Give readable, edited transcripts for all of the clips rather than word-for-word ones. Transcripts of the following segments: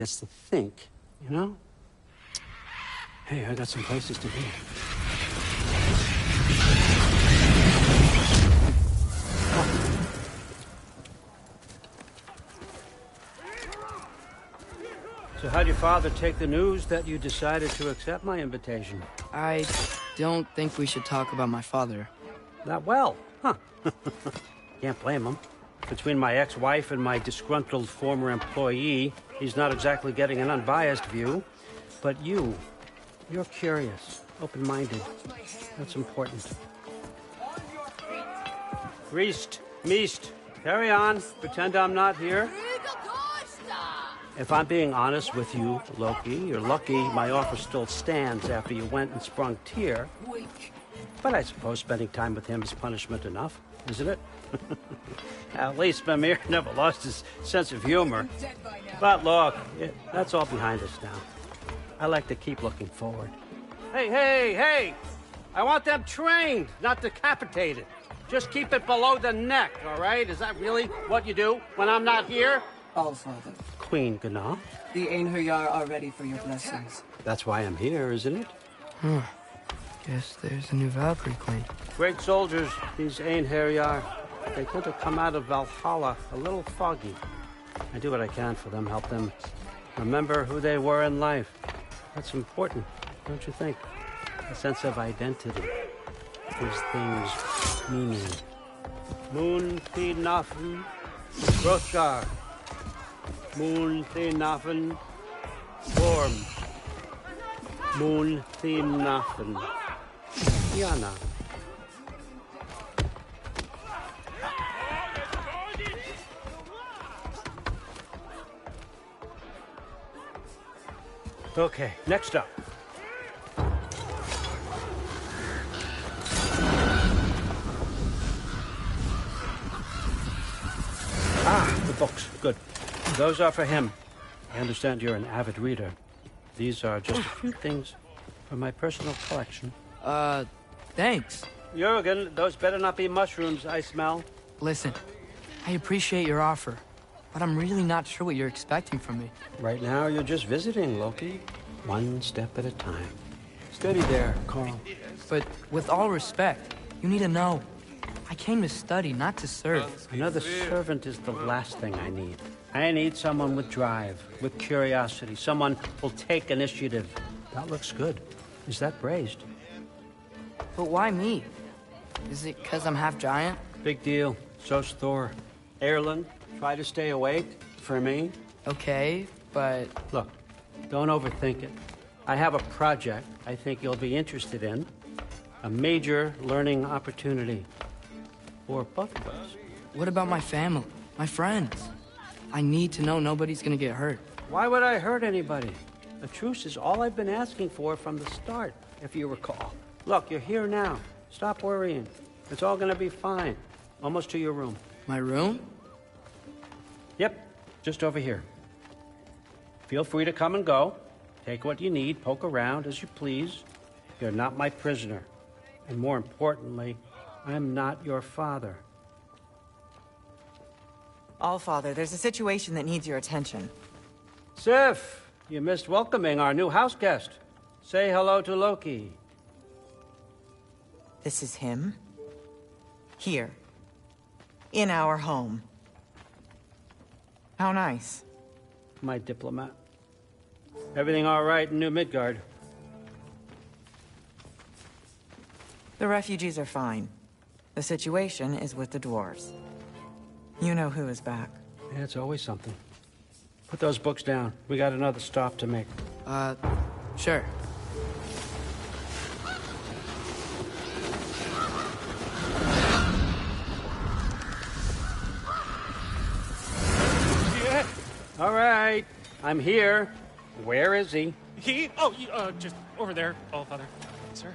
It's to think, you know? Hey, I got some places to be. So how'd your father take the news that you decided to accept my invitation? I don't think we should talk about my father. That well, huh? Can't blame him. Between my ex-wife and my disgruntled former employee, he's not exactly getting an unbiased view. But you're curious, open-minded. That's important. Reist, meest, carry on. Pretend I'm not here. If I'm being honest with you, Loki, you're lucky my offer still stands after you went and sprung Tyr. But I suppose spending time with him is punishment enough, isn't it? At least Mimir never lost his sense of humor. But look, that's all behind us now. I like to keep looking forward. Hey! I want them trained, not decapitated. Just keep it below the neck, all right? Is that really what you do when I'm not here? All, Father. Queen Gná. The Einherjar are ready for your blessings. That's why I'm here, isn't it? Guess there's a new Valkyrie queen. Great soldiers, these Einherjar. They tend to come out of Valhalla a little foggy. I do what I can for them, help them remember who they were in life. That's important, don't you think? A sense of identity gives things meaning. Moon Thinafen, Hrothgar. Moon Thinafen, Worm. Moon Thinafen, Yana. Okay, next up. The books. Good. Those are for him. I understand you're an avid reader. These are just a few things from my personal collection. Thanks. Jurgen, those better not be mushrooms I smell. Listen, I appreciate your offer, but I'm really not sure what you're expecting from me. Right now, you're just visiting, Loki. One step at a time. Steady there, Carl. But with all respect, you need to know. I came to study, not to serve. Another servant is the last thing I need. I need someone with drive, with curiosity, someone who'll take initiative. That looks good. Is that braised? But why me? Is it because I'm half giant? Big deal. So's Thor. Erlen, try to stay awake for me. Okay, but... Look, don't overthink it. I have a project I think you'll be interested in. A major learning opportunity. For both of us. What about my family? My friends? I need to know nobody's gonna get hurt. Why would I hurt anybody? A truce is all I've been asking for from the start, if you recall. Look, you're here now. Stop worrying. It's all gonna be fine. Almost to your room. My room? Yep, just over here. Feel free to come and go. Take what you need, poke around as you please. You're not my prisoner. And more importantly, I'm not your father. Allfather, there's a situation that needs your attention. Sif, you missed welcoming our new house guest. Say hello to Loki. This is him. Here. In our home. How nice. My diplomat. Everything all right in New Midgard? The refugees are fine. The situation is with the dwarves. You know who is back. Yeah, it's always something. Put those books down. We got another stop to make. Sure. Yeah. All right. I'm here. Where is he? Just over there, Allfather. Sir?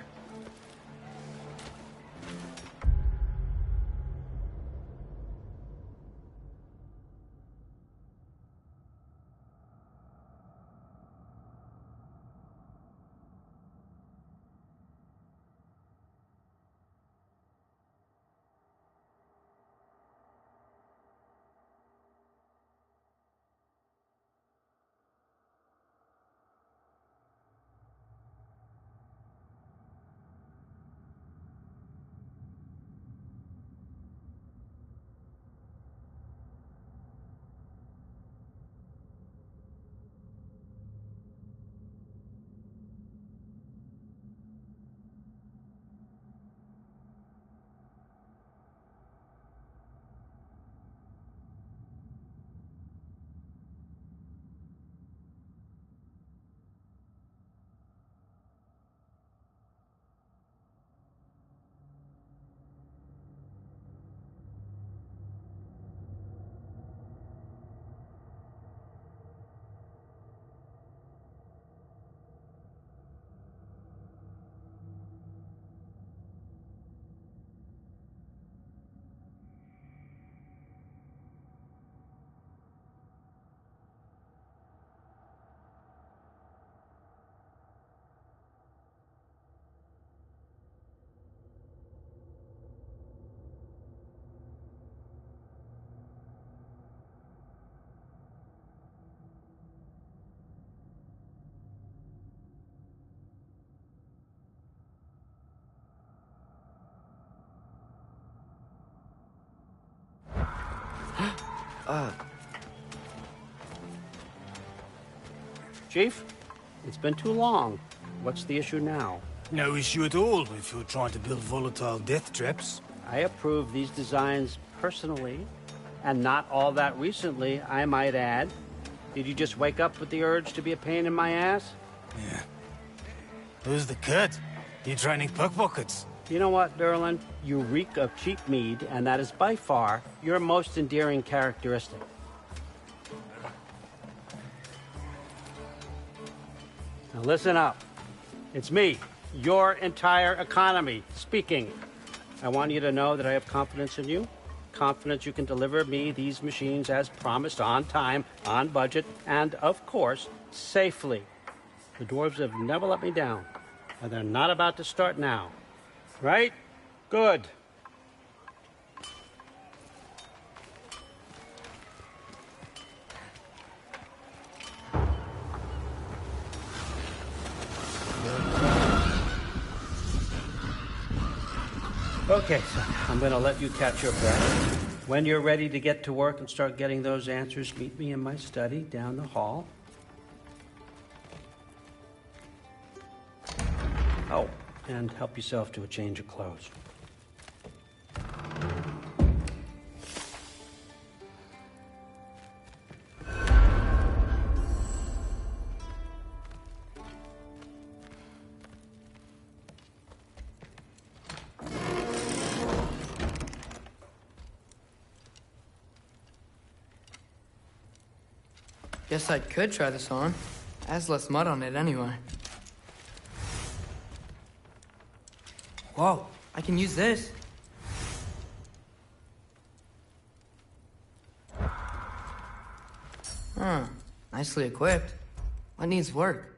Chief, it's been too long. What's the issue now? No issue at all if you're trying to build volatile death traps. I approve these designs personally, and not all that recently, I might add. Did you just wake up with the urge to be a pain in my ass? Yeah. Who's the cut? You training pickpockets? You know what, Derlin? You reek of cheap mead, and that is by far your most endearing characteristic. Now listen up. It's me, your entire economy, speaking. I want you to know that I have confidence in you. Confidence you can deliver me these machines as promised, on time, on budget, and, of course, safely. The dwarves have never let me down, and they're not about to start now. Right? Good. Okay, so I'm going to let you catch your breath. When you're ready to get to work and start getting those answers, meet me in my study down the hall. Oh, and help yourself to a change of clothes. Guess I could try this on. Has less mud on it anyway. Whoa, I can use this. Huh, nicely equipped. What needs work?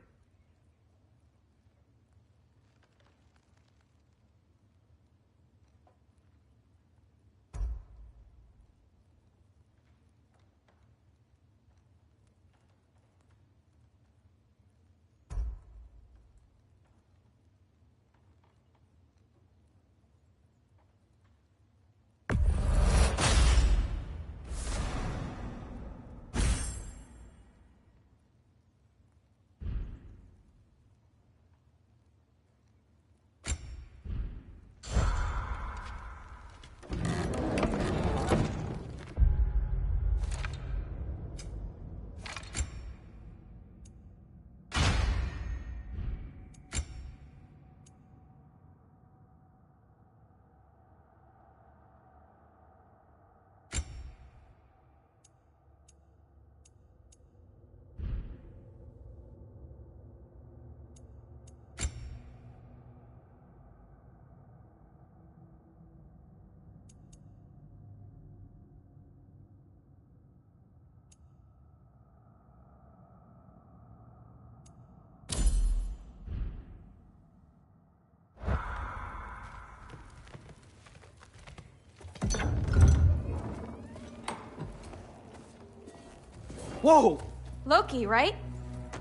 Whoa! Loki, right?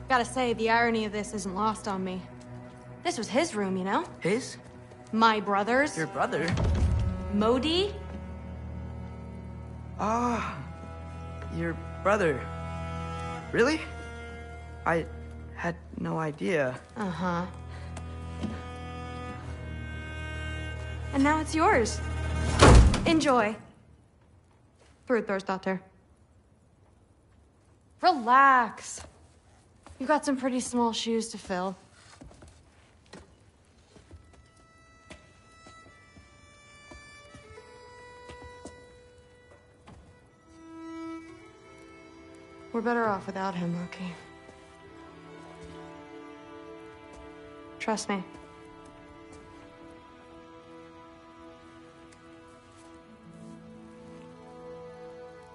Gotta say, the irony of this isn't lost on me. This was his room, you know? His? My brother's. Your brother? Modi? Ah, your brother. Really? I had no idea. Uh-huh. And now it's yours. Enjoy. Daughter. Relax. You got some pretty small shoes to fill. We're better off without him, Loki. Trust me.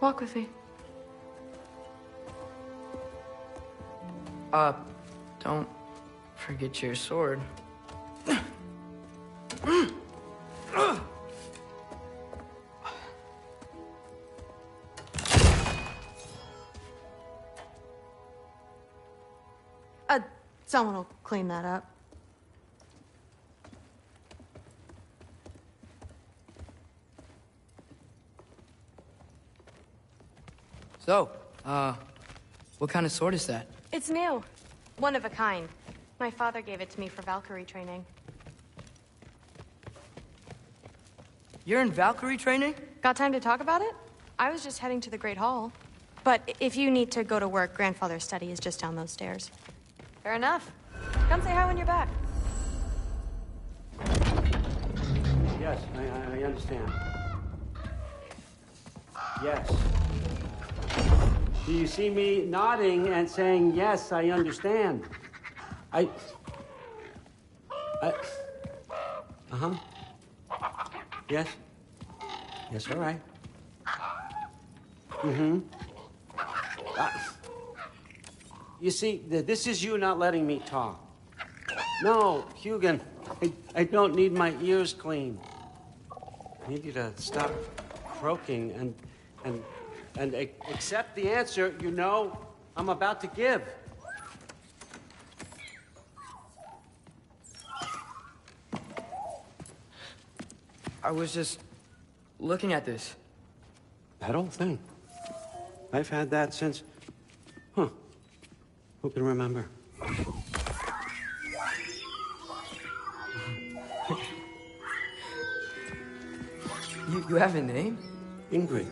Walk with me. Don't forget your sword. Someone will clean that up. So, what kind of sword is that? It's new. One of a kind. My father gave it to me for Valkyrie training. You're in Valkyrie training? Got time to talk about it? I was just heading to the Great Hall. But if you need to go to work, Grandfather's study is just down those stairs. Fair enough. Come say hi when you're back. Yes, I understand. Yes. Do you see me nodding and saying, yes, I understand? Uh-huh. Yes. Yes, all right. Mm-hmm. You see, this is you not letting me talk. No, Hugan, I don't need my ears cleaned. I need you to stop croaking and accept the answer you know I'm about to give. I was just looking at this. That old thing. I've had that since... Huh. Who can remember? You have a name? Ingrid.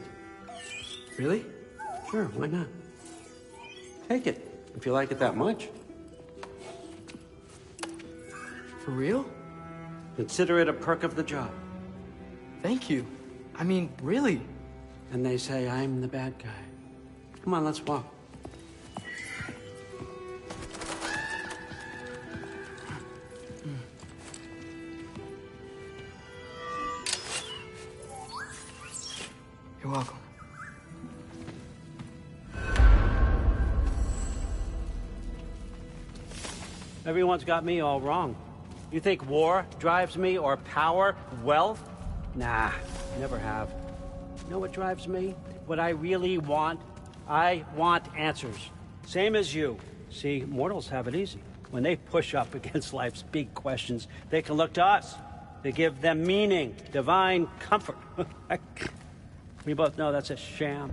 Really? Sure, why not? Take it, if you like it that much. For real? Consider it a perk of the job. Thank you. I mean, really. And they say I'm the bad guy. Come on, let's walk. You're welcome. Everyone's got me all wrong. You think war drives me, or power, wealth? Nah, never have. You know what drives me? What I really want? I want answers. Same as you. See, mortals have it easy. When they push up against life's big questions, they can look to us. They give them meaning, divine comfort. We both know that's a sham.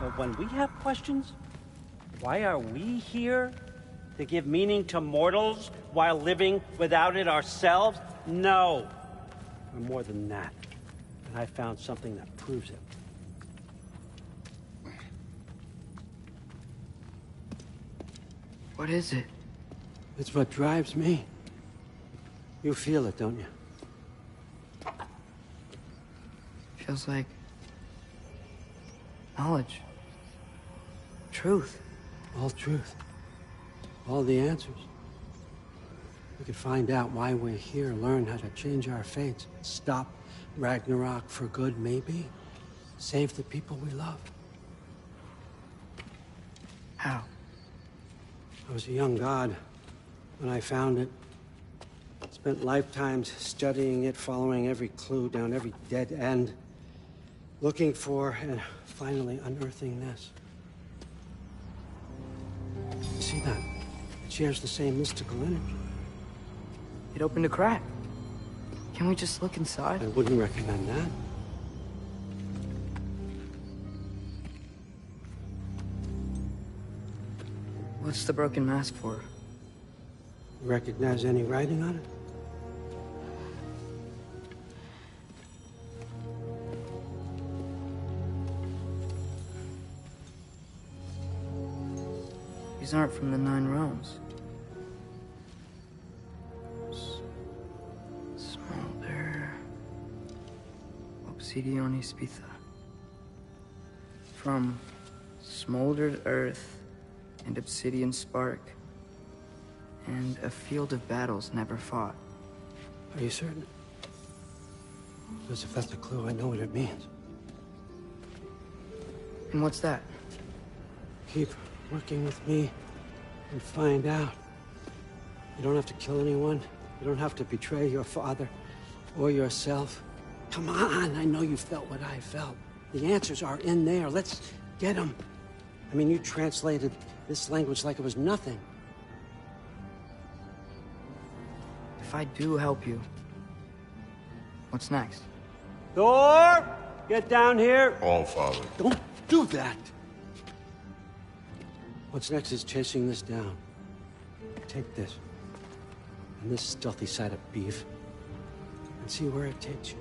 But when we have questions, why are we here? To give meaning to mortals while living without it ourselves? No. We're more than that. And I found something that proves it. What is it? It's what drives me. You feel it, don't you? Feels like knowledge. Truth. All truth. All the answers. We could find out why we're here, learn how to change our fates, stop Ragnarok for good, maybe. Save the people we love. How? I was a young god when I found it. Spent lifetimes studying it, following every clue down every dead end, looking for and finally unearthing this. You see that? It shares the same mystical energy. It opened a crack. Can we just look inside? I wouldn't recommend that. What's the broken mask for? You recognize any writing on it? These aren't from the Nine Realms. Smolder. Obsidione Spitha. From smoldered earth and obsidian spark, and a field of battles never fought. Are you certain? Because if that's a clue, I know what it means. And what's that? Keep working with me and find out. You don't have to kill anyone. You don't have to betray your father or yourself. Come on, I know you felt what I felt. The answers are in there. Let's get them. I mean, you translated this language like it was nothing. If I do help you, what's next? Thor! Get down here! All Father. Don't do that! What's next is chasing this down. Take this, and this stealthy side of beef, and see where it takes you.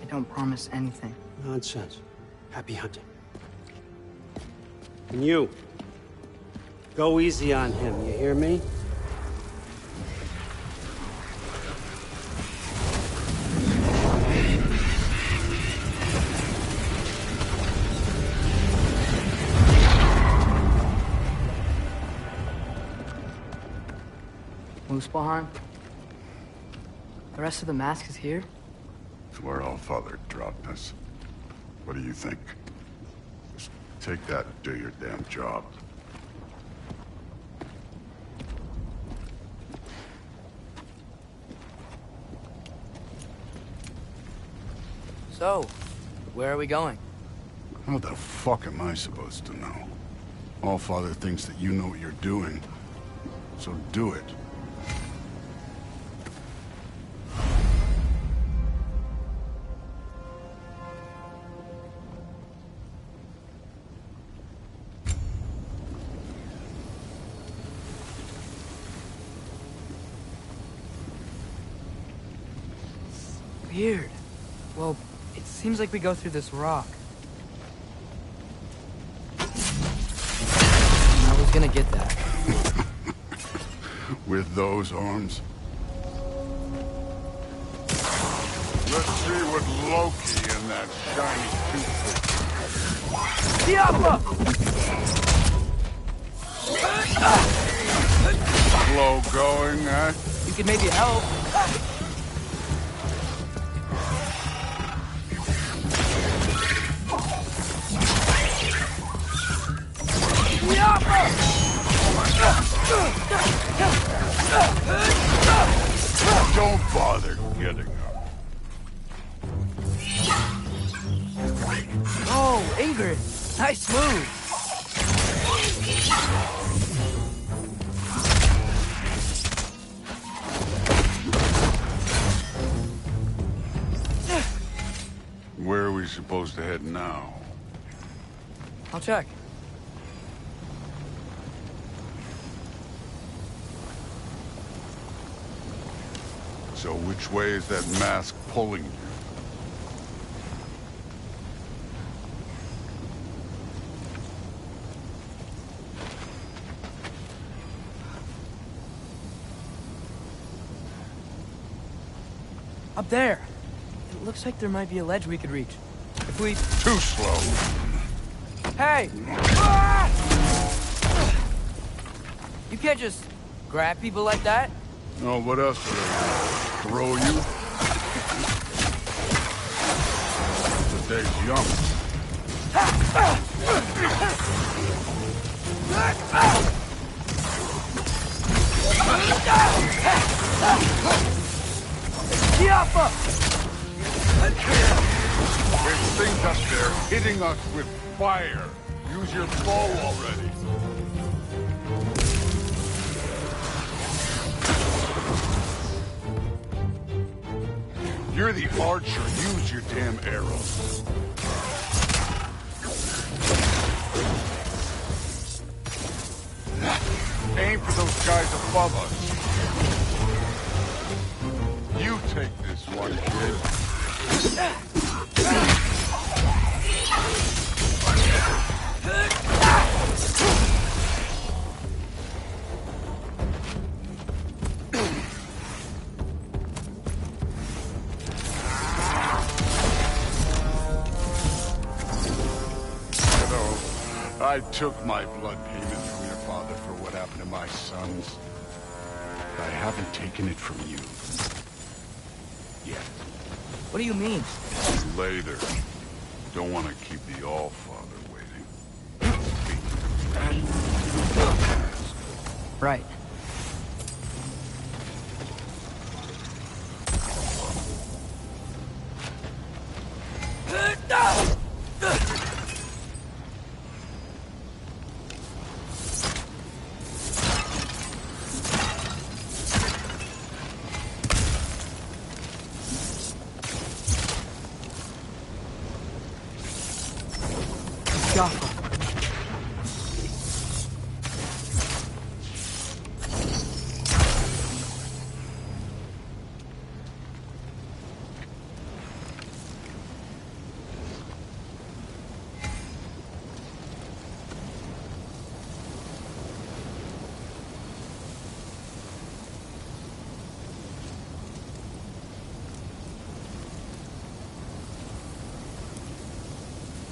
I don't promise anything. Nonsense. Happy hunting. And you, go easy on him, you hear me? Muspelheim? The rest of the mask is here? It's where All Father dropped us. What do you think? Just take that and do your damn job. So, where are we going? How the fuck am I supposed to know? All Father thinks that you know what you're doing, so do it. Weird. Well, it seems like we go through this rock. I was gonna get that. With those arms? Let's see what Loki and that shiny toothpick. Diablo! Slow going, eh? You could maybe help. Don't bother getting up. Oh, Ingrid. Nice move. Where are we supposed to head now? I'll check. So which way is that mask pulling you? Up there. It looks like there might be a ledge we could reach. If we... Too slow. Hey! Ah! You can't just grab people like that. Oh, what else would I do? Throw you? Today's young. There's things up there hitting us with fire. Use your bow already. You're the archer. Use your damn arrows. Aim for those guys above us. You take this one, kid. I took my blood payment from your father for what happened to my sons. But I haven't taken it from you. Yet. What do you mean? Later. Don't want to keep the All-Father waiting. Right.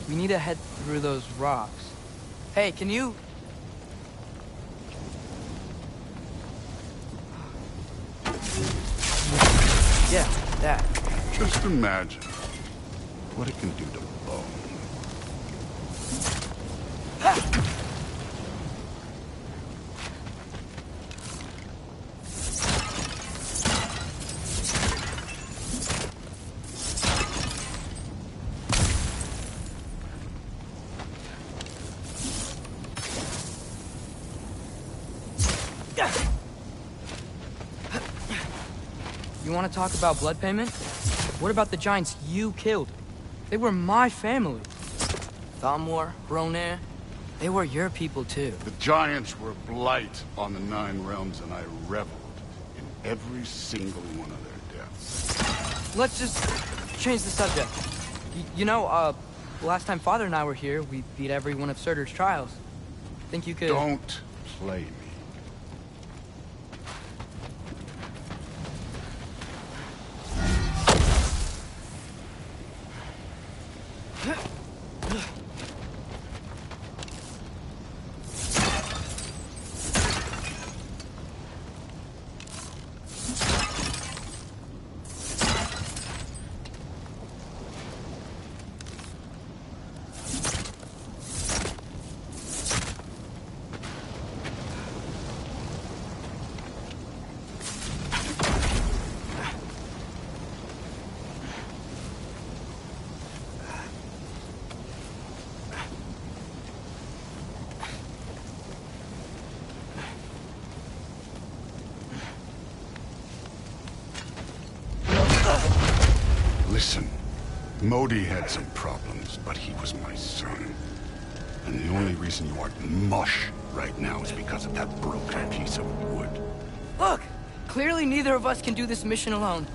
We need to head through those rocks. Hey, can you... Yeah, that. Just imagine what it can do to bone. You want to talk about blood payment? What about the giants you killed? They were my family. Thamur, Ronir, they were your people too. The giants were blight on the 9 realms, and I reveled in every single one of their deaths. Let's just change the subject. You know, last time Father and I were here, we beat every one of Surtur's trials. Think you could... Don't play me. Modi had some problems, but he was my son. And the only reason you aren't mush right now is because of that broken piece of wood. Look! Clearly neither of us can do this mission alone.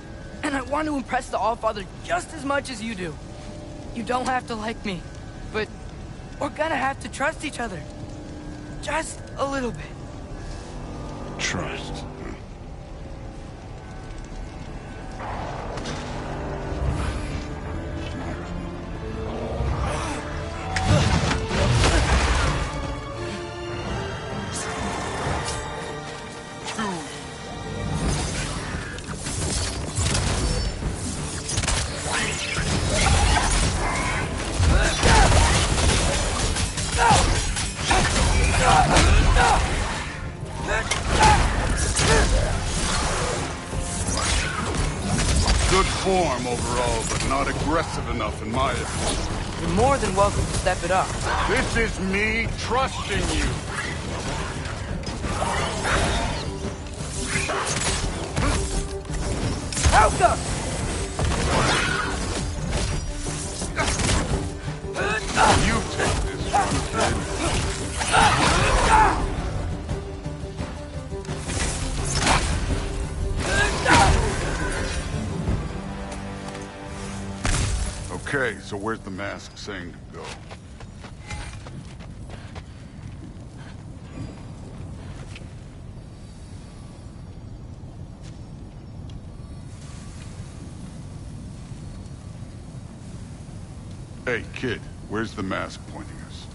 And I want to impress the Allfather just as much as you do. You don't have to like me, but we're gonna have to trust each other. Just a little bit. Trust. Good form overall, but not aggressive enough in my opinion. You're more than welcome to step it up. This is me trusting you. Helga! You take this one, kid. Okay, so where's the mask saying to go? Hey, kid, where's the mask pointing us?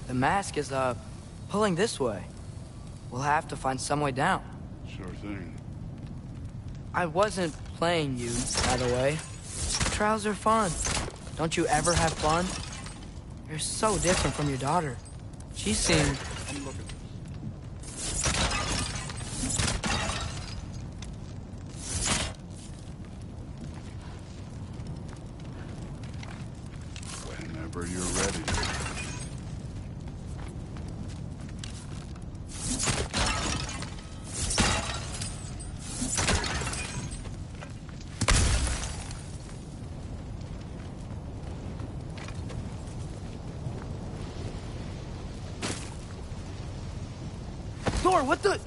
The mask is, pulling this way. We'll have to find some way down. Sure thing. I wasn't playing you, by the way. Trials are fun. Don't you ever have fun? You're so different from your daughter. She seemed... Whenever you're ready. Thor, what the...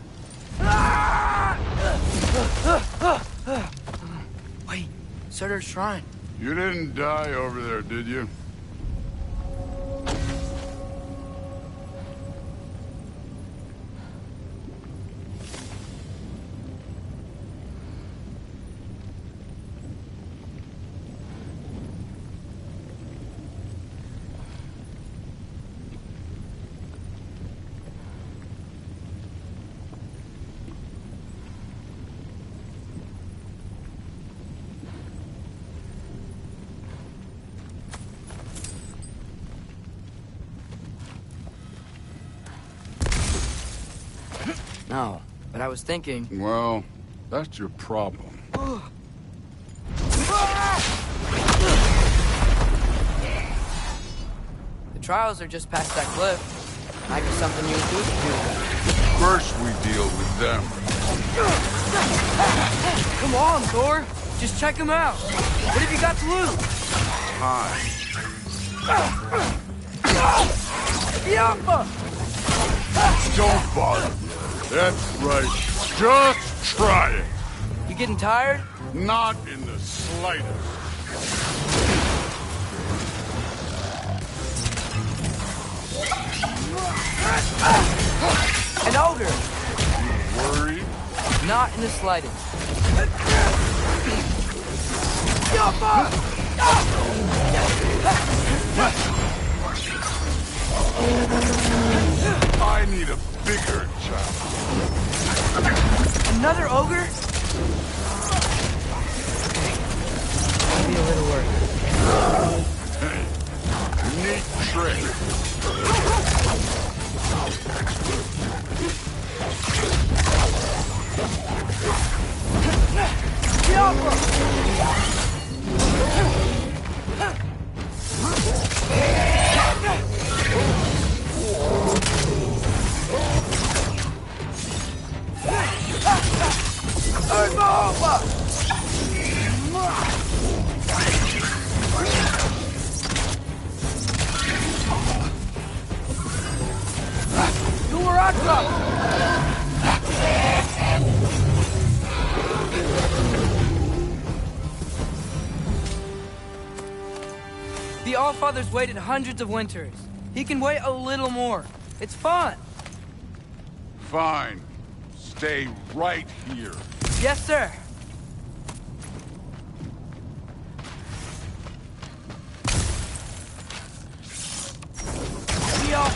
Wait, Surtur's shrine. You didn't die over there, did you? No, but I was thinking... Well, that's your problem. The trials are just past that cliff. Might be something you and Goose can do. First we deal with them. Come on, Thor. Just check them out. What have you got to lose? Time. Yappa! Don't bother. That's right. Just try it. You getting tired? Not in the slightest. An ogre. Worried? Not in the slightest. I need a bigger challenge. Another ogre? Maybe a little work. Hey, neat trick. The Allfather's waited hundreds of winters. He can wait a little more. It's fun. Fine. Stay right here. Yes, sir. We all...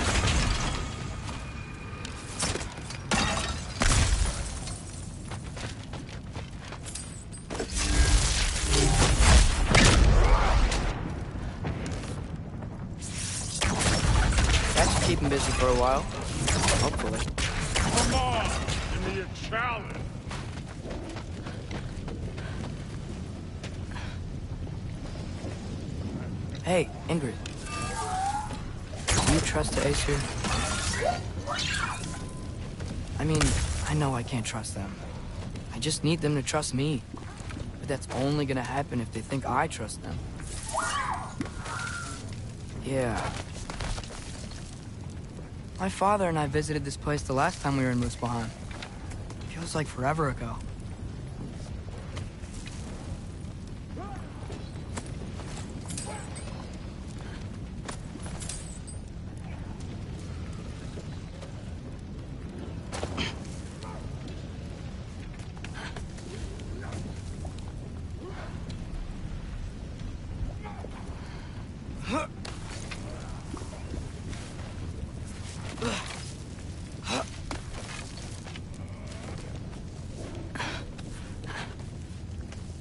That should keep him busy for a while. Hopefully. Come on! Give me a challenge! Hey, Ingrid. Do you trust Ace here? I mean, I know I can't trust them. I just need them to trust me. But that's only gonna happen if they think I trust them. Yeah. My father and I visited this place the last time we were in Muspelheim. Feels like forever ago.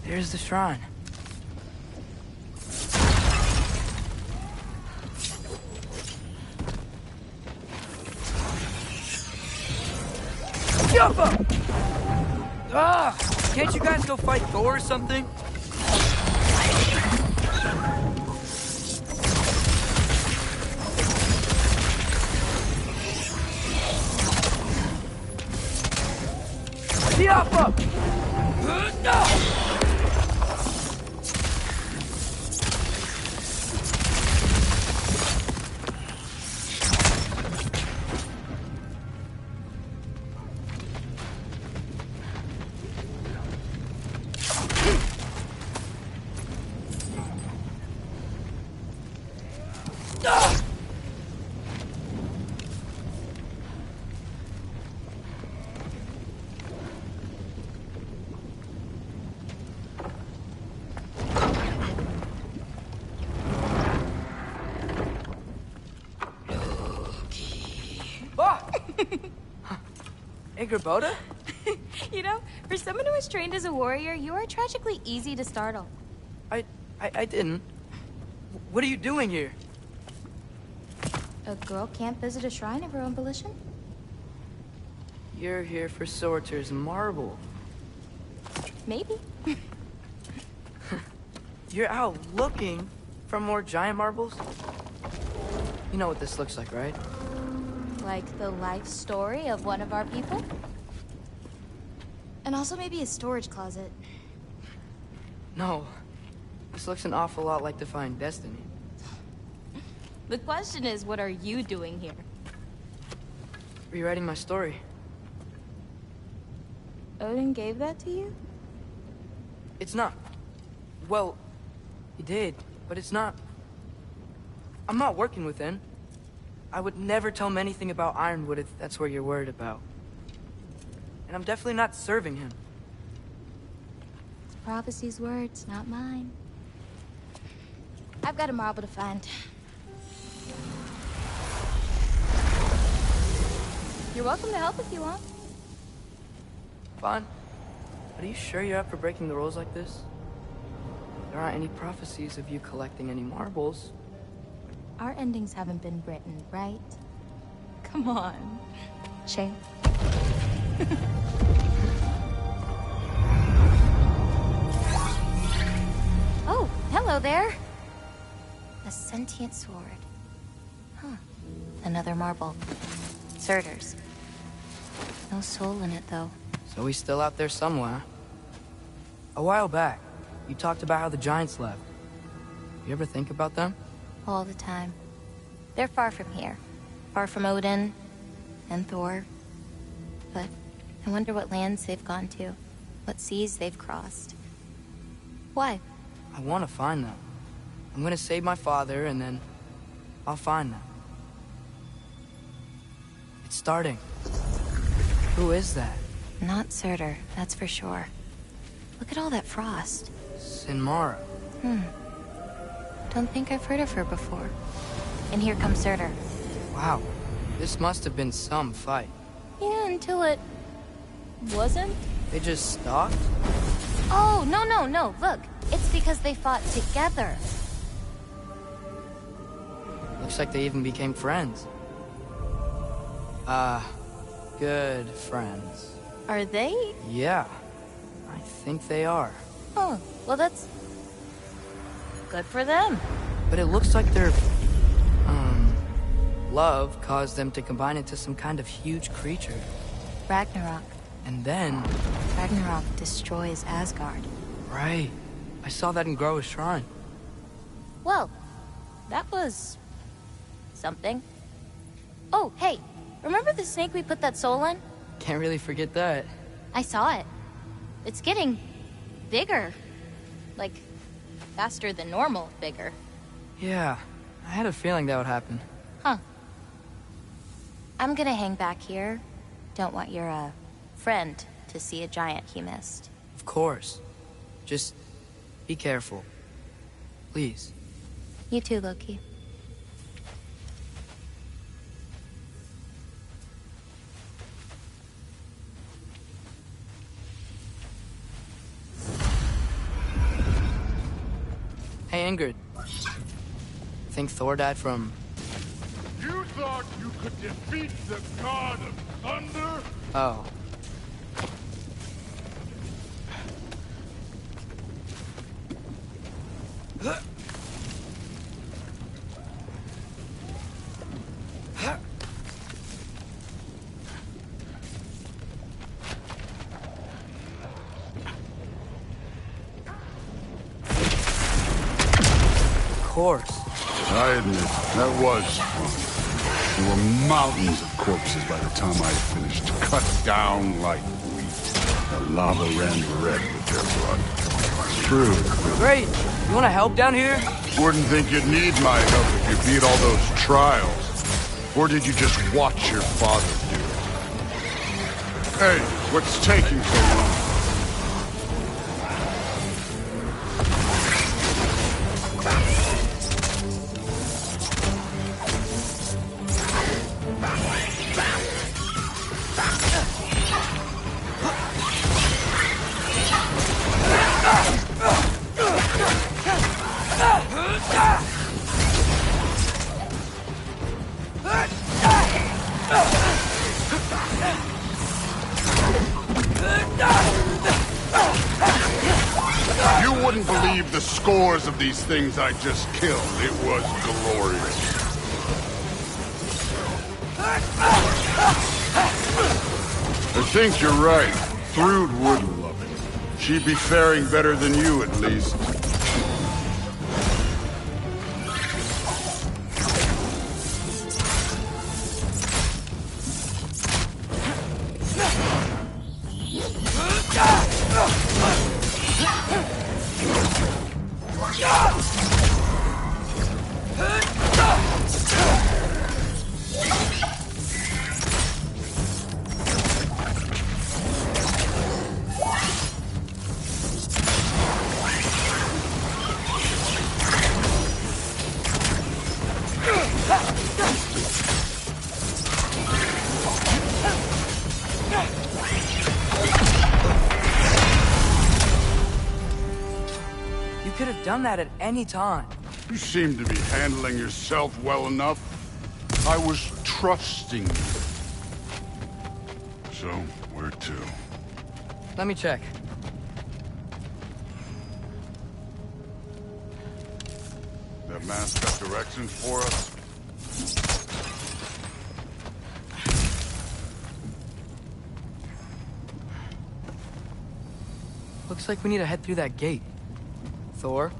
Here's the shrine. Jump! Ah! Can't you guys go fight Thor or something? Jump! No! Boda? You know, for someone who was trained as a warrior, you are tragically easy to startle. I didn't. What are you doing here? A girl can't visit a shrine of her own volition? You're here for Sorter's marble. Maybe. You're out looking for more giant marbles? You know what this looks like, right? Like the life story of one of our people? And also maybe a storage closet. No. This looks an awful lot like Defying Destiny. The question is, what are you doing here? Rewriting my story. Odin gave that to you? It's not. Well, he did, but it's not. I'm not working with him. I would never tell him anything about Ironwood if that's what you're worried about. And I'm definitely not serving him. It's prophecy's words, not mine. I've got a marble to find. You're welcome to help if you want. Fine. But are you sure you're up for breaking the rules like this? There aren't any prophecies of you collecting any marbles. Our endings haven't been written, right? Come on. Shale. Oh, hello there. A sentient sword. Huh. Another marble. Surtur's. No soul in it, though. So he's still out there somewhere. A while back, you talked about how the giants left. You ever think about them? All the time. They're far from here. Far from Odin and Thor. But I wonder what lands they've gone to. What seas they've crossed. Why? I want to find them. I'm gonna save my father, and then I'll find them. It's starting. Who is that? Not Surtur, that's for sure. Look at all that frost. Sinmara. Don't think I've heard of her before. And here comes Surtur. Wow. This must have been some fight. Yeah, until it... wasn't? They just stopped? Oh, no. Look, it's because they fought together. Looks like they even became friends. Good friends. Are they? Yeah, I think they are. Oh, well that's... good for them. But it looks like their, love caused them to combine into some kind of huge creature. Ragnarok. And then... Ragnarok destroys Asgard. Right. I saw that in Groa's shrine. Well, that was... something. Oh, hey, remember the snake we put that soul in? Can't really forget that. I saw it. It's getting... bigger. Like, faster than normal bigger. Yeah, I had a feeling that would happen. Huh. I'm gonna hang back here. Don't want your, friend to see a giant he missed. Of course. Just be careful. Please. You too, Loki. Hey, Ingrid. Think Thor died from... You thought you could defeat the god of thunder? Oh. Of course. I admit, that was fun. There were mountains of corpses by the time I finished, cut down like wheat. The lava ran red with their blood. True. Great. You want to help down here? Wouldn't think you'd need my help if you beat all those trials. Or did you just watch your father do it? Hey, what's taking so long? You wouldn't believe the scores of these things I just killed. It was glorious. I think you're right. Thrud would love it. She'd be faring better than you, at least. You could have done that at any time. You seem to be handling yourself well enough. I was trusting you. So, where'd Let me check. That man's got directions for us? Looks like we need to head through that gate. Thor?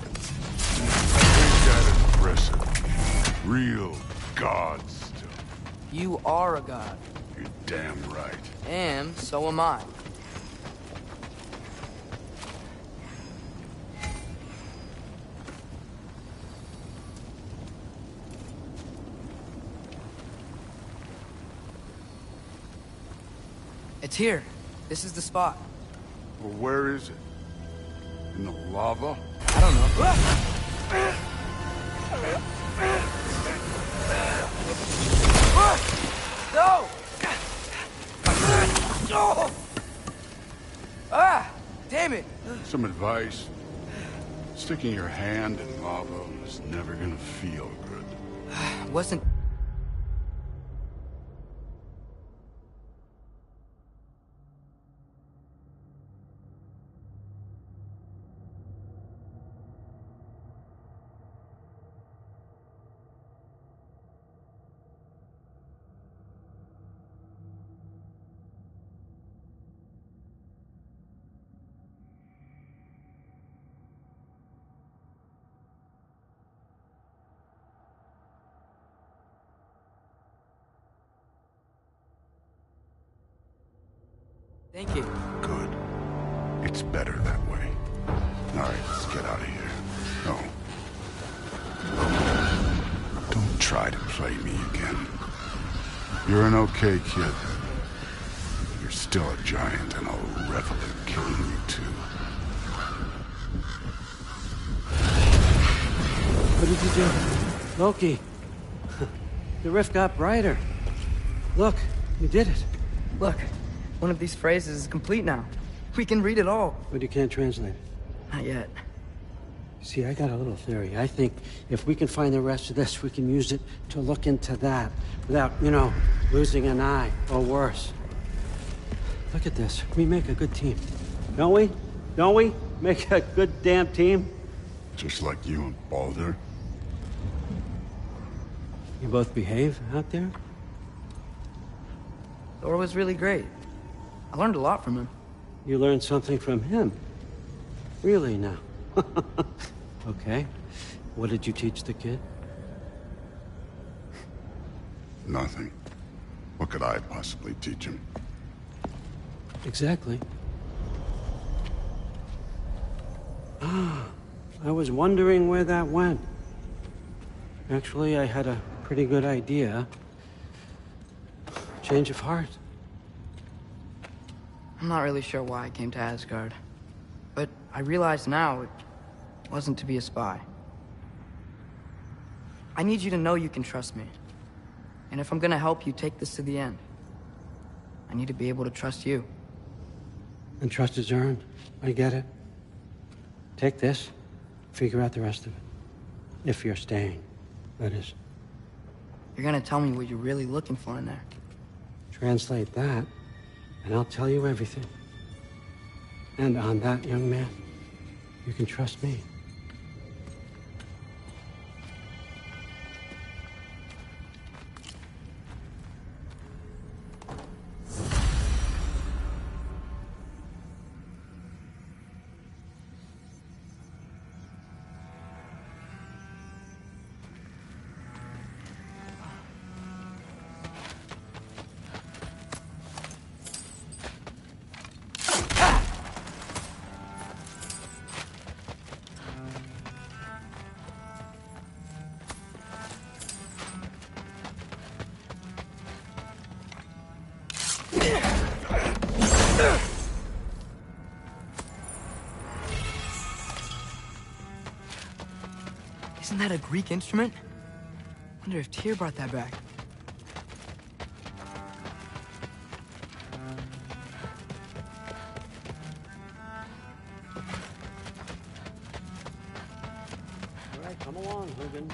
That is impressive. Real god stuff. You are a god. You're damn right. And so am I. It's here. This is the spot. Well, where is it? In the lava? I don't know. No! Ah! Damn it! Some advice. Sticking your hand in lava is never gonna feel good. Wasn't... Thank you. Good. It's better that way. All right, let's get out of here. No. Don't try to play me again. You're an okay kid. You're still a giant, and I'll revel in killing you too. What did you do? Loki. The rift got brighter. Look, you did it. Look, one of these phrases is complete now. We can read it all. But you can't translate it. Not yet. See, I got a little theory. I think if we can find the rest of this, we can use it to look into that without, losing an eye or worse. Look at this. We make a good team. Don't we? Don't we? Make a good damn team? Just like you and Baldur. You both behave out there? Thor was really great. I learned a lot from him. You learned something from him? Really now? Okay. What did you teach the kid? Nothing. What could I possibly teach him? Exactly. I was wondering where that went. Actually, I had a pretty good idea. Change of heart. I'm not really sure why I came to Asgard. But I realize now it wasn't to be a spy. I need you to know you can trust me. And if I'm gonna help you take this to the end, I need to be able to trust you. And trust is earned. I get it. Take this, figure out the rest of it. If you're staying, that is. You're gonna tell me what you're really looking for in there. Translate that, and I'll tell you everything. And on that, young man, you can trust me. Isn't that a Greek instrument? Wonder if Tyr brought that back. All right, come along, Hogan.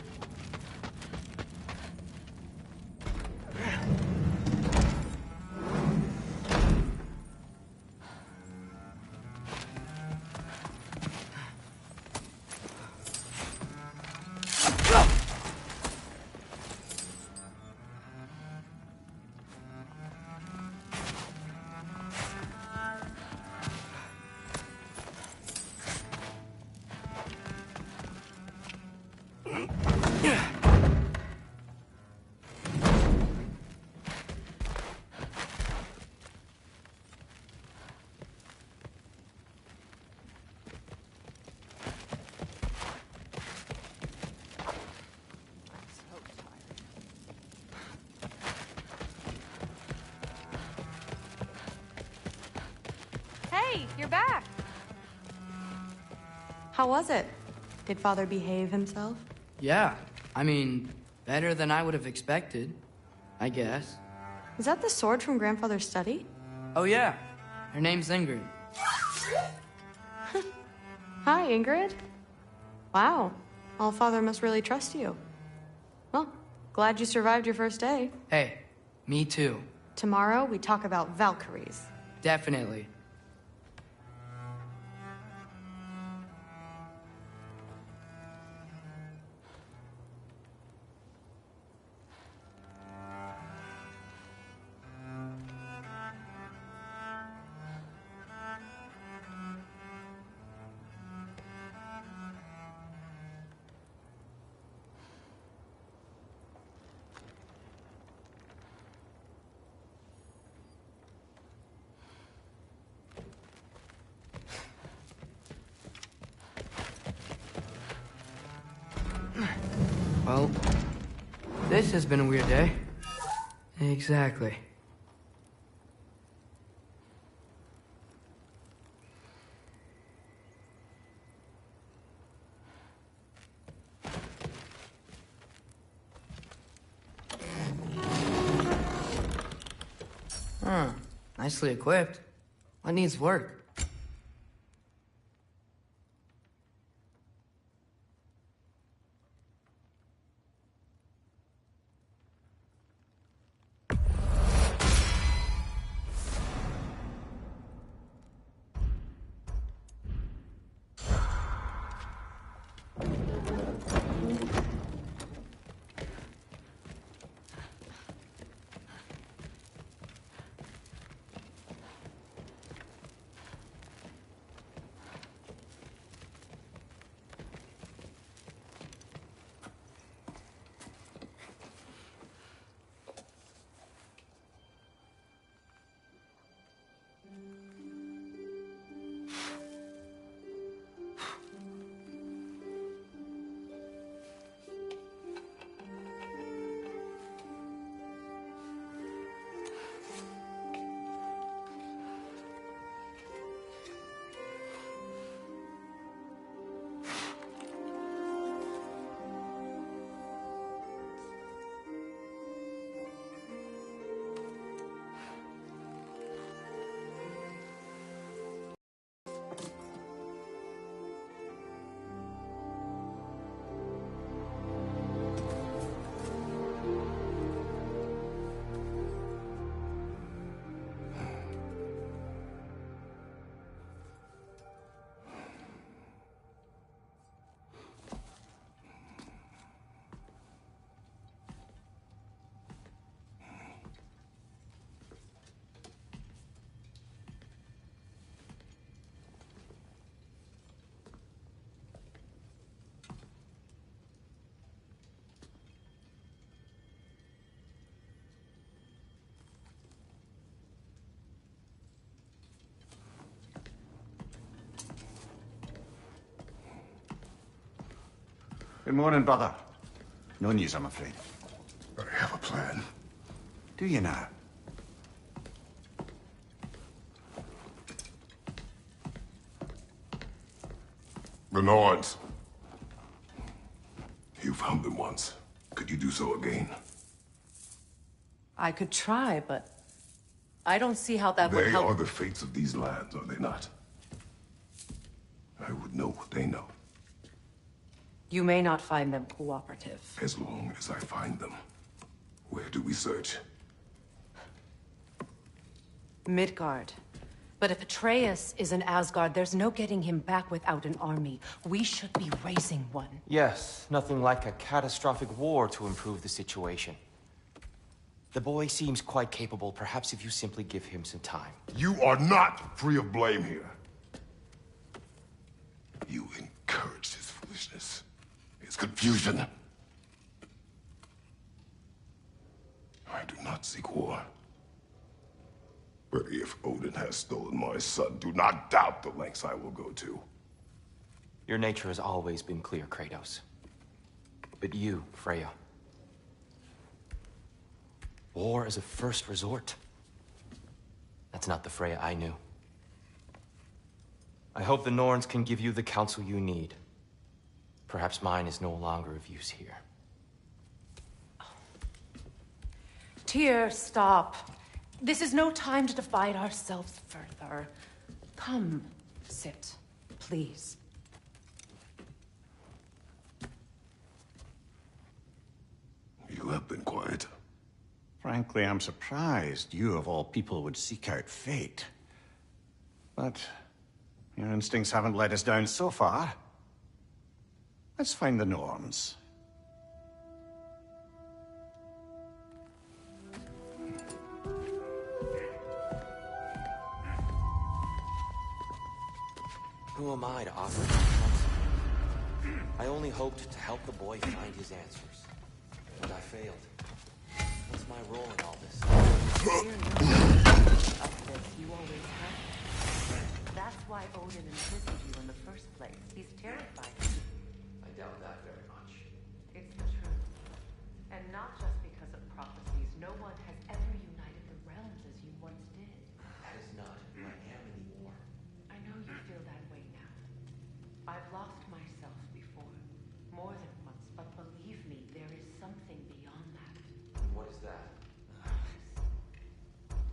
Hey, you're back. How was it? Did Father behave himself? Yeah, I mean, better than I would have expected, I guess. Is that the sword from Grandfather's study? Oh yeah, her name's Ingrid. Hi, Ingrid. Wow, Allfather must really trust you. Well, glad you survived your first day. Hey, me too. Tomorrow, we talk about Valkyries. Definitely. Well, this has been a weird day. Exactly. Huh. Nicely equipped. What needs work? Good morning, brother. No news, I'm afraid. I have a plan. Do you now? The Norns. You found them once. Could you do so again? I could try, but I don't see how that would They help. are the fates of these lands, are they not? I would know what they know. You may not find them cooperative. As long as I find them. Where do we search? Midgard. But if Atreus is in Asgard, there's no getting him back without an army. We should be raising one. Yes, nothing like a catastrophic war to improve the situation. The boy seems quite capable. Perhaps if you simply give him some time. You are not free of blame here. You encouraged his foolishness. His confusion. I do not seek war. But if Odin has stolen my son, do not doubt the lengths I will go to. Your nature has always been clear, Kratos. But you, Freya. War is a first resort. That's not the Freya I knew. I hope the Norns can give you the counsel you need. Perhaps mine is no longer of use here. Tyr, stop. This is no time to divide ourselves further. Come, sit, please. You have been quiet. Frankly, I'm surprised you, of all people, would seek out fate. But your instincts haven't let us down so far. Let's find the Norns. Who am I to offer him counsel? I only hoped to help the boy find his answers. And I failed. What's my role in all this? You always have. That's why Odin imprisoned you in the first place. He's terrified of you. I doubt that very much. It's the truth. And not just because of prophecies. No one has ever united the realms as you once did. That is not who I am anymore. I know you feel that way now. I've lost myself before. More than once, but believe me, there is something beyond that. What is that?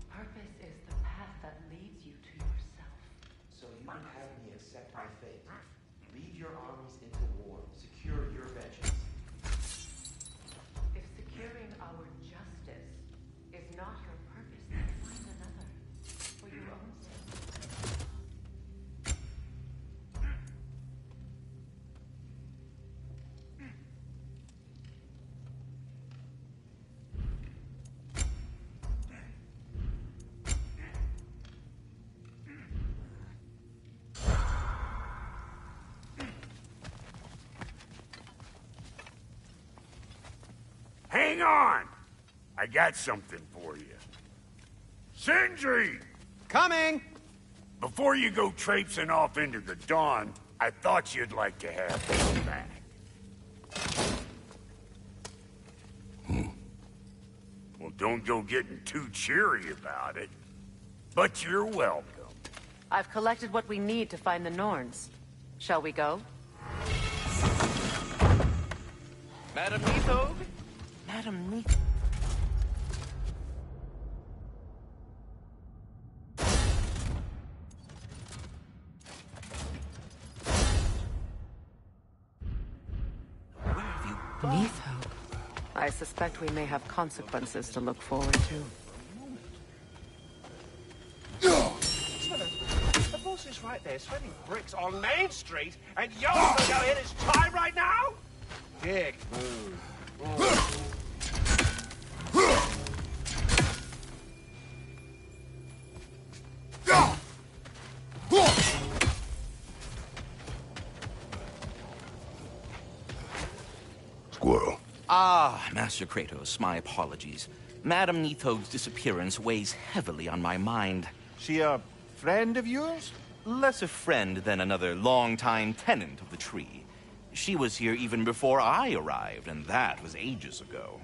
Purpose is the path that leads you to yourself. So you would have me accept my fate. Lead your armies into war. Secure your vengeance. If securing our justice is not your purpose, then find another. For your own sake. Hang on! I got something for you. Sindri! Coming! Before you go traipsing off into the dawn, I thought you'd like to have this back. Well, don't go getting too cheery about it. But you're welcome. I've collected what we need to find the Norns. Shall we go? Madam Nithog? Madam Nithog. Nithog. I suspect we may have consequences to look forward to. The boss is right there, sweating bricks on Main Street, and you're gonna go in his time right now? Dick move. Squirrel. Ah, Master Kratos, my apologies. Madam Nithog's disappearance weighs heavily on my mind. She a friend of yours? Less a friend than another longtime tenant of the tree. She was here even before I arrived, and that was ages ago.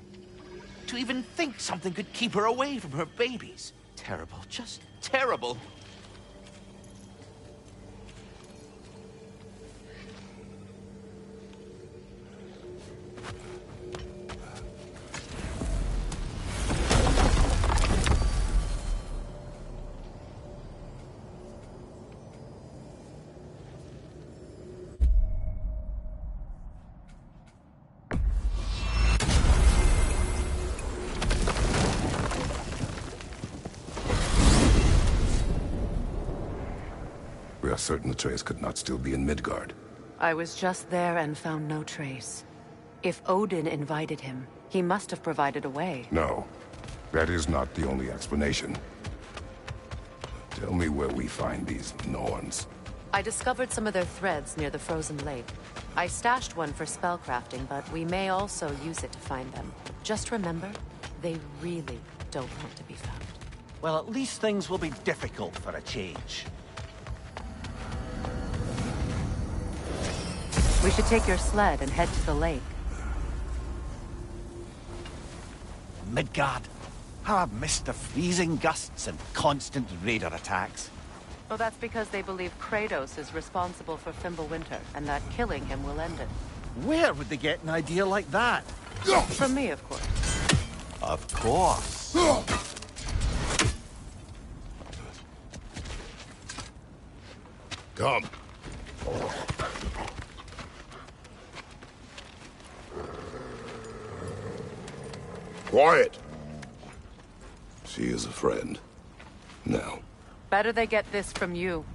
To even think something could keep her away from her babies. Terrible, just terrible. We are certain the trace could not still be in Midgard. I was just there and found no trace. If Odin invited him, he must have provided a way. No, that is not the only explanation. Tell me where we find these Norns. I discovered some of their threads near the frozen lake. I stashed one for spellcrafting, but we may also use it to find them. Just remember, they really don't want to be found. Well, at least things will be difficult for a change. We should take your sled and head to the lake. Midgard. How I've missed the freezing gusts and constant raider attacks. Well, that's because they believe Kratos is responsible for Fimbulwinter, and that killing him will end it. Where would they get an idea like that? From me, of course. Of course. Come. Quiet. She is a friend. Now. Better they get this from you.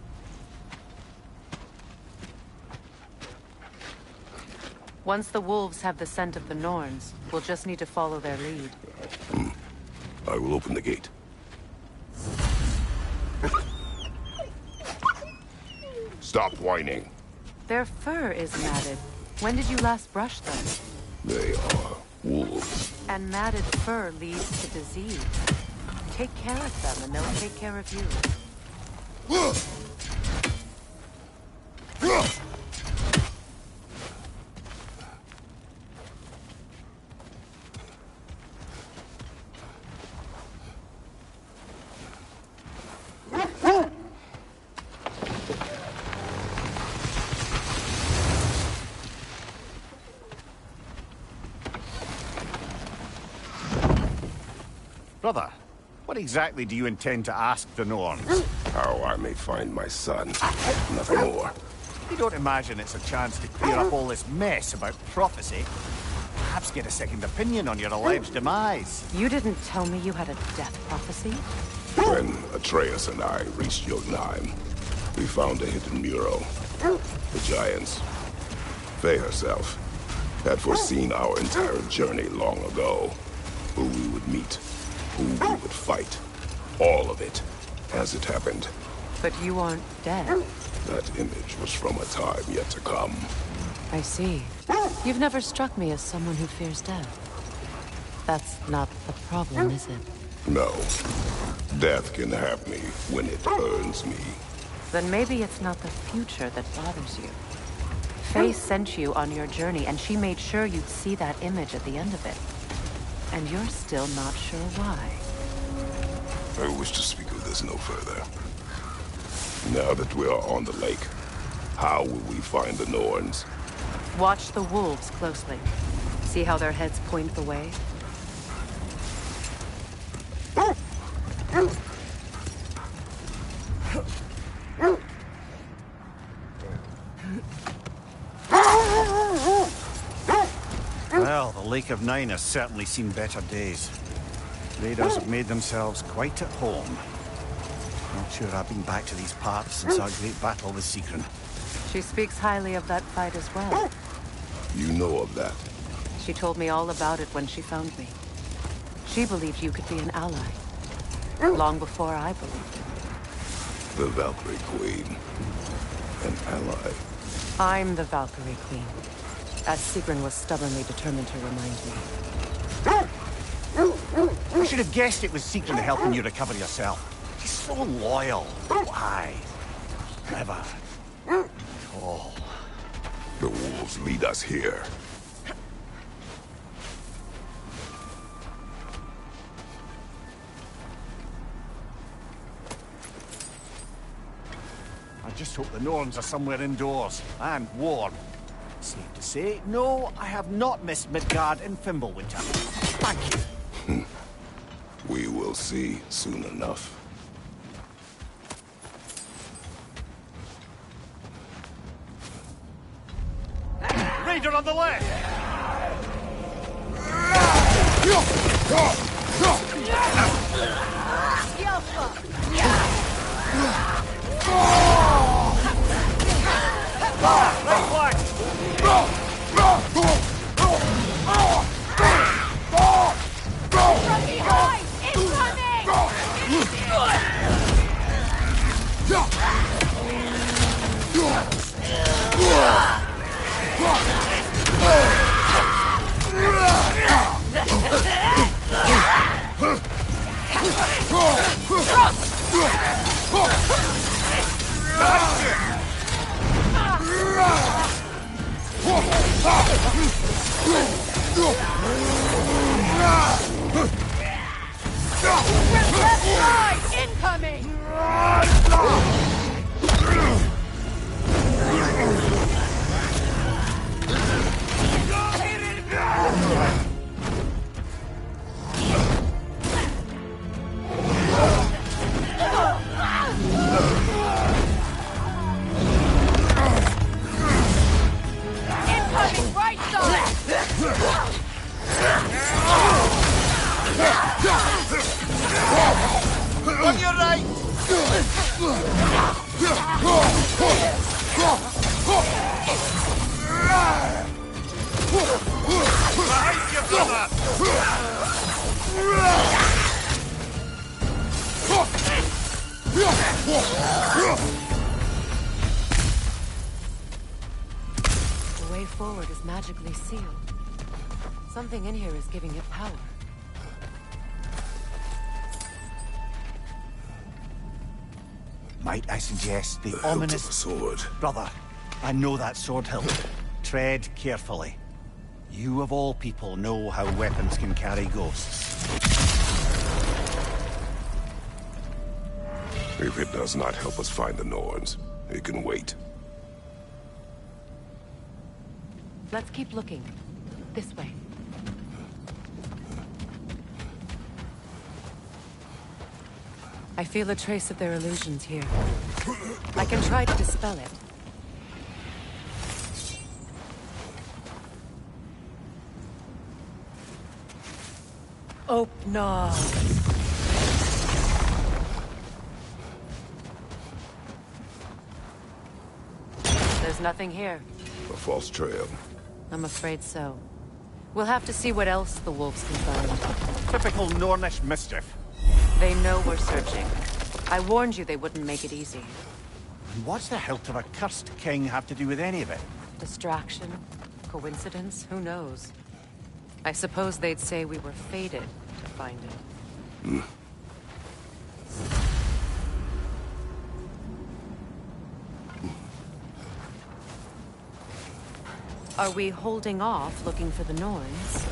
Once the wolves have the scent of the Norns, we'll just need to follow their lead. I will open the gate. Stop whining. Their fur is matted. When did you last brush them? They are wolves. And matted fur leads to disease. Take care of them, and they'll take care of you. Brother, what exactly do you intend to ask the Norns? How I may find my son. Nothing more. You don't imagine it's a chance to clear up all this mess about prophecy? Perhaps get a second opinion on your alleged demise. You didn't tell me you had a death prophecy? When Atreus and I reached Jotunheim, we found a hidden mural. The Giants, Faye herself, had foreseen our entire journey long ago. Who we would meet, who we would fight. All of it, as it happened. But you aren't dead. That image was from a time yet to come. I see. You've never struck me as someone who fears death. That's not the problem, is it? No. Death can have me when it earns me. Then maybe it's not the future that bothers you. Faye sent you on your journey, and she made sure you'd see that image at the end of it. And you're still not sure why. I wish to speak of this no further. Now that we are on the lake, how will we find the Norns? Watch the wolves closely. See how their heads point the way? Well, the Lake of Nine has certainly seen better days. Raiders have made themselves quite at home. Not sure I've been back to these parts since our great battle with Sigrun. She speaks highly of that fight as well. You know of that? She told me all about it when she found me. She believed you could be an ally. Long before I believed it. The Valkyrie Queen. An ally. I'm the Valkyrie Queen. As Sigrun was stubbornly determined to remind me. I should have guessed it was Sigrun helping you recover yourself. She's so loyal. Why? Never. At all. The wolves lead us here. I just hope the Norns are somewhere indoors and warm. Safe to say, no, I have not missed Midgard and Fimbulwinter. Thank you. We will see soon enough. Raider on the left! Incoming! The way forward is magically sealed. Something in here is giving it power. Might I suggest the hilt of ominous a sword. Brother, I know that sword hilt. Tread carefully. You of all people know how weapons can carry ghosts. If it does not help us find the Norns, it can wait. Let's keep looking. This way. I feel a trace of their illusions here. I can try to dispel it. Oh, no. There's nothing here. A false trail. I'm afraid so. We'll have to see what else the wolves can find. Typical Nornish mischief. They know we're searching. I warned you they wouldn't make it easy. And what's the hilt of a cursed king have to do with any of it? Distraction? Coincidence? Who knows? I suppose they'd say we were fated to find it. Are we holding off looking for the Norns?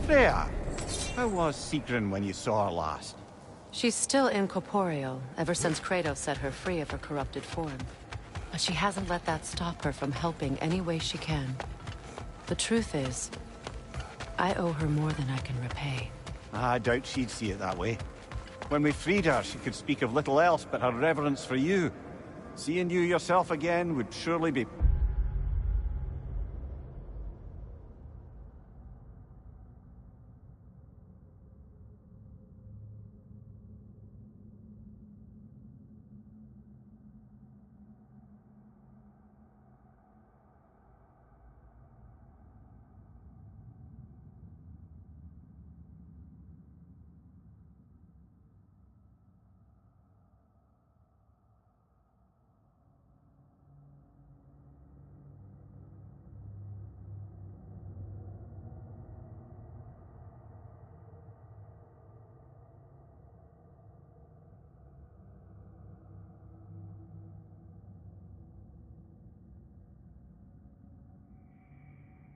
Freya, how was Sigrun when you saw her last? She's still incorporeal, ever since Kratos set her free of her corrupted form. But she hasn't let that stop her from helping any way she can. The truth is, I owe her more than I can repay. I doubt she'd see it that way. When we freed her, she could speak of little else but her reverence for you. Seeing you yourself again would surely be...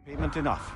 Payment enough.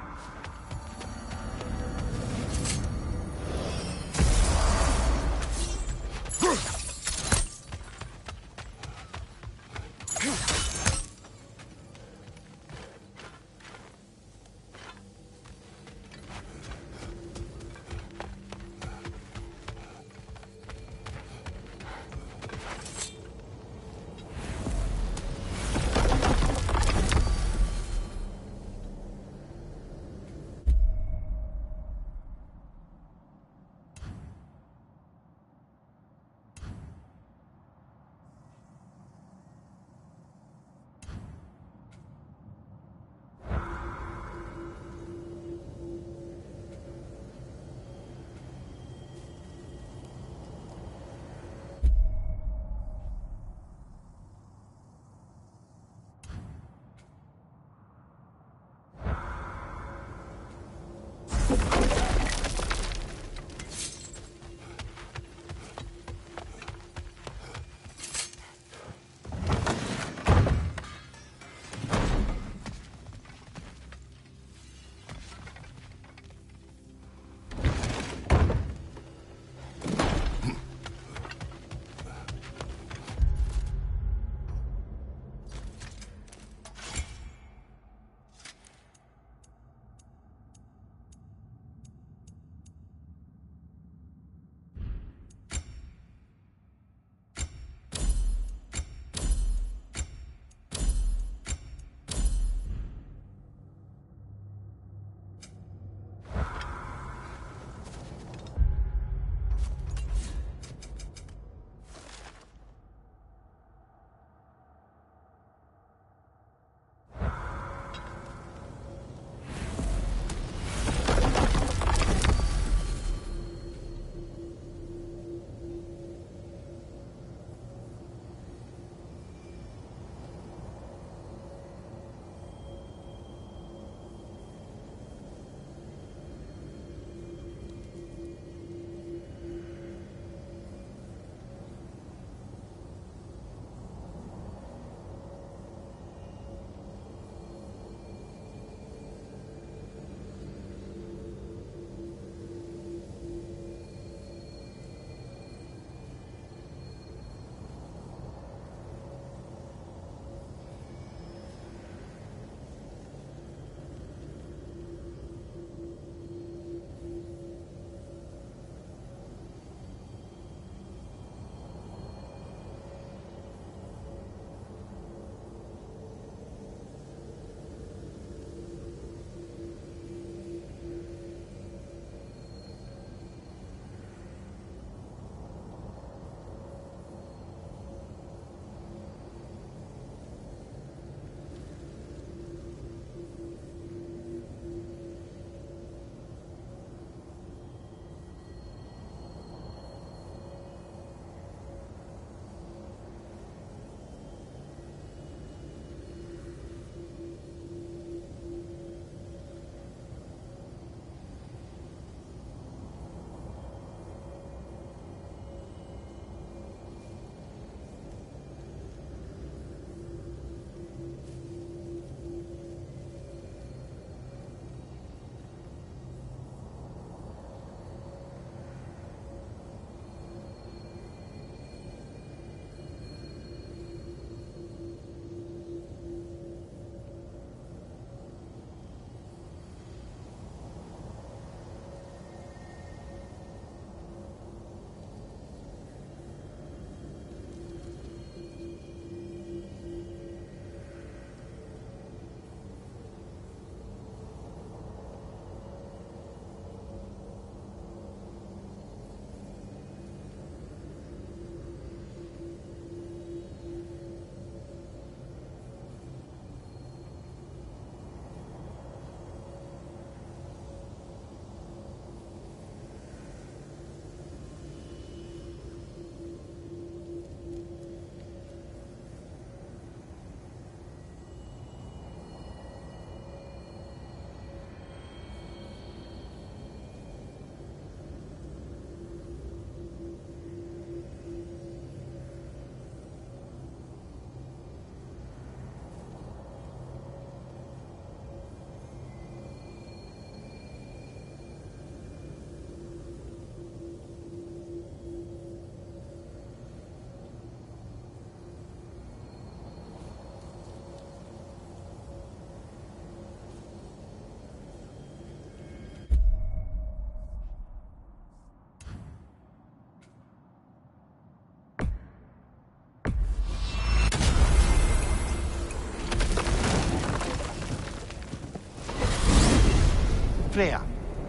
Freya,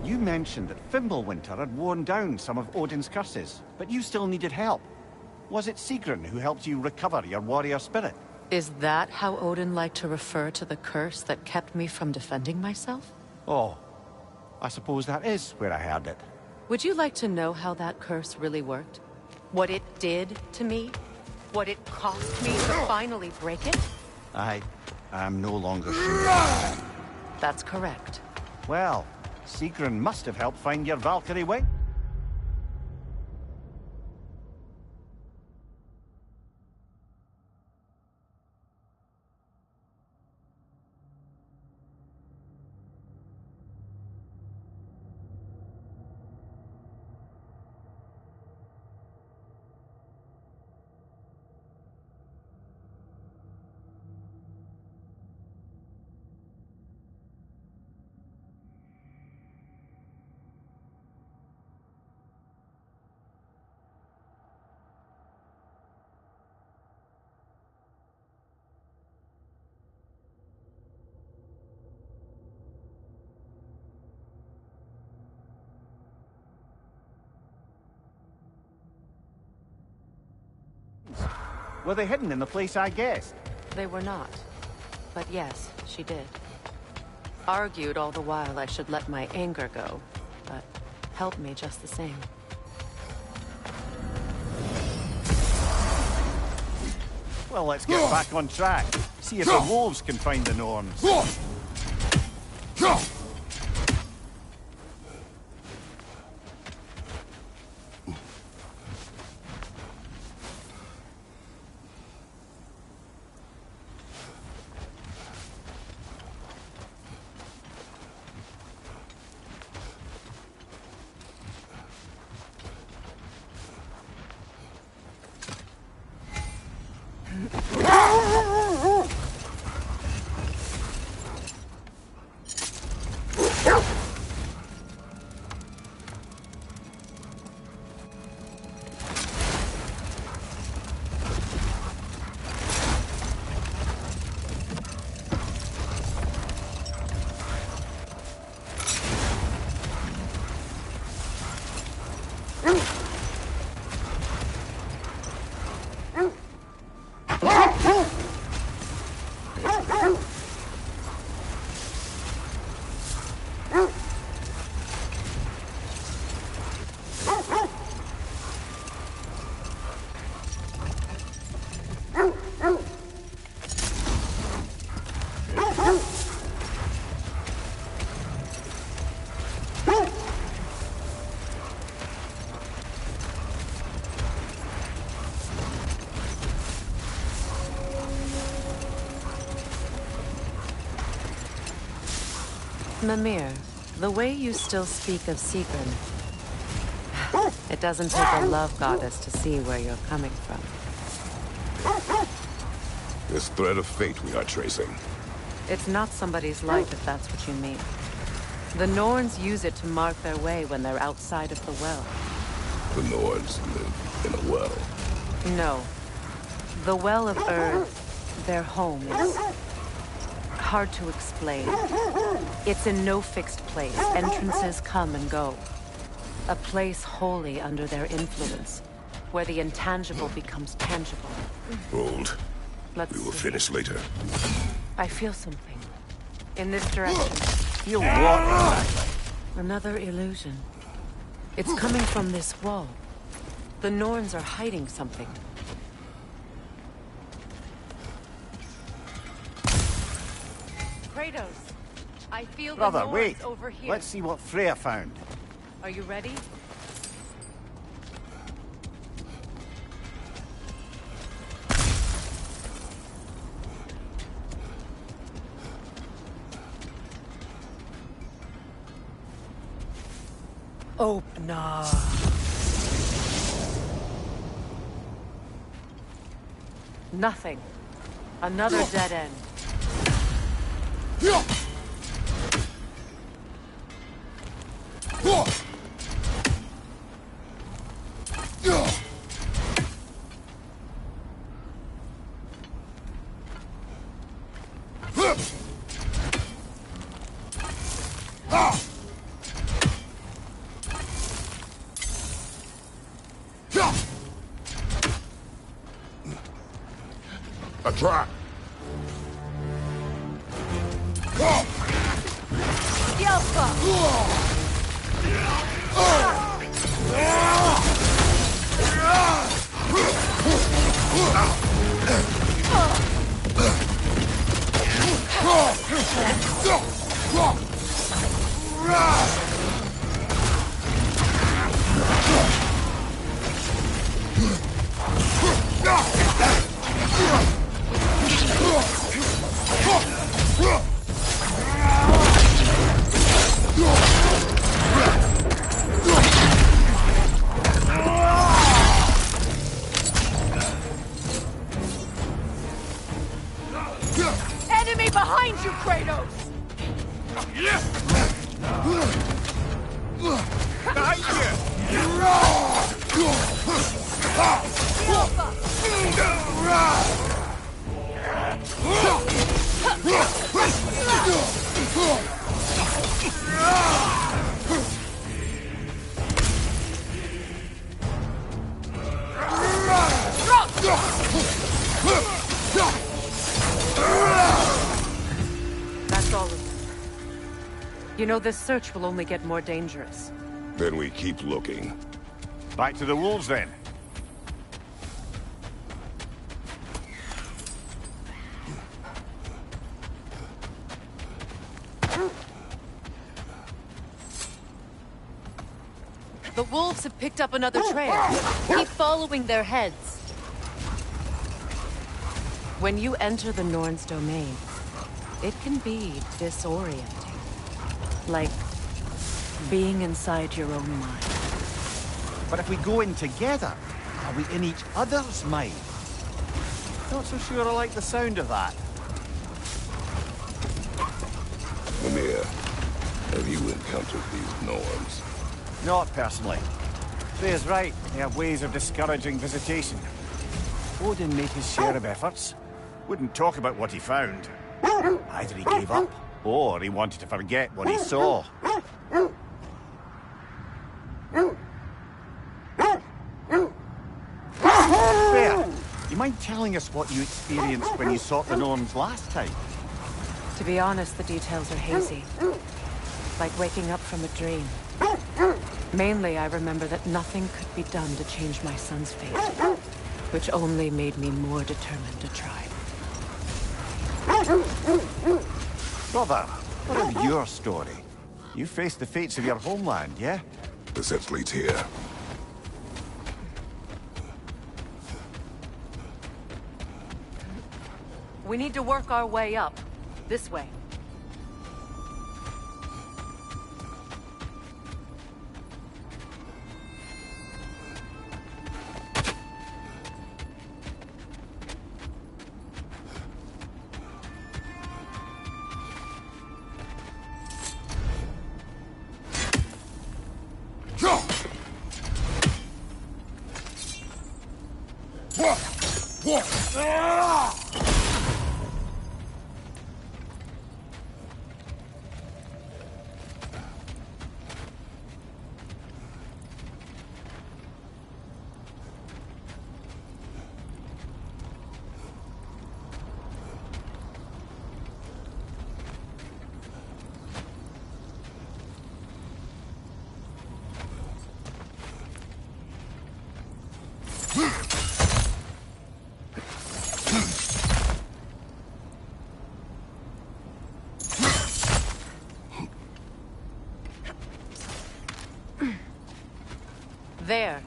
you mentioned that Fimbulwinter had worn down some of Odin's curses, but you still needed help. Was it Sigrun who helped you recover your warrior spirit? Is that how Odin liked to refer to the curse that kept me from defending myself? Oh, I suppose that is where I heard it. Would you like to know how that curse really worked? What it did to me? What it cost me to finally break it? I'm no longer sure. That's correct. Well, Sigrun must have helped find your Valkyrie wing. Were they hidden in the place I guessed? They were not. But yes, she did. Argued all the while I should let my anger go, but helped me just the same. Well, let's get back on track. See if the wolves can find the Norns. Mimir, the way you still speak of Sigrun, it doesn't take a love goddess to see where you're coming from. This thread of fate we are tracing. It's not somebody's life, if that's what you mean. The Norns use it to mark their way when they're outside of the well. The Nords live in a well. No. The Well of Earth, their home, is hard to explain. It's in no fixed place. Entrances come and go. A place wholly under their influence, where the intangible becomes tangible. Hold. We will finish later. I feel something. In this direction. Feel what exactly? Another illusion. It's coming from this wall. The Norns are hiding something. Kratos, I feel Brother, the Norns wait. over here. Let's see what Freya found. Are you ready? Open up. Nothing. Another dead end. trap! Enemy behind you, Kratos! That's all of them. You know, this search will only get more dangerous. Then we keep looking. Back to the wolves, then. The wolves have picked up another trail. Keep following their heads. When you enter the Norn's domain, it can be disorienting. Like being inside your own mind. But if we go in together, are we in each other's mind? Not so sure I like the sound of that. Mimir, have you encountered these Norns? Not personally. Freya's right. They have ways of discouraging visitation. Odin made his share of efforts. Wouldn't talk about what he found. Either he gave up, or he wanted to forget what he saw. Freya, you mind telling us what you experienced when you sought the Norns last time? To be honest, the details are hazy. Like waking up from a dream. Mainly, I remember that nothing could be done to change my son's fate, which only made me more determined to try. Brother, what of your story? You faced the fates of your homeland, yeah? The sense leads here. We need to work our way up. This way. There.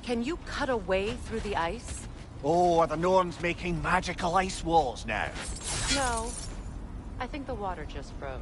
Can you cut a way through the ice? Oh, are the Norns making magical ice walls now? No. I think the water just froze.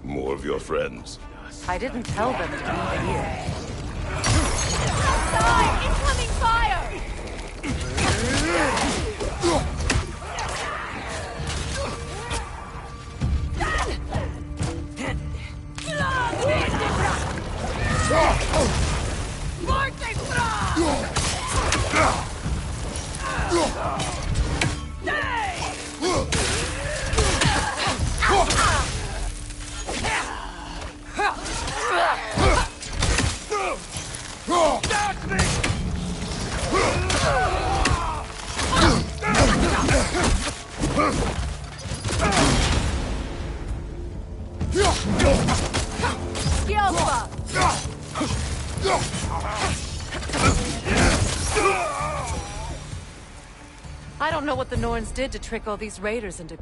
More of your friends. I didn't tell them to be here. Outside! Incoming fire! I don't know what the Norns did to trick all these raiders into...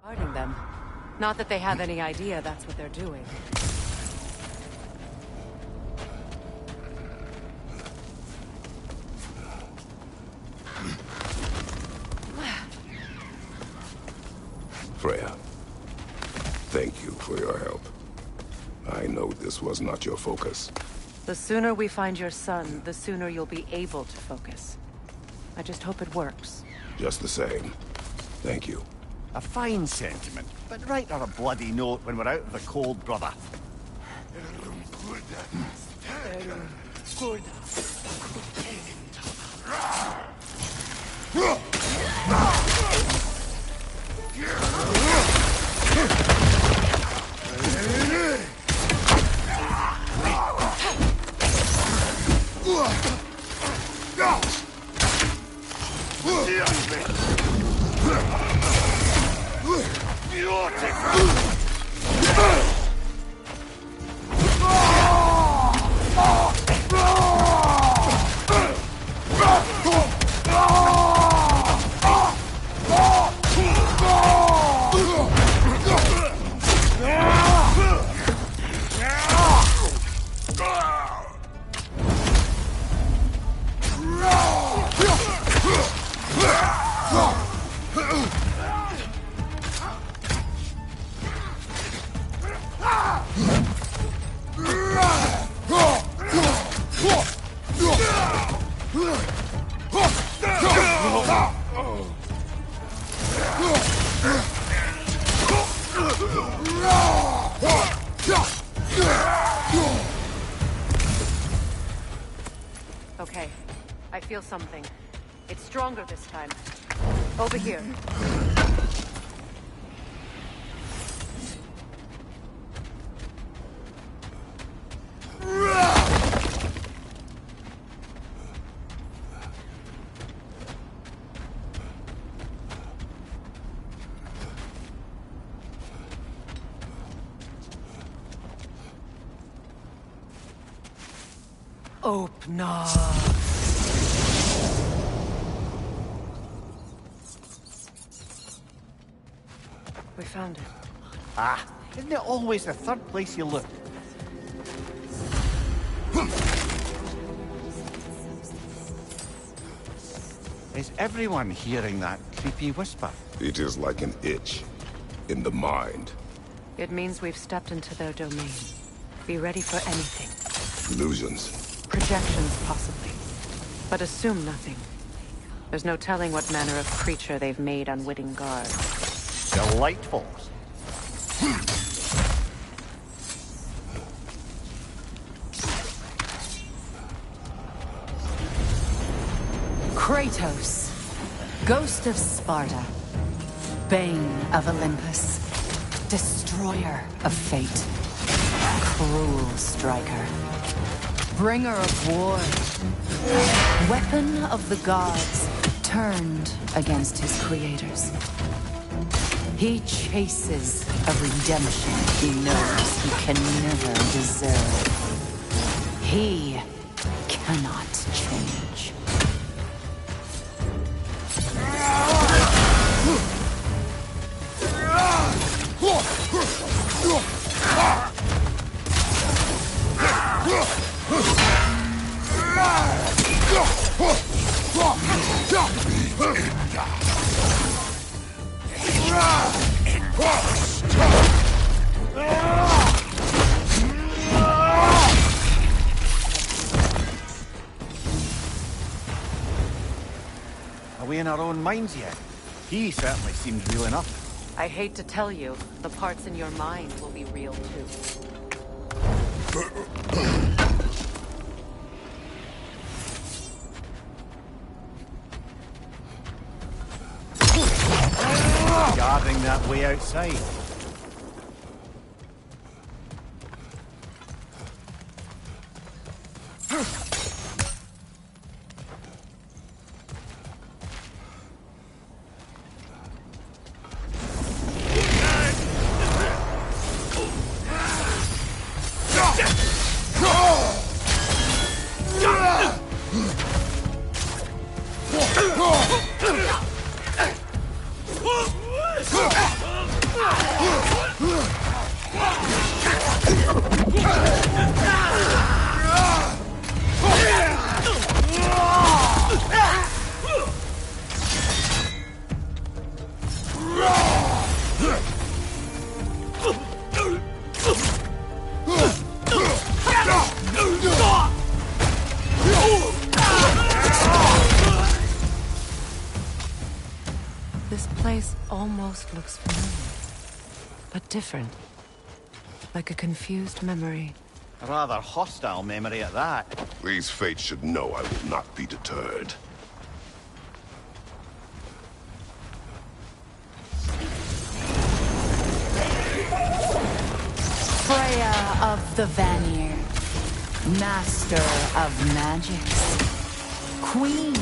Guarding them. Not that they have any idea that's what they're doing. Freya, thank you for your help. I know this was not your focus. The sooner we find your son, the sooner you'll be able to focus. I just hope it works. Just the same. Thank you. A fine sentiment, but write her a bloody note when we're out of the cold, brother. Okay, I feel something. It's stronger this time. Over here. Open. We found it. Ah, isn't it always the third place you look? Is everyone hearing that creepy whisper? It is like an itch in the mind. It means we've stepped into their domain. Be ready for anything. Illusions. Projections, possibly. But assume nothing. There's no telling what manner of creature they've made unwitting guard. Delightful. Kratos, Ghost of Sparta, Bane of Olympus, Destroyer of Fate, Cruel Striker, Bringer of War, Weapon of the Gods, turned against his creators. He chases a redemption he knows he can never deserve. He cannot change. Are we in our own minds yet? He certainly seems real enough. I hate to tell you, the parts in your mind will be real too. Guarding that way outside. almost looks familiar. But different. Like a confused memory. A rather hostile memory at that. These fates should know I will not be deterred. Freya of the Vanir, Master of Magics, Queen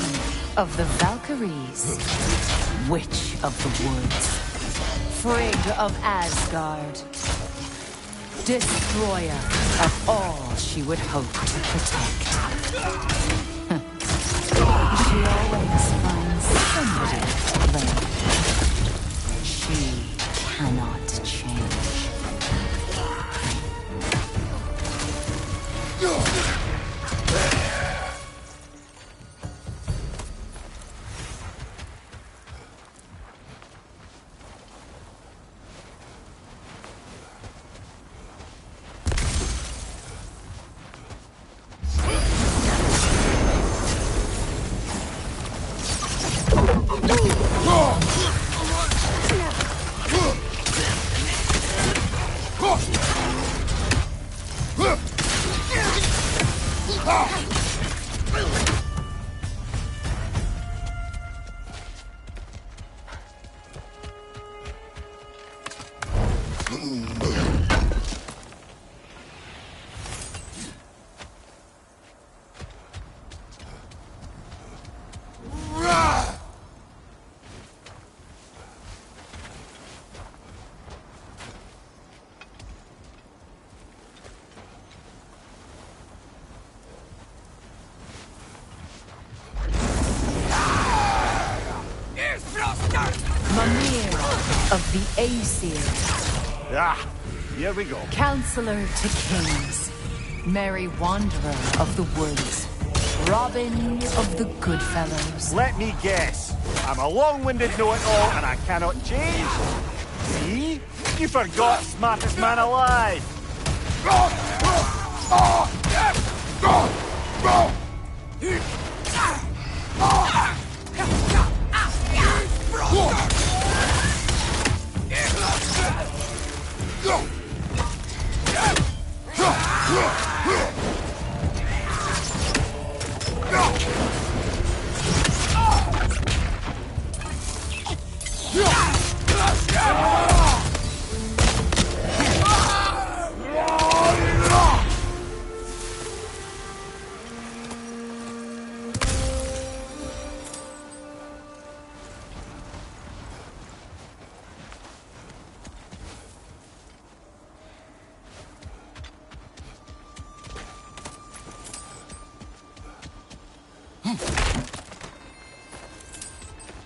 of the Valkyries, Witch of the Woods, Frigg of Asgard, Destroyer of all she would hope to protect. She always finds somebody to blame. She cannot change. Of the Aesir. Ah, here we go. Counselor to kings. Merry wanderer of the woods. Robin of the Goodfellows. Let me guess. I'm a long-winded know-it-all and I cannot change? See? You forgot smartest man alive.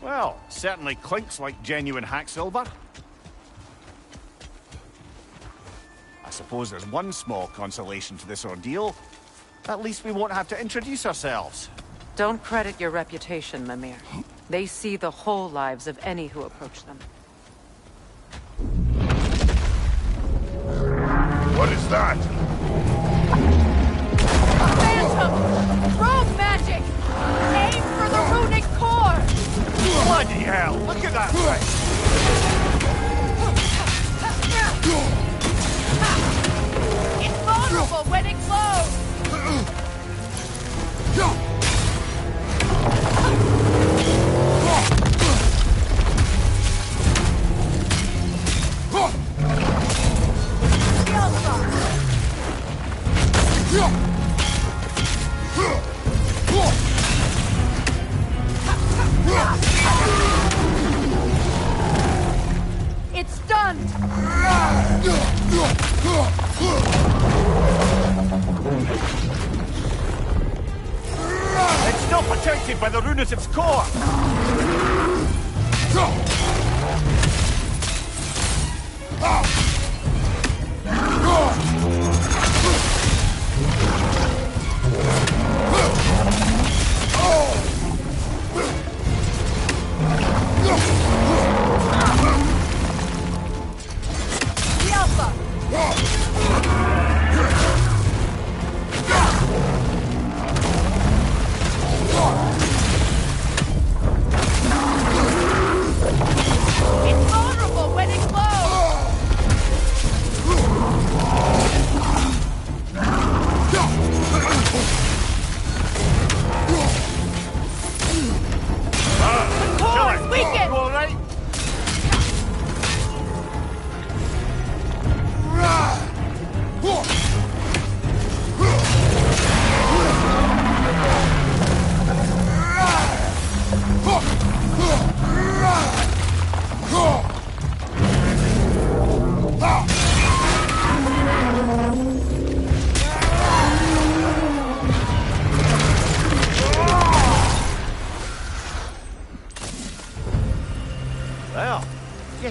Well, certainly clinks like genuine hack silver. I suppose there's one small consolation to this ordeal. At least we won't have to introduce ourselves. Don't credit your reputation, Mimir. They see the whole lives of any who approach them. What is that? Phantom! Rogue magic! Aim for the runic core! Bloody hell! Look at that thing! It's vulnerable when it glows! It's done! It's still protected by the rune at its core! The Alpha! It's vulnerable!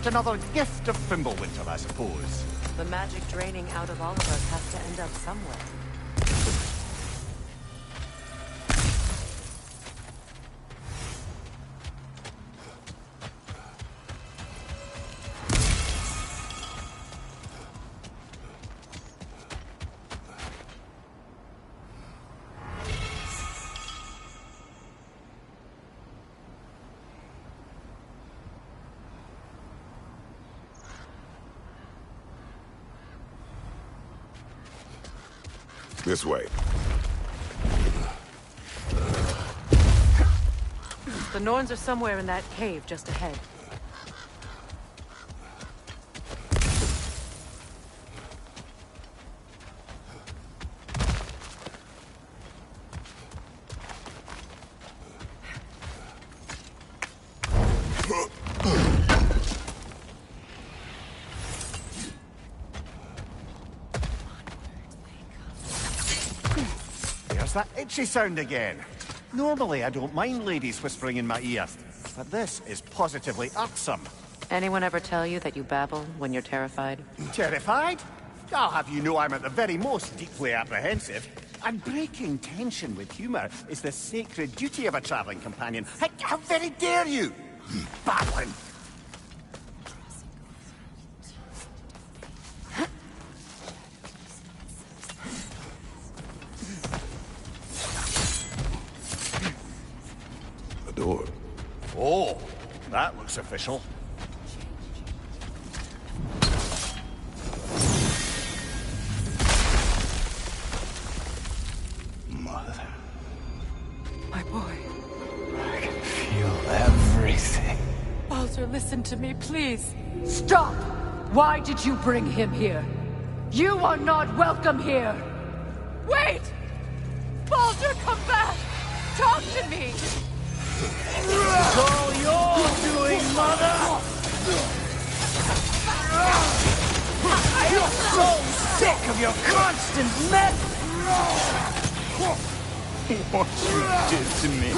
another gift of Fimbulwinter, I suppose. The magic draining out of all of us has to end up somewhere. This way. The Norns are somewhere in that cave just ahead. There's that itchy sound again. Normally, I don't mind ladies whispering in my ear, but this is positively irksome. Anyone ever tell you that you babble when you're terrified? Terrified? I'll have you know I'm at the very most deeply apprehensive. And breaking tension with humour is the sacred duty of a travelling companion. How very dare you! Babbling! Door. Oh, that looks official. Mother. My boy. I can feel everything. Baldur, listen to me, please. Stop! Why did you bring him here? You are not welcome here! Wait! Baldur, come back! Talk to me! It's all you're doing, Mother! I am so sick of your constant mess! What you did to me!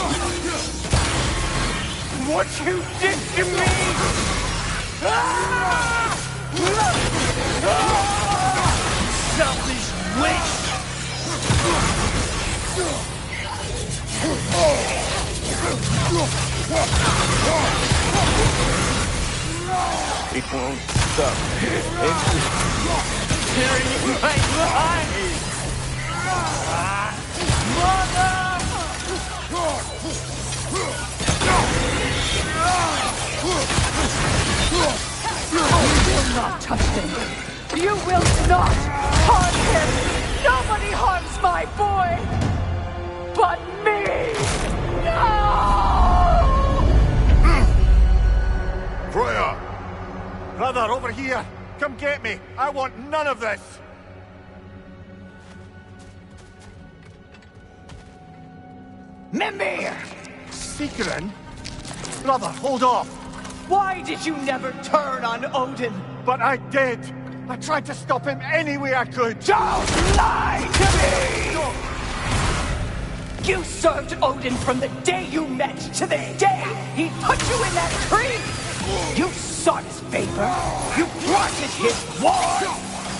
What you did to me! Selfish witch! It won't stop. It's tearing my life! Mother! You will not touch him! You will not harm him! Nobody harms my boy! But me! No! Freya! Brother, over here! Come get me! I want none of this! Mimir! Seekerin? Brother, hold off! Why did you never turn on Odin? But I did! I tried to stop him any way I could! Don't lie to me! You served Odin from the day you met to the day he put you in that tree! You sought his favor, you wanted his war,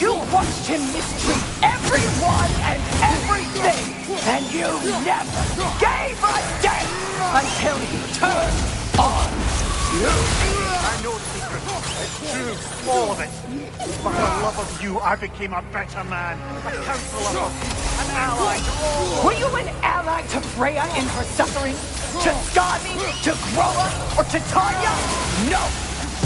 you watched him mistreat everyone and everything, and you never gave a damn until he turned on you! I know, Secret. It's true, all of it. But for love of you, I became a better man, a counselor, an ally to all. Were you an ally to Freya in her suffering? To Skadi? To Groa? Or to Tanya? No!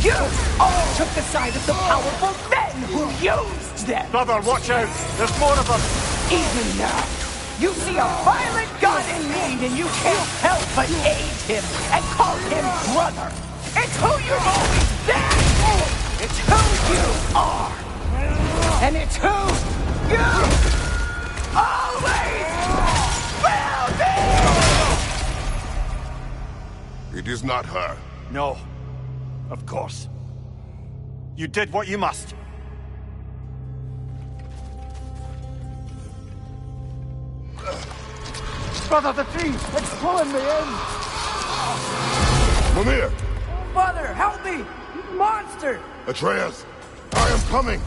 You all took the side of the powerful men who used them! Brother, watch out! There's more of them! Even now, you see a violent god in need and you can't help but aid him and call him brother! It's who you've always been! It's who you are! And it's who you always will be! It is not her. No. Of course. You did what you must. Brother, the tree! It's pulling me in! Mimir! Mother, help me! monster! Atreus, I am coming!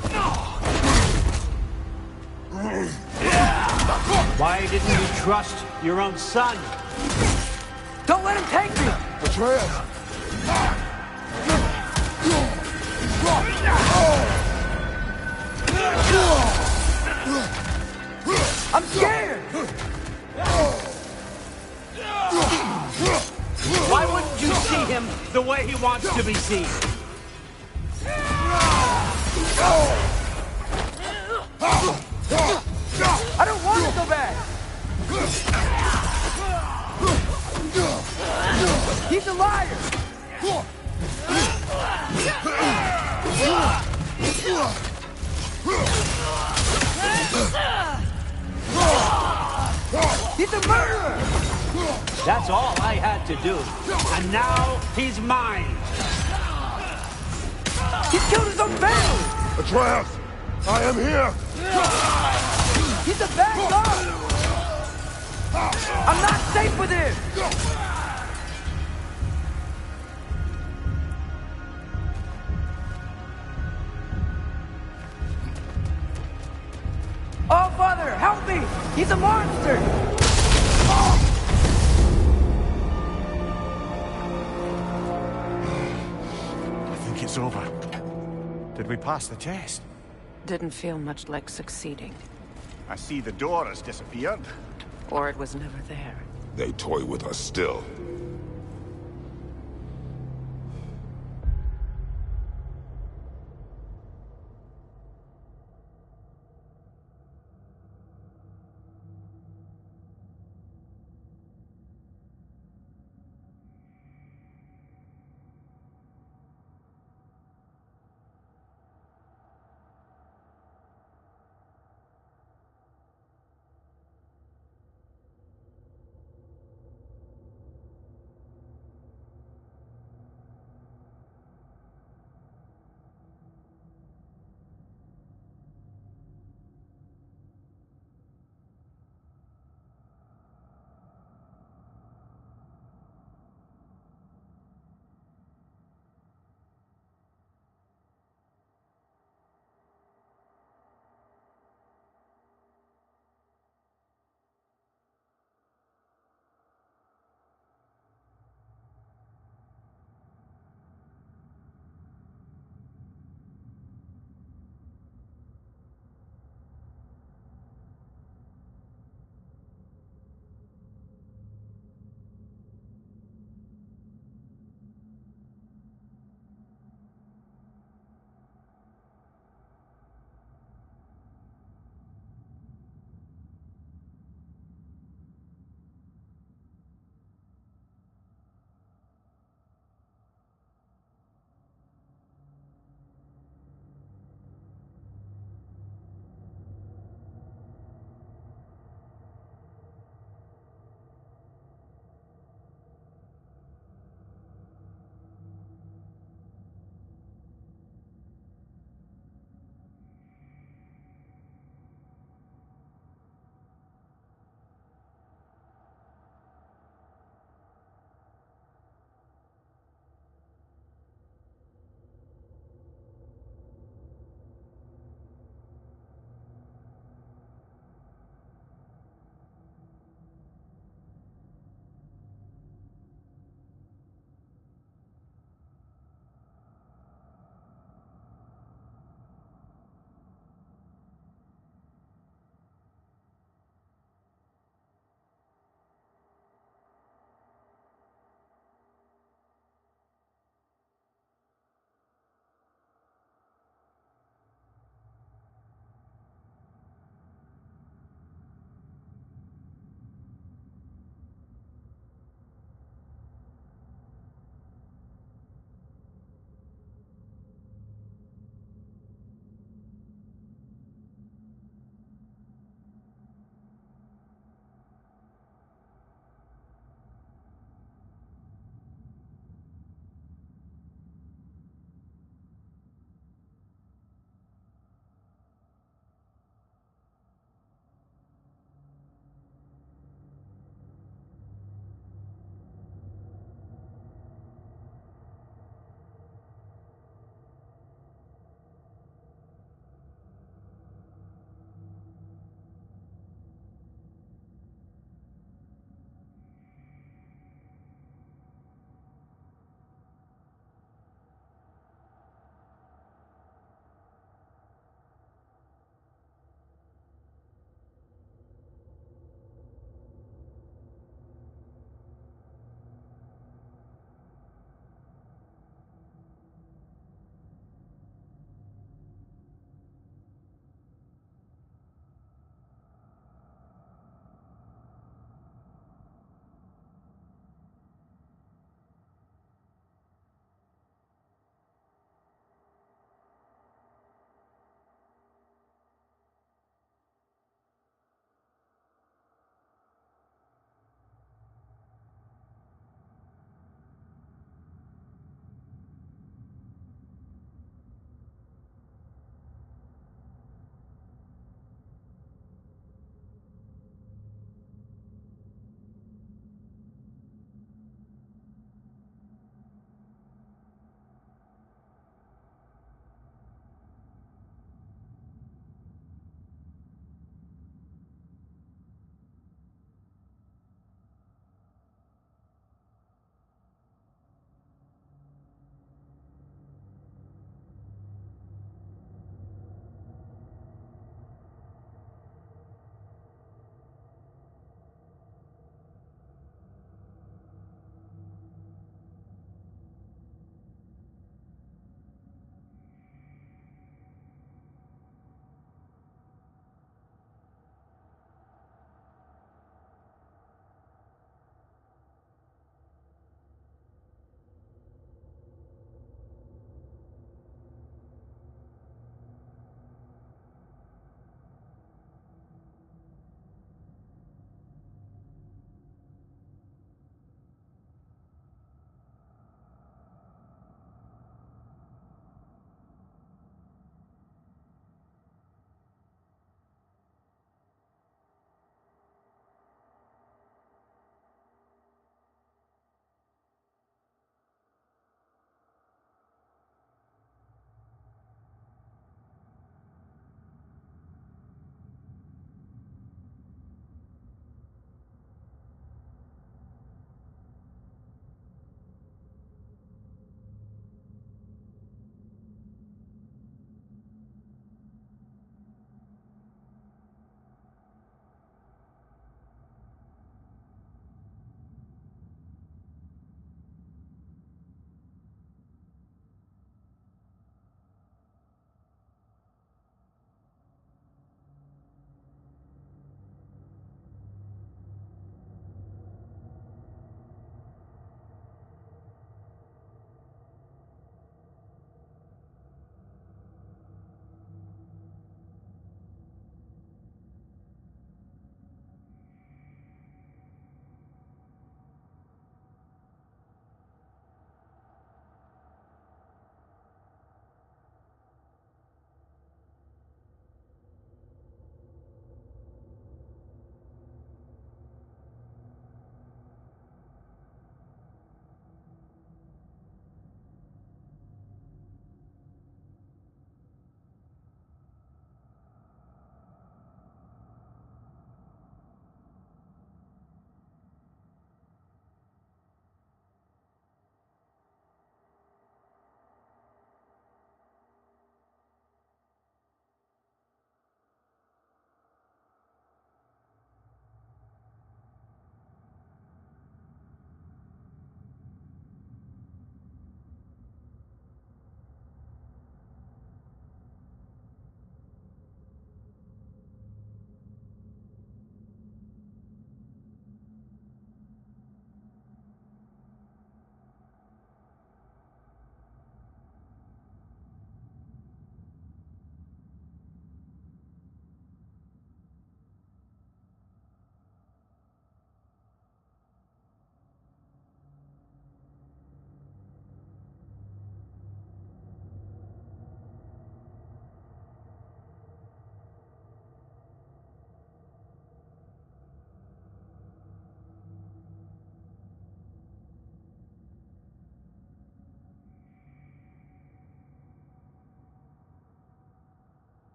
Why didn't you trust your own son? Don't let him take me! Atreus! I'm scared! Why wouldn't you see him the way he wants to be seen? I don't want it so bad! He's a liar! He's a murderer! That's all I had to do. And now he's mine. He killed his own family! Atreus! I am here! He's a bad guy! I'm not safe with him! Oh, Father, help me! He's a monster! I think it's over. Did we pass the test? Didn't feel much like succeeding. I see the door has disappeared. Or it was never there. They toy with us still.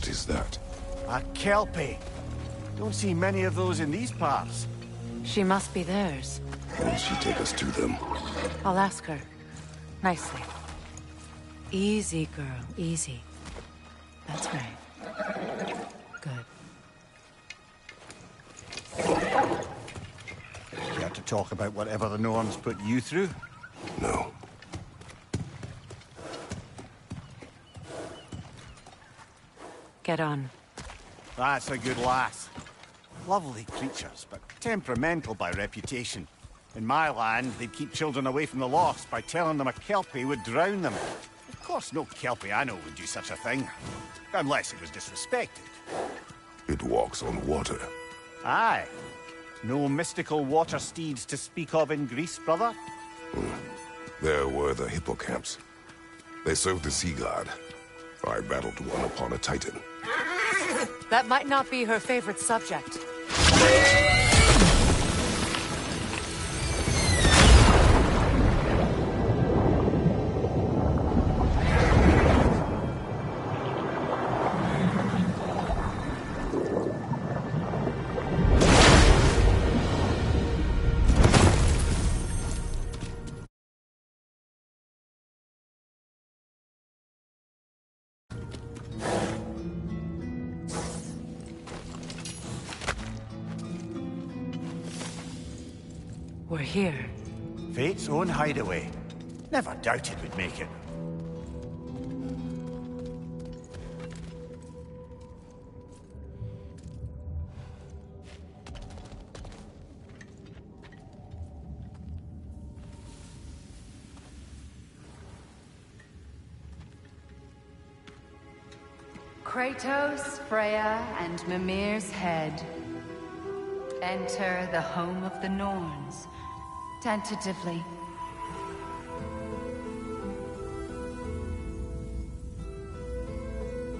What is that? A kelpie. Don't see many of those in these parts. She must be theirs. Can she take us to them? I'll ask her. Nicely. Easy, girl. Easy. That's right. Good. Care to talk about whatever the Norns put you through? No. Get on. That's a good lass. Lovely creatures, but temperamental by reputation. In my land, they'd keep children away from the lost by telling them a kelpie would drown them. Of course, no kelpie I know would do such a thing. Unless it was disrespected. It walks on water. Aye. No mystical water steeds to speak of in Greece, brother? There were the hippocamps. They served the sea god. I battled one upon a titan. That might not be her favorite subject. We're here. Fate's own hideaway. Never doubted we'd make it. Kratos, Freya, and Mimir's head. Enter the home of the Norns. Tentatively.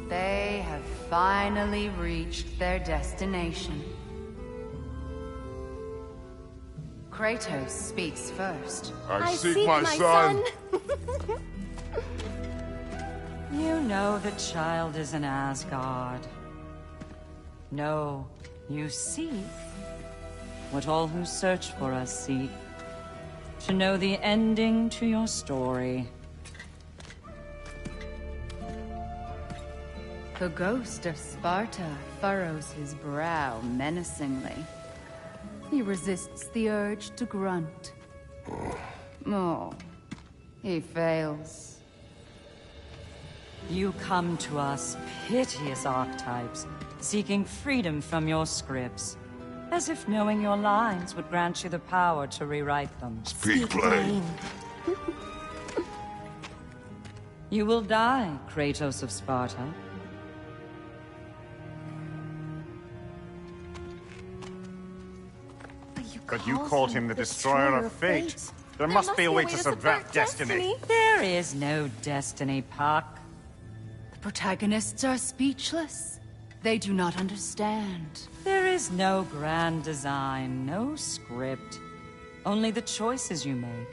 They have finally reached their destination. Kratos speaks first. I seek my son. You know the child is in Asgard. No, you seek what all who search for us seek. To know the ending to your story. The ghost of Sparta furrows his brow menacingly. He resists the urge to grunt. Oh, he fails. You come to us, piteous archetypes, seeking freedom from your scripts. As if knowing your lines would grant you the power to rewrite them. Speak plain. You will die, Kratos of Sparta. But you called him the Destroyer of Fate. There must be a way to subvert destiny. There is no destiny, Puck. The protagonists are speechless. They do not understand. There is no grand design, no script. Only the choices you make.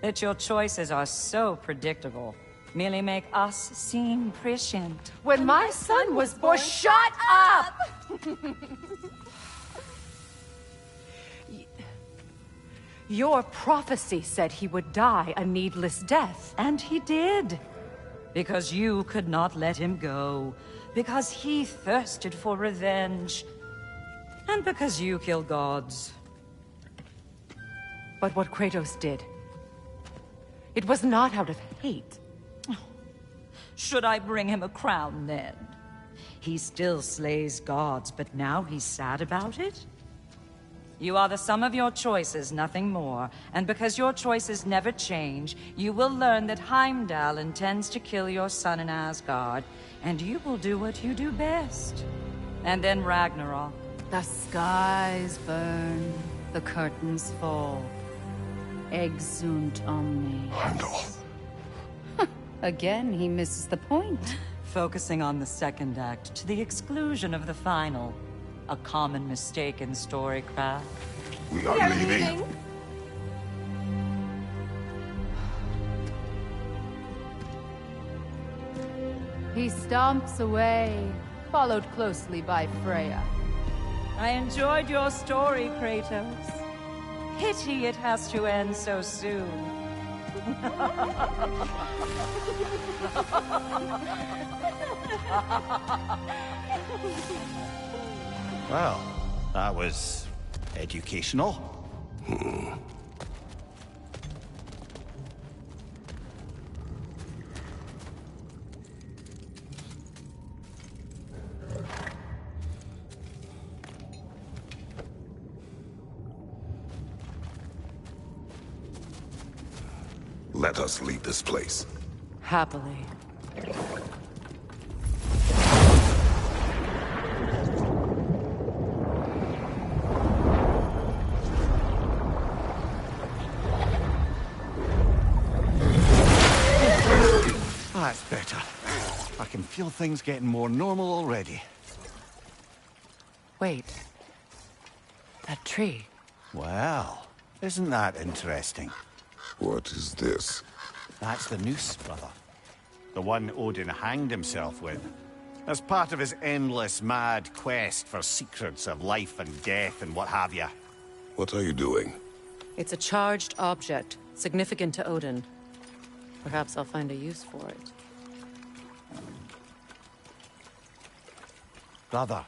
That your choices are so predictable merely make us seem prescient. When my son was born... Shut up! Your prophecy said he would die a needless death. And he did. Because you could not let him go. Because he thirsted for revenge. And because you kill gods. But what Kratos did, it was not out of hate. Should I bring him a crown then? He still slays gods, but now he's sad about it? You are the sum of your choices, nothing more. And because your choices never change, you will learn that Heimdall intends to kill your son in Asgard, and you will do what you do best. And then Ragnarok. The skies burn, the curtains fall. Exunt omni. Heimdall. Again, he misses the point. Focusing on the second act to the exclusion of the final. A common mistake in storycraft. We are leaving. He stomps away, followed closely by Freya. I enjoyed your story, Kratos. Pity it has to end so soon. Well, that was educational. Let us leave this place. Happily. That's better. I can feel things getting more normal already. Wait. That tree. Well, isn't that interesting? What is this? That's the noose, brother. The one Odin hanged himself with. As part of his endless, mad quest for secrets of life and death and what have you. What are you doing? It's a charged object, significant to Odin. Perhaps I'll find a use for it. Brother,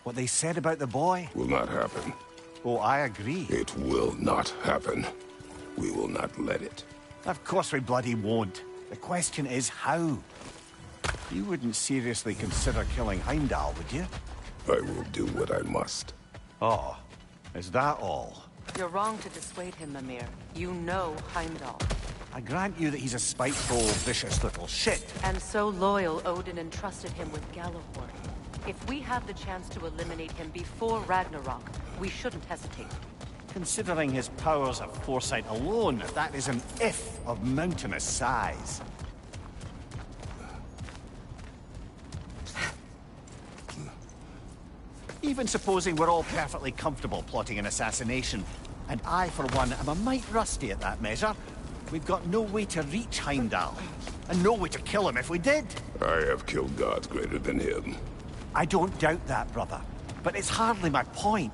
what they said about the boy? Will not happen. Oh, I agree. It will not happen. We will not let it. Of course we bloody won't. The question is how. You wouldn't seriously consider killing Heimdall, would you? I will do what I must. Oh, is that all? You're wrong to dissuade him, Mimir. You know Heimdall. I grant you that he's a spiteful, vicious little shit. And so loyal, Odin entrusted him with Gjallarhorn. If we have the chance to eliminate him before Ragnarok, we shouldn't hesitate. Considering his powers of foresight alone, that is an if of mountainous size. Even supposing we're all perfectly comfortable plotting an assassination, and I, for one, am a mite rusty at that measure, we've got no way to reach Heimdall, and no way to kill him if we did. I have killed gods greater than him. I don't doubt that, brother, but it's hardly my point.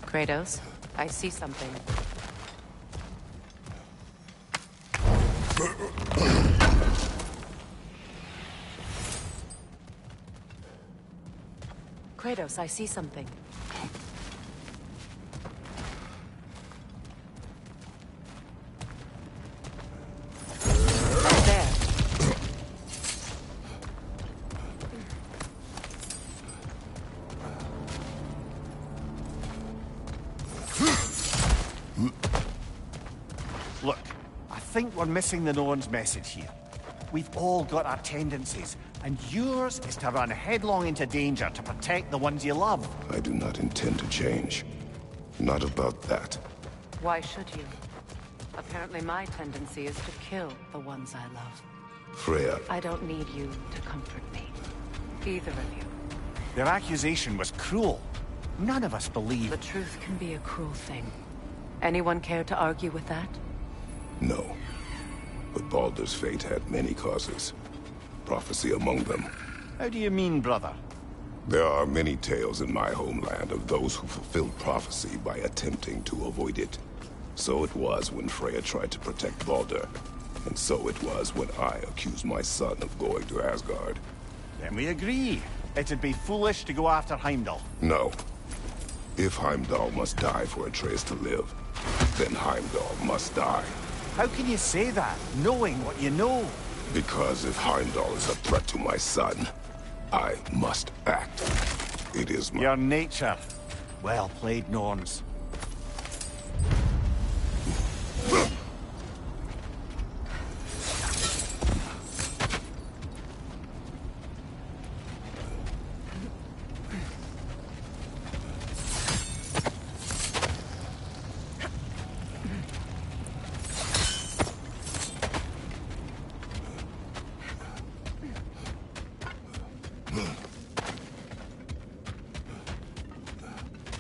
Kratos, I see something. Kratos, I see something. Right there. Look, I think we're missing the Norn's message here. We've all got our tendencies, and yours is to run headlong into danger to protect the ones you love. I do not intend to change. Not about that. Why should you? Apparently my tendency is to kill the ones I love. Freya. I don't need you to comfort me. Either of you. Their accusation was cruel. None of us believe... The truth can be a cruel thing. Anyone care to argue with that? No. But Baldur's fate had many causes. Prophecy among them. How do you mean, brother? There are many tales in my homeland of those who fulfilled prophecy by attempting to avoid it. So it was when Freya tried to protect Baldur. And so it was when I accused my son of going to Asgard. Then we agree. It'd be foolish to go after Heimdall. No. If Heimdall must die for Atreus to live, then Heimdall must die. How can you say that, knowing what you know? Because if Heimdall is a threat to my son, I must act. It is my... Your nature. Well played, Norns.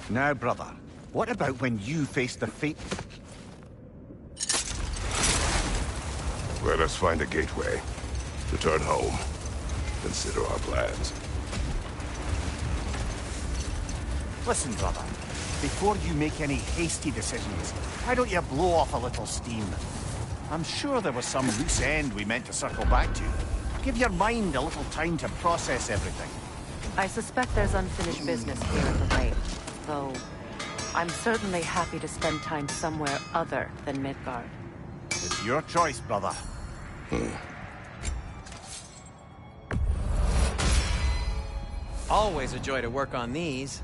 Now, brother, what about when you face the fate... Let us find a gateway. Return home. Consider our plans. Listen, brother. Before you make any hasty decisions, why don't you blow off a little steam? I'm sure there was some loose end we meant to circle back to. Give your mind a little time to process everything. I suspect there's unfinished business here at the lake. Though, I'm certainly happy to spend time somewhere other than Midgard. It's your choice, brother. Always a joy to work on these.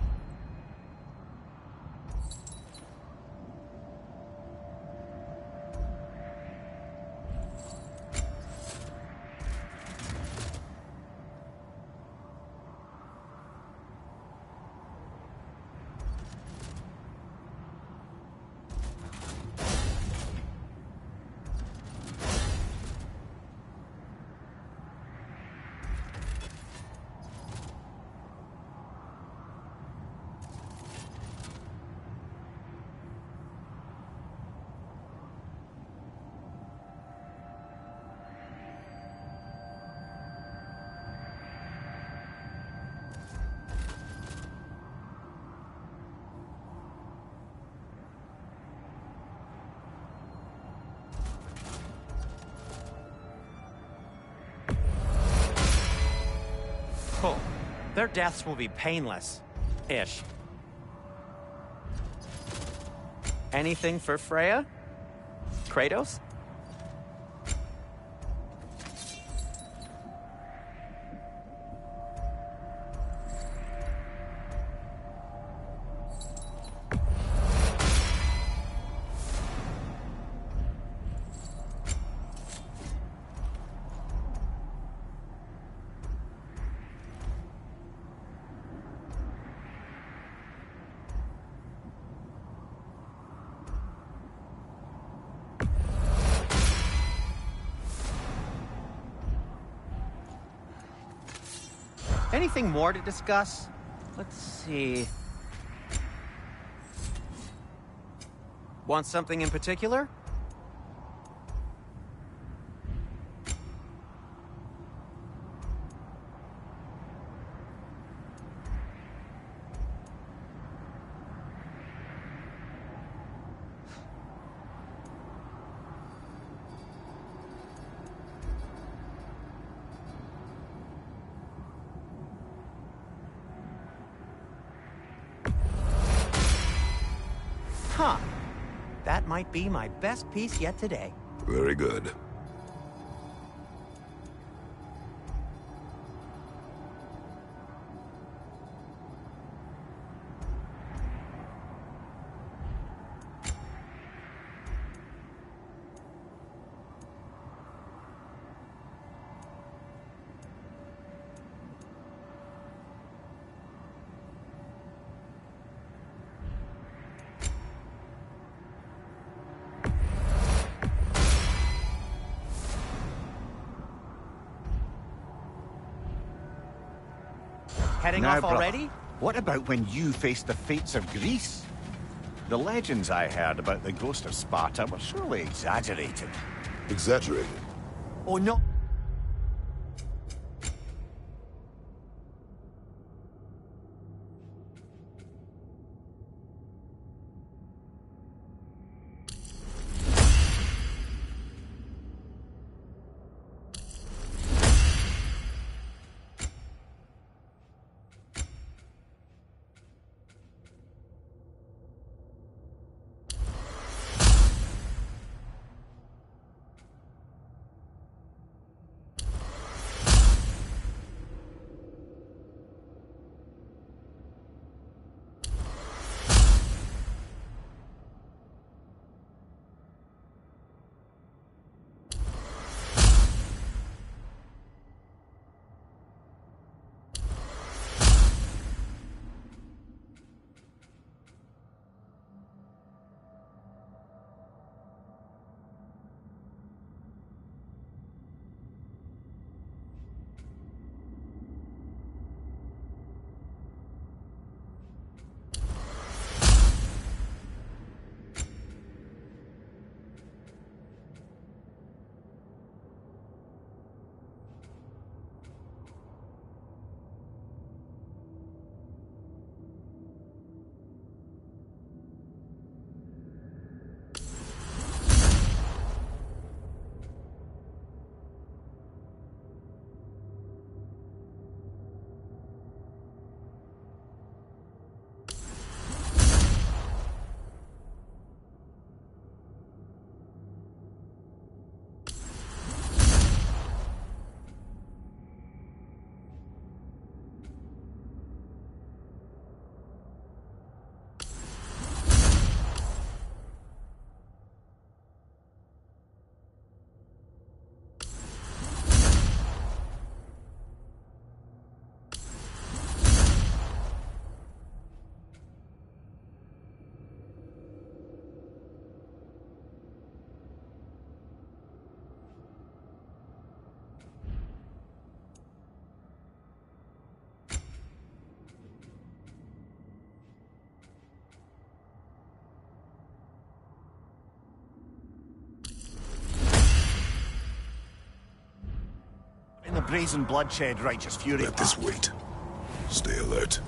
Cool. Their deaths will be painless-ish. Anything for Freya? Kratos? Anything more to discuss? Let's see. Want something in particular? Huh. That might be my best piece yet today. Very good. Heading Now, off brother, already? what about when you faced the fates of Greece? The legends I heard about the ghost of Sparta were surely exaggerated. Exaggerated? Oh, no. In the brazen bloodshed, righteous fury. Let this wait. Stay alert.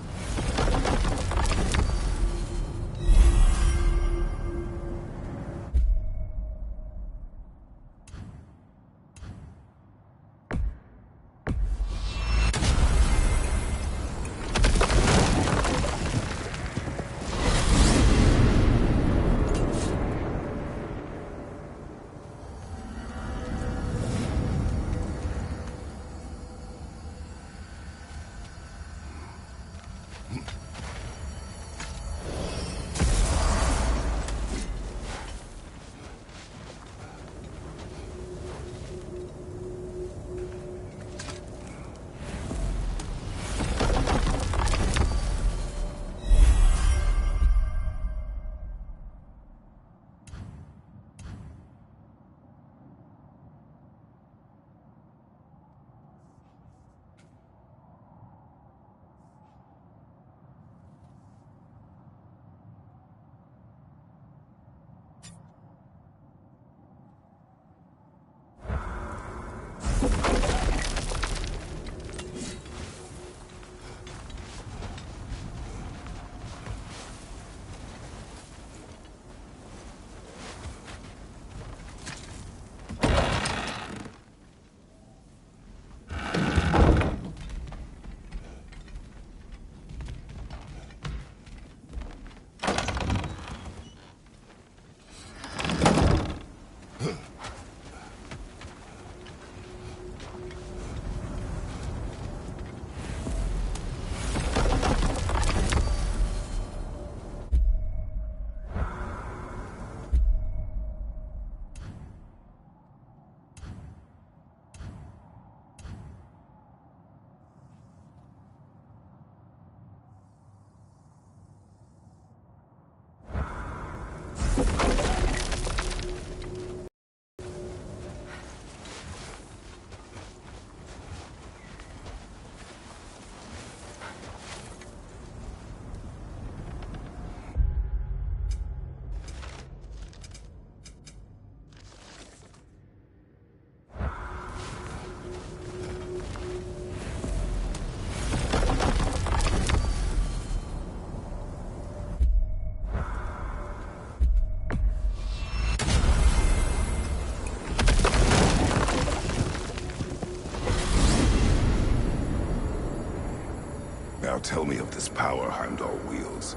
tell me of this power Heimdall wields.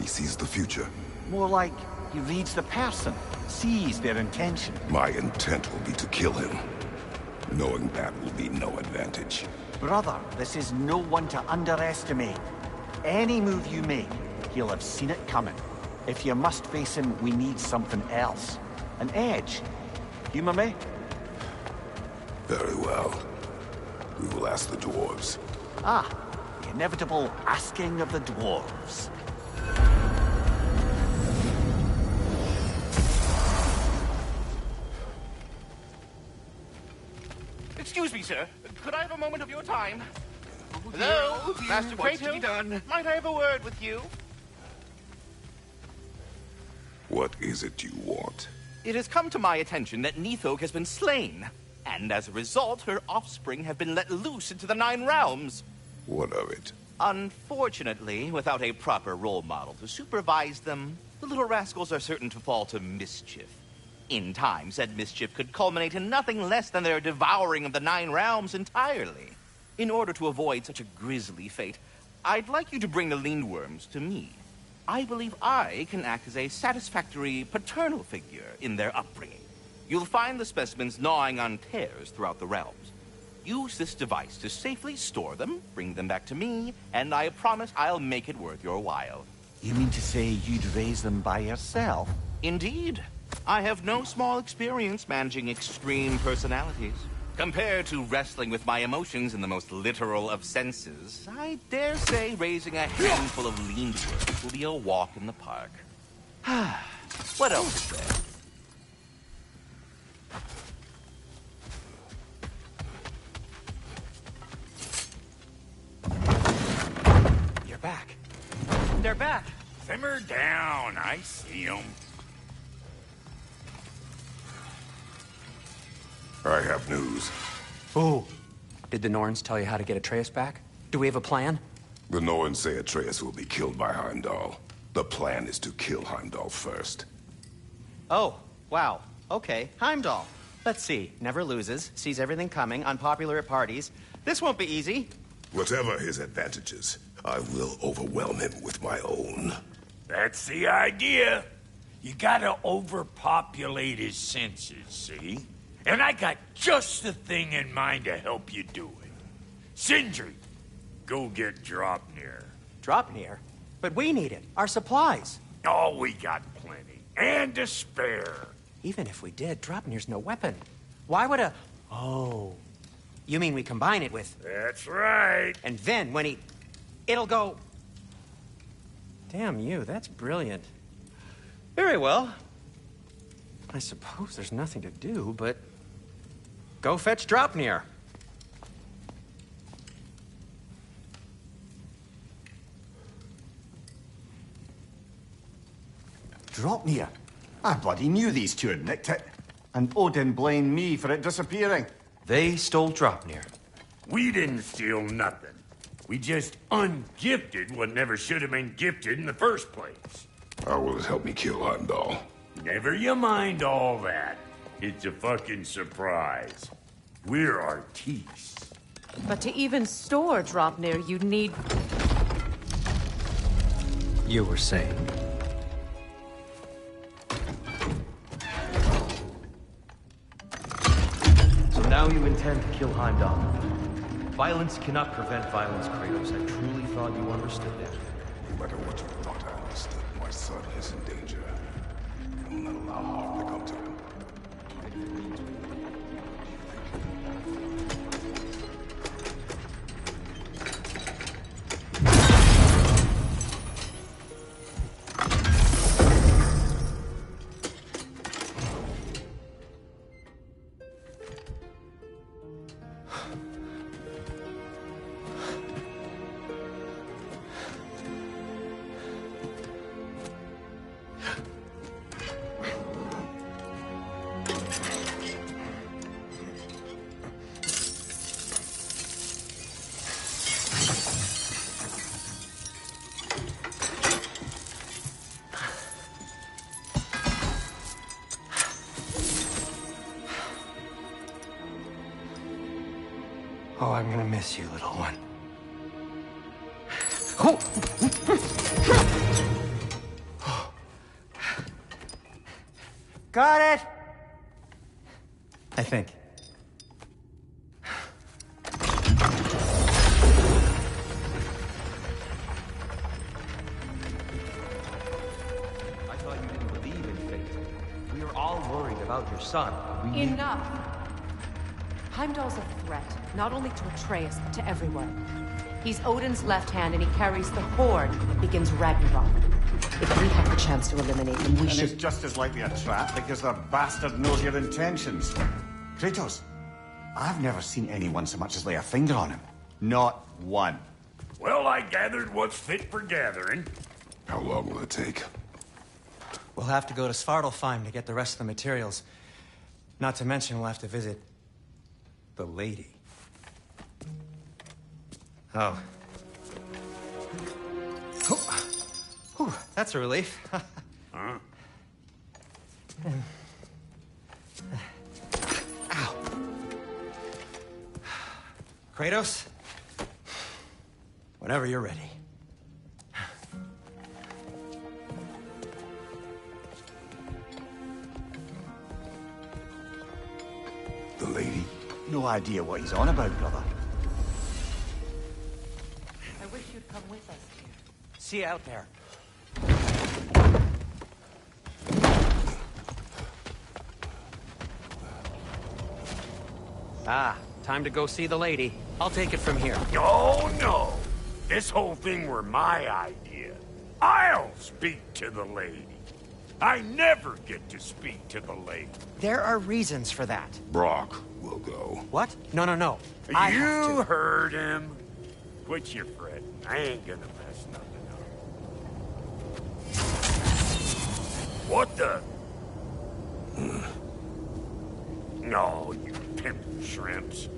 He sees the future. More like he reads the person, sees their intention. My intent will be to kill him. Knowing that will be no advantage. Brother, this is no one to underestimate. Any move you make, he'll have seen it coming. If you must face him, we need something else. An edge. Humor me? Very well. We will ask the dwarves. Ah, the inevitable asking of the dwarves. Excuse me, sir. Could I have a moment of your time? Hello, Master Kratos. Might I have a word with you? What is it you want? It has come to my attention that Nithok has been slain, and as a result, her offspring have been let loose into the Nine Realms. What of it? Unfortunately, without a proper role model to supervise them, the little rascals are certain to fall to mischief. In time, said mischief could culminate in nothing less than their devouring of the Nine Realms entirely. In order to avoid such a grisly fate, I'd like you to bring the Lindworms to me. I believe I can act as a satisfactory paternal figure in their upbringing. You'll find the specimens gnawing on tears throughout the realms. Use this device to safely store them, bring them back to me, and I promise I'll make it worth your while. You mean to say you'd raise them by yourself? Indeed. I have no small experience managing extreme personalities. Compared to wrestling with my emotions in the most literal of senses, I dare say raising a handful of Lindworms will be a walk in the park. What else is there? You're back. They're back. Simmer down. I see them. I have news. Oh. Did the Norns tell you how to get Atreus back? Do we have a plan? The Norns say Atreus will be killed by Heimdall. The plan is to kill Heimdall first. Oh, wow. Okay, Heimdall. Let's see. Never loses, sees everything coming, unpopular at parties. This won't be easy. Whatever his advantages, I will overwhelm him with my own. That's the idea. You gotta overpopulate his senses, see? And I got just the thing in mind to help you do it. Sindri, go get Dropnir. Dropnir? But we need it. Our supplies. Oh, we got plenty. And to spare. Even if we did, Dropnir's no weapon. Why would a... Oh. You mean we combine it with... That's right. And then when he... It'll go... Damn you, that's brilliant. Very well. I suppose there's nothing to do, but... Go fetch Dropnir. Dropnir? I bloody knew these two had nicked it. And Odin blamed me for it disappearing. They stole Dropnir. We didn't steal nothing. We just ungifted what never should have been gifted in the first place. How will it help me kill Heimdall? Never you mind all that. It's a fucking surprise. We're artistes. But to even store Dropnir, you'd need... You were saying? So now you intend to kill Heimdall. Violence cannot prevent violence, Kratos. I truly thought you understood that. No matter what you thought I understood, my son is in danger. I will not allow harm to come to him. Oh, I'm gonna miss you, little one. Got it! I think. I thought you didn't believe in fate. We were all worried about your son. Enough! Heimdall's a threat, not only to Atreus, but to everyone. He's Odin's left hand, and he carries the Horde that begins Ragnarok. If we have the chance to eliminate him, we And should... it's just as likely a trap because the bastard knows your intentions. Kratos, I've never seen anyone so much as lay a finger on him. Not one. Well, I gathered what's fit for gathering. How long will it take? We'll have to go to Svartalfheim to get the rest of the materials. Not to mention we'll have to visit... the lady. Oh. Whew, that's a relief. Huh? Ow. Kratos? Whenever you're ready. The lady? No idea what he's on about, brother. I wish you'd come with us, dear. See you out there. Ah, time to go see the lady. I'll take it from here. Oh, no. This whole thing were my idea. I'll speak to the lady. I never get to speak to the lady. There are reasons for that. Brock will go. What? No, no, no. I have You to. heard him. Quit your fretting. I ain't gonna mess nothing up. What the? No, you pimp shrimps.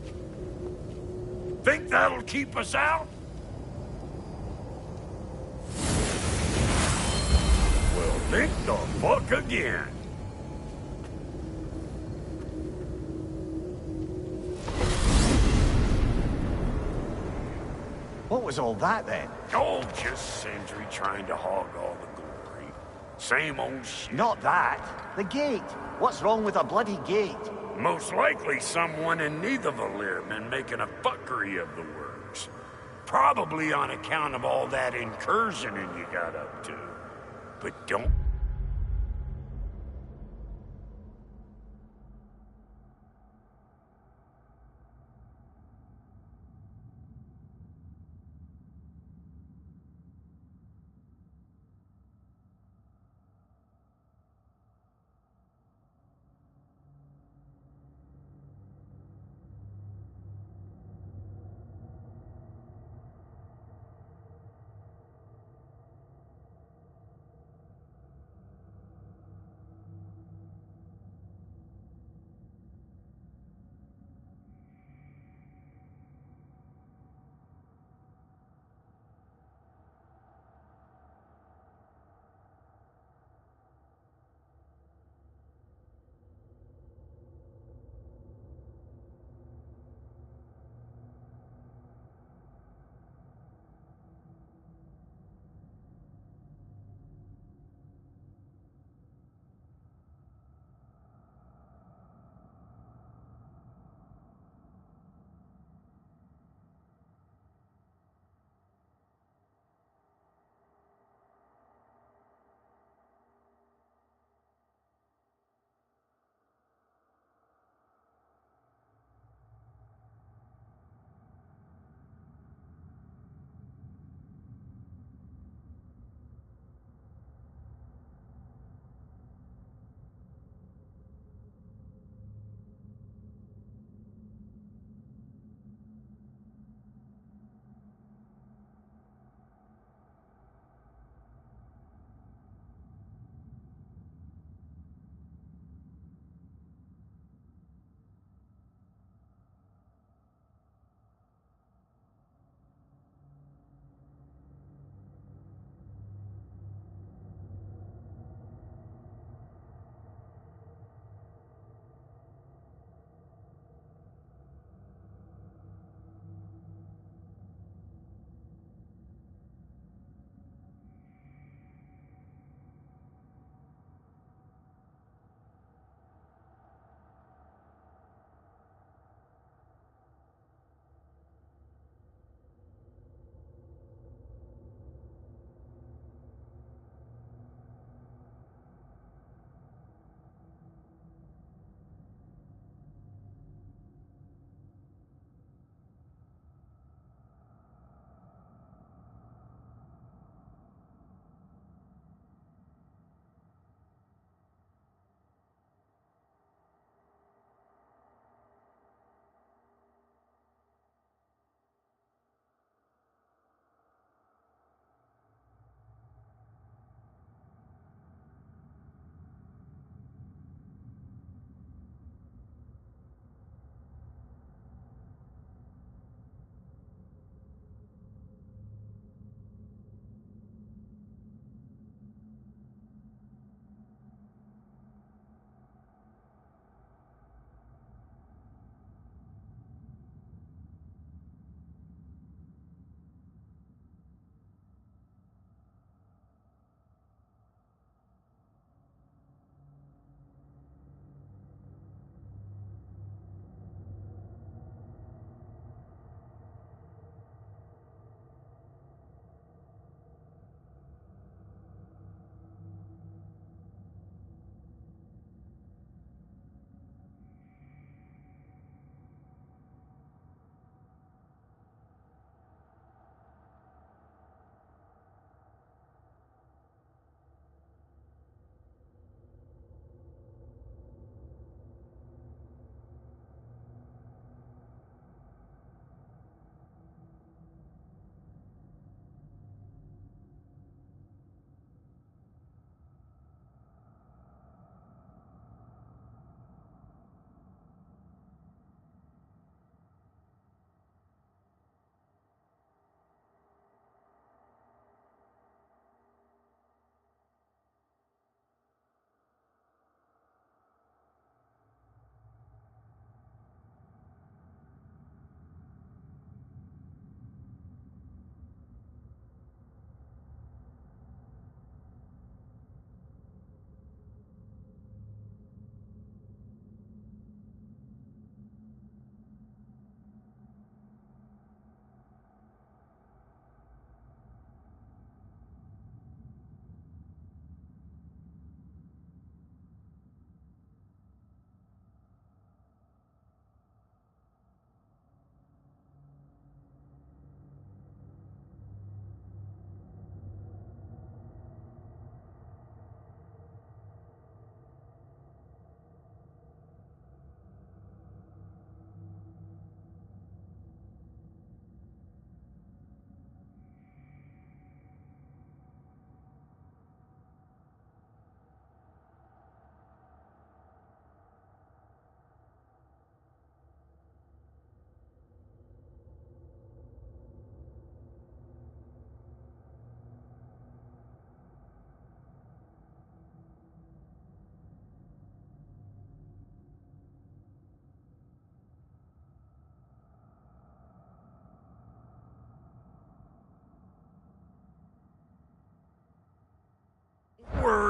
Think that'll keep us out? Well, think the fuck again. What was all that then? Oh, just Sindri trying to hog all the glory. Same old shit. Not that. The gate. What's wrong with a bloody gate? Most likely someone in Nidavellir been making a fuckery of the works. Probably on account of all that incursioning you got up to. But don't...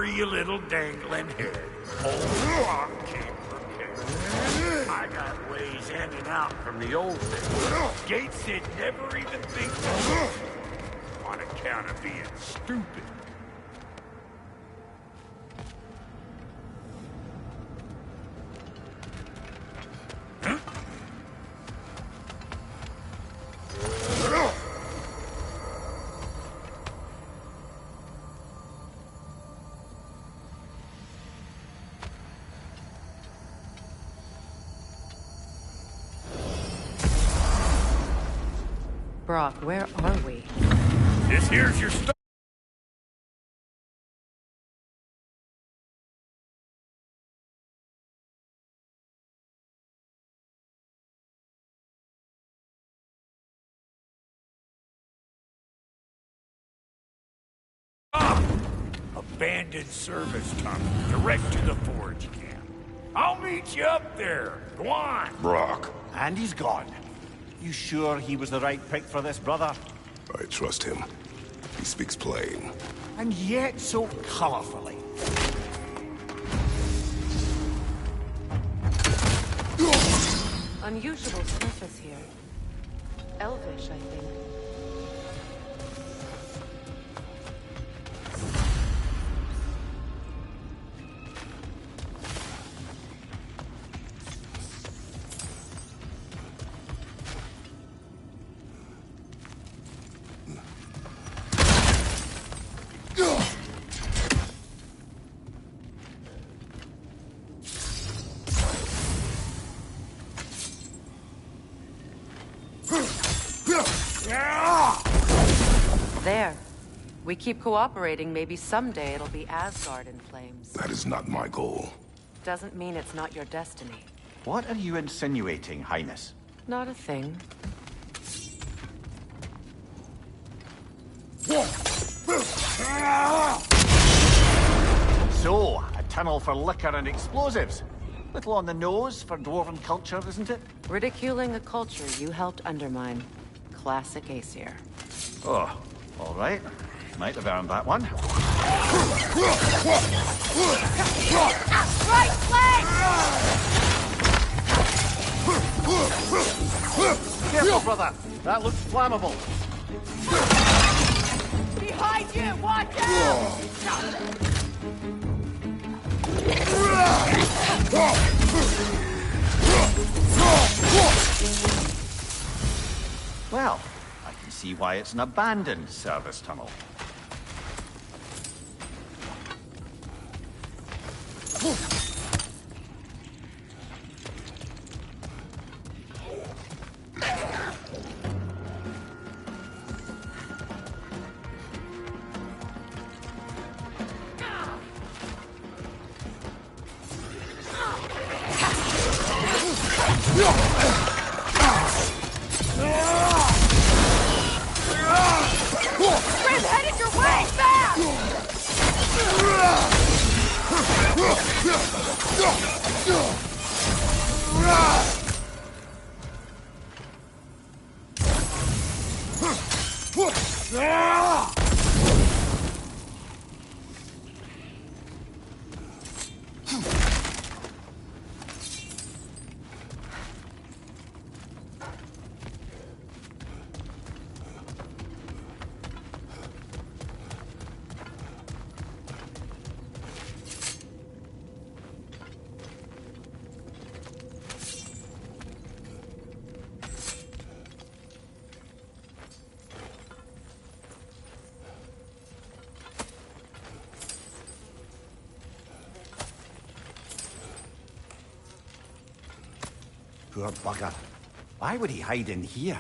worry, you little dangling head. Old Rock came prepared. I got ways in and out from the old days. Gates did never even think to on account of being stupid. Brock, where are we? This here's your stuff. Abandoned service tunnel, direct to the forge camp. I'll meet you up there. Go on. Brock. And he's gone. You sure he was the right pick for this, brother? I trust him. He speaks plain. And yet so colorfully. Unusual surface here. Elvish, I think. There. We keep cooperating, maybe someday it'll be Asgard in flames. That is not my goal. Doesn't mean it's not your destiny. What are you insinuating, Highness? Not a thing. So, a tunnel for liquor and explosives. Little on the nose for dwarven culture, isn't it? Ridiculing a culture you helped undermine. Classic Aesir. Oh, all right. Might have earned that one. Right flank! Careful, brother. That looks flammable. Behind you! Watch out! Well, I can see why it's an abandoned service tunnel. Grim headed your way! Back! Poor bugger. Why would he hide in here?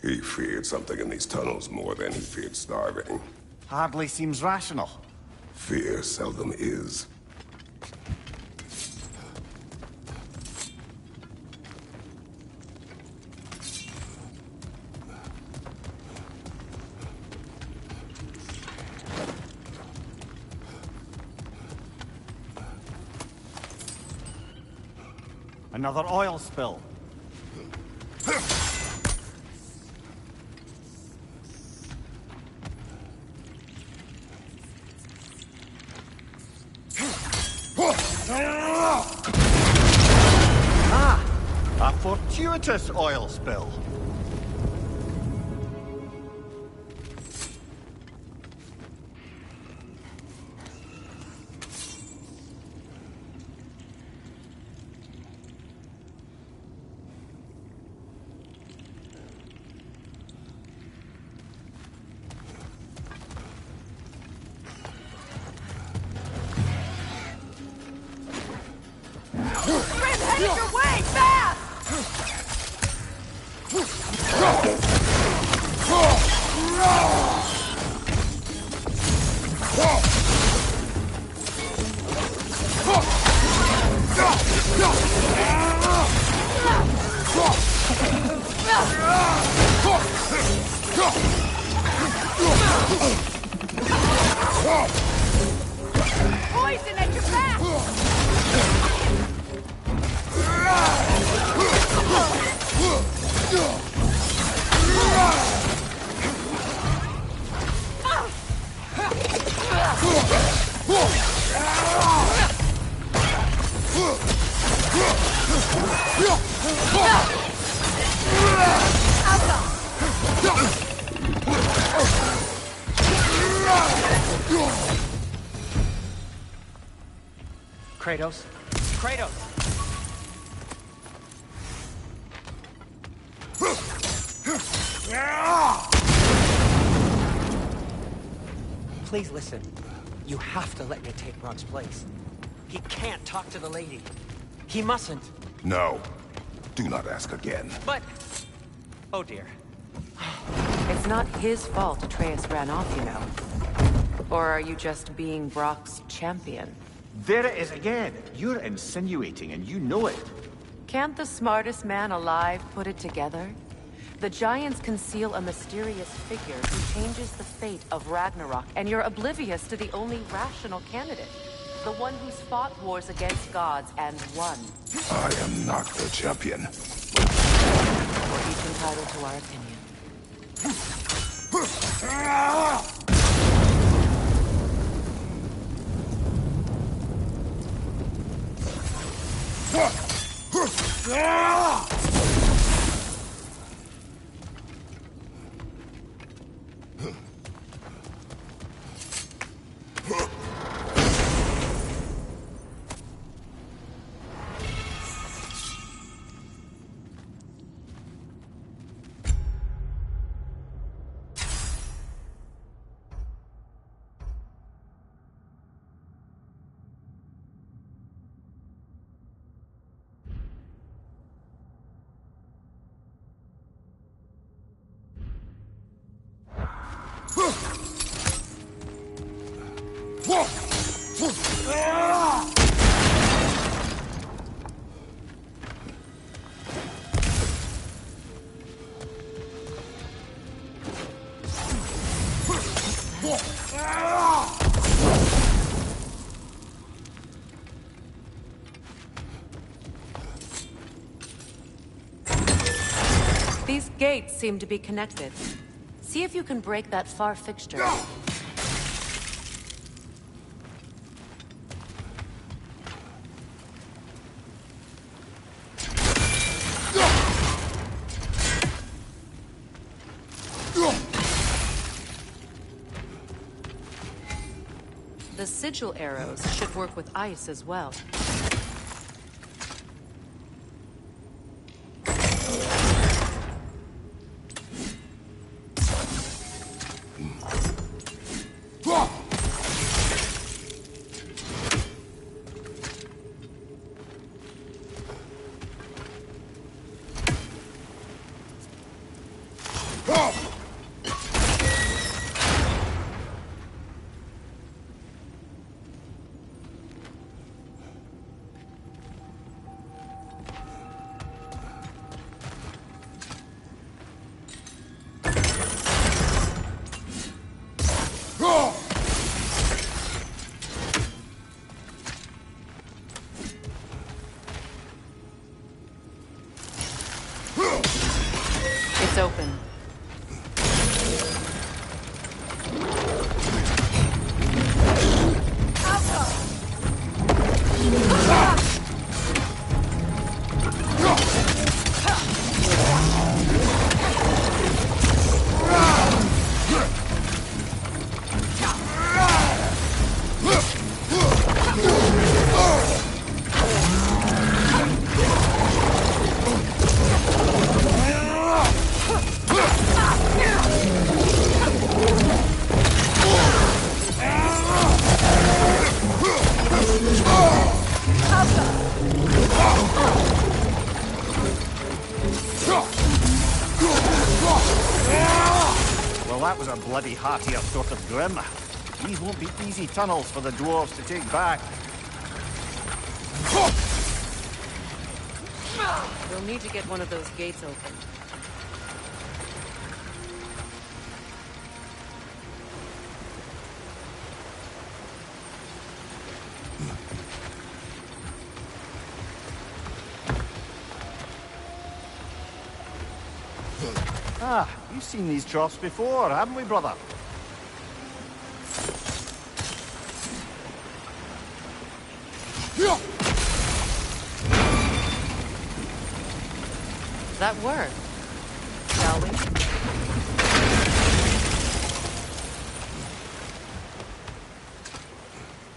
He feared something in these tunnels more than he feared starving. Hardly seems rational. Fear seldom is. Another oil spill. Ah! A fortuitous oil spill. Headed your way, fast! Poison at your back! Kratos? Kratos! Please listen. You have to let me take Rock's place. He can't talk to the lady. He mustn't. No. Do not ask again. But... Oh dear. It's not his fault Atreus ran off, you know. Or are you just being Brock's champion? There it is again. You're insinuating and you know it. Can't the smartest man alive put it together? The Giants conceal a mysterious figure who changes the fate of Ragnarok, and you're oblivious to the only rational candidate. The one who's fought wars against gods and won. I am not the champion. We're each entitled to our opinion. These gates seem to be connected. See if you can break that far fixture. The sigil arrows should work with ice as well. Well, that was a bloody heartier sort of grim. These won't be easy tunnels for the dwarves to take back. We'll need to get one of those gates open. Ah, we've seen these troughs before, haven't we, brother? That worked, shall we?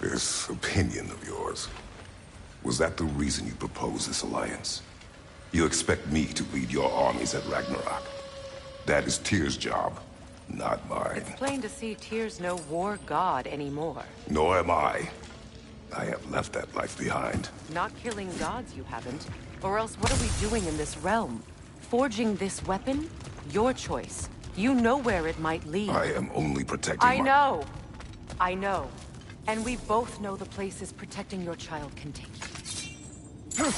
This opinion of yours, was that the reason you proposed this alliance? You expect me to lead your armies at Ragnarok? That is Tyr's job, not mine. It's plain to see Tyr's no war god anymore. Nor am I. I have left that life behind. Not killing gods, you haven't. Or else what are we doing in this realm? Forging this weapon? Your choice. You know where it might lead. I am only protecting I know. I know. And we both know the places protecting your child can take you.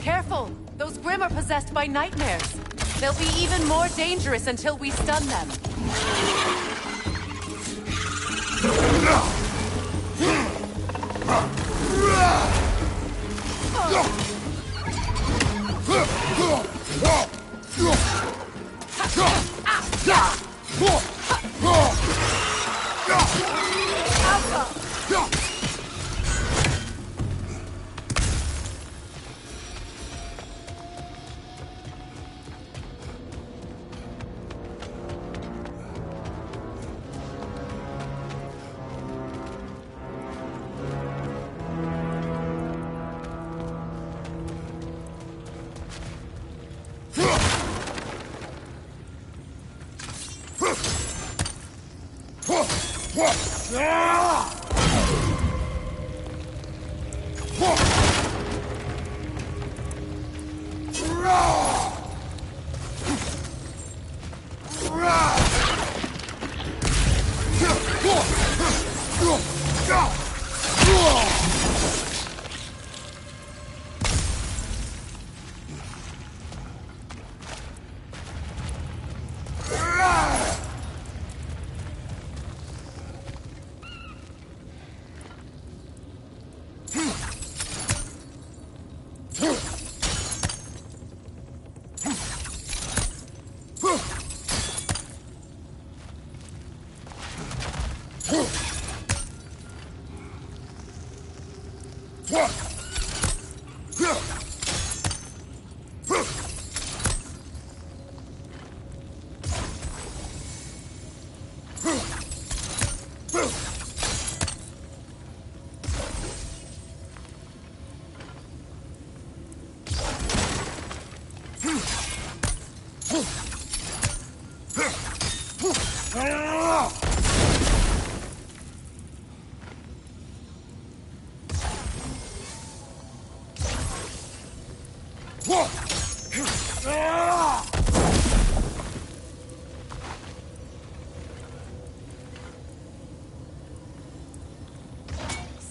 Careful! Those Grimm are possessed by nightmares. They'll be even more dangerous until we stun them.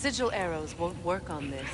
Sigil arrows won't work on this.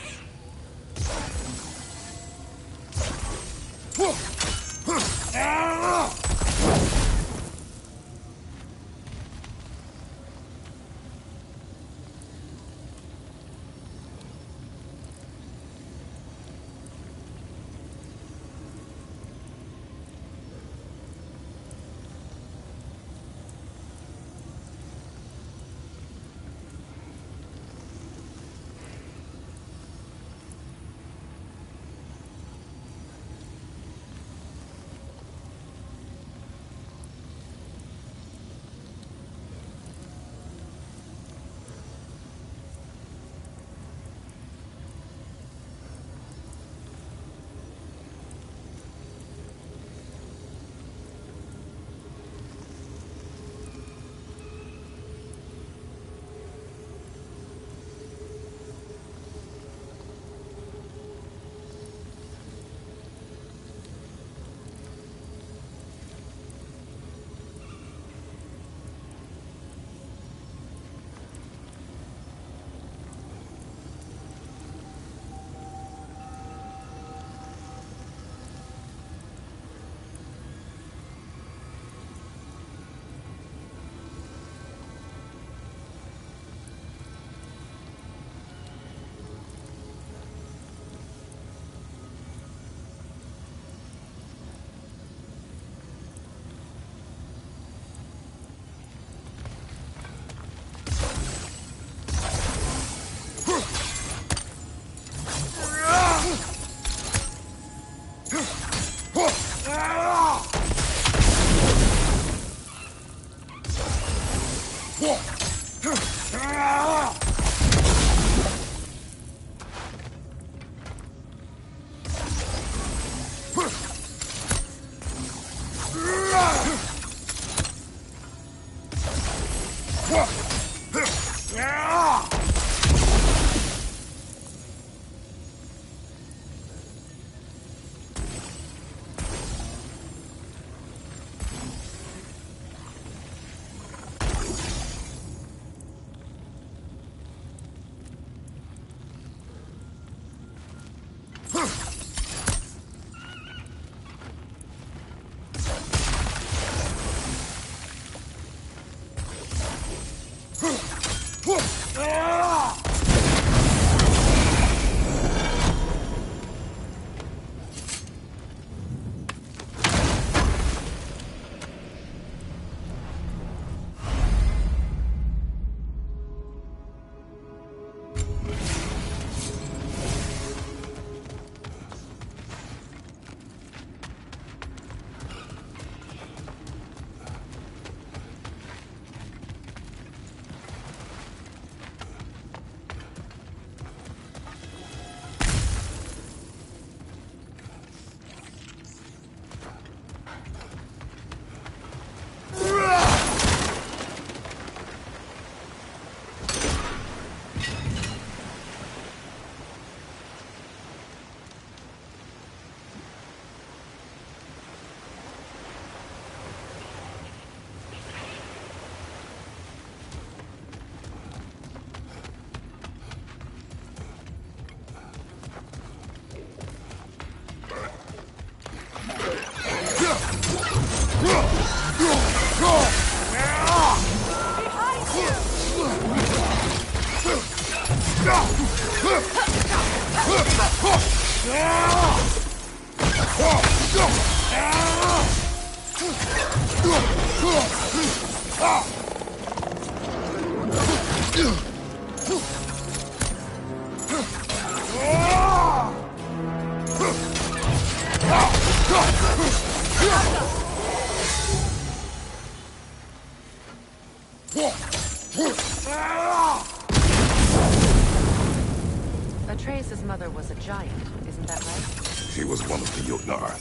Atreus' mother was a giant, isn't that right? She was one of the Jotnar.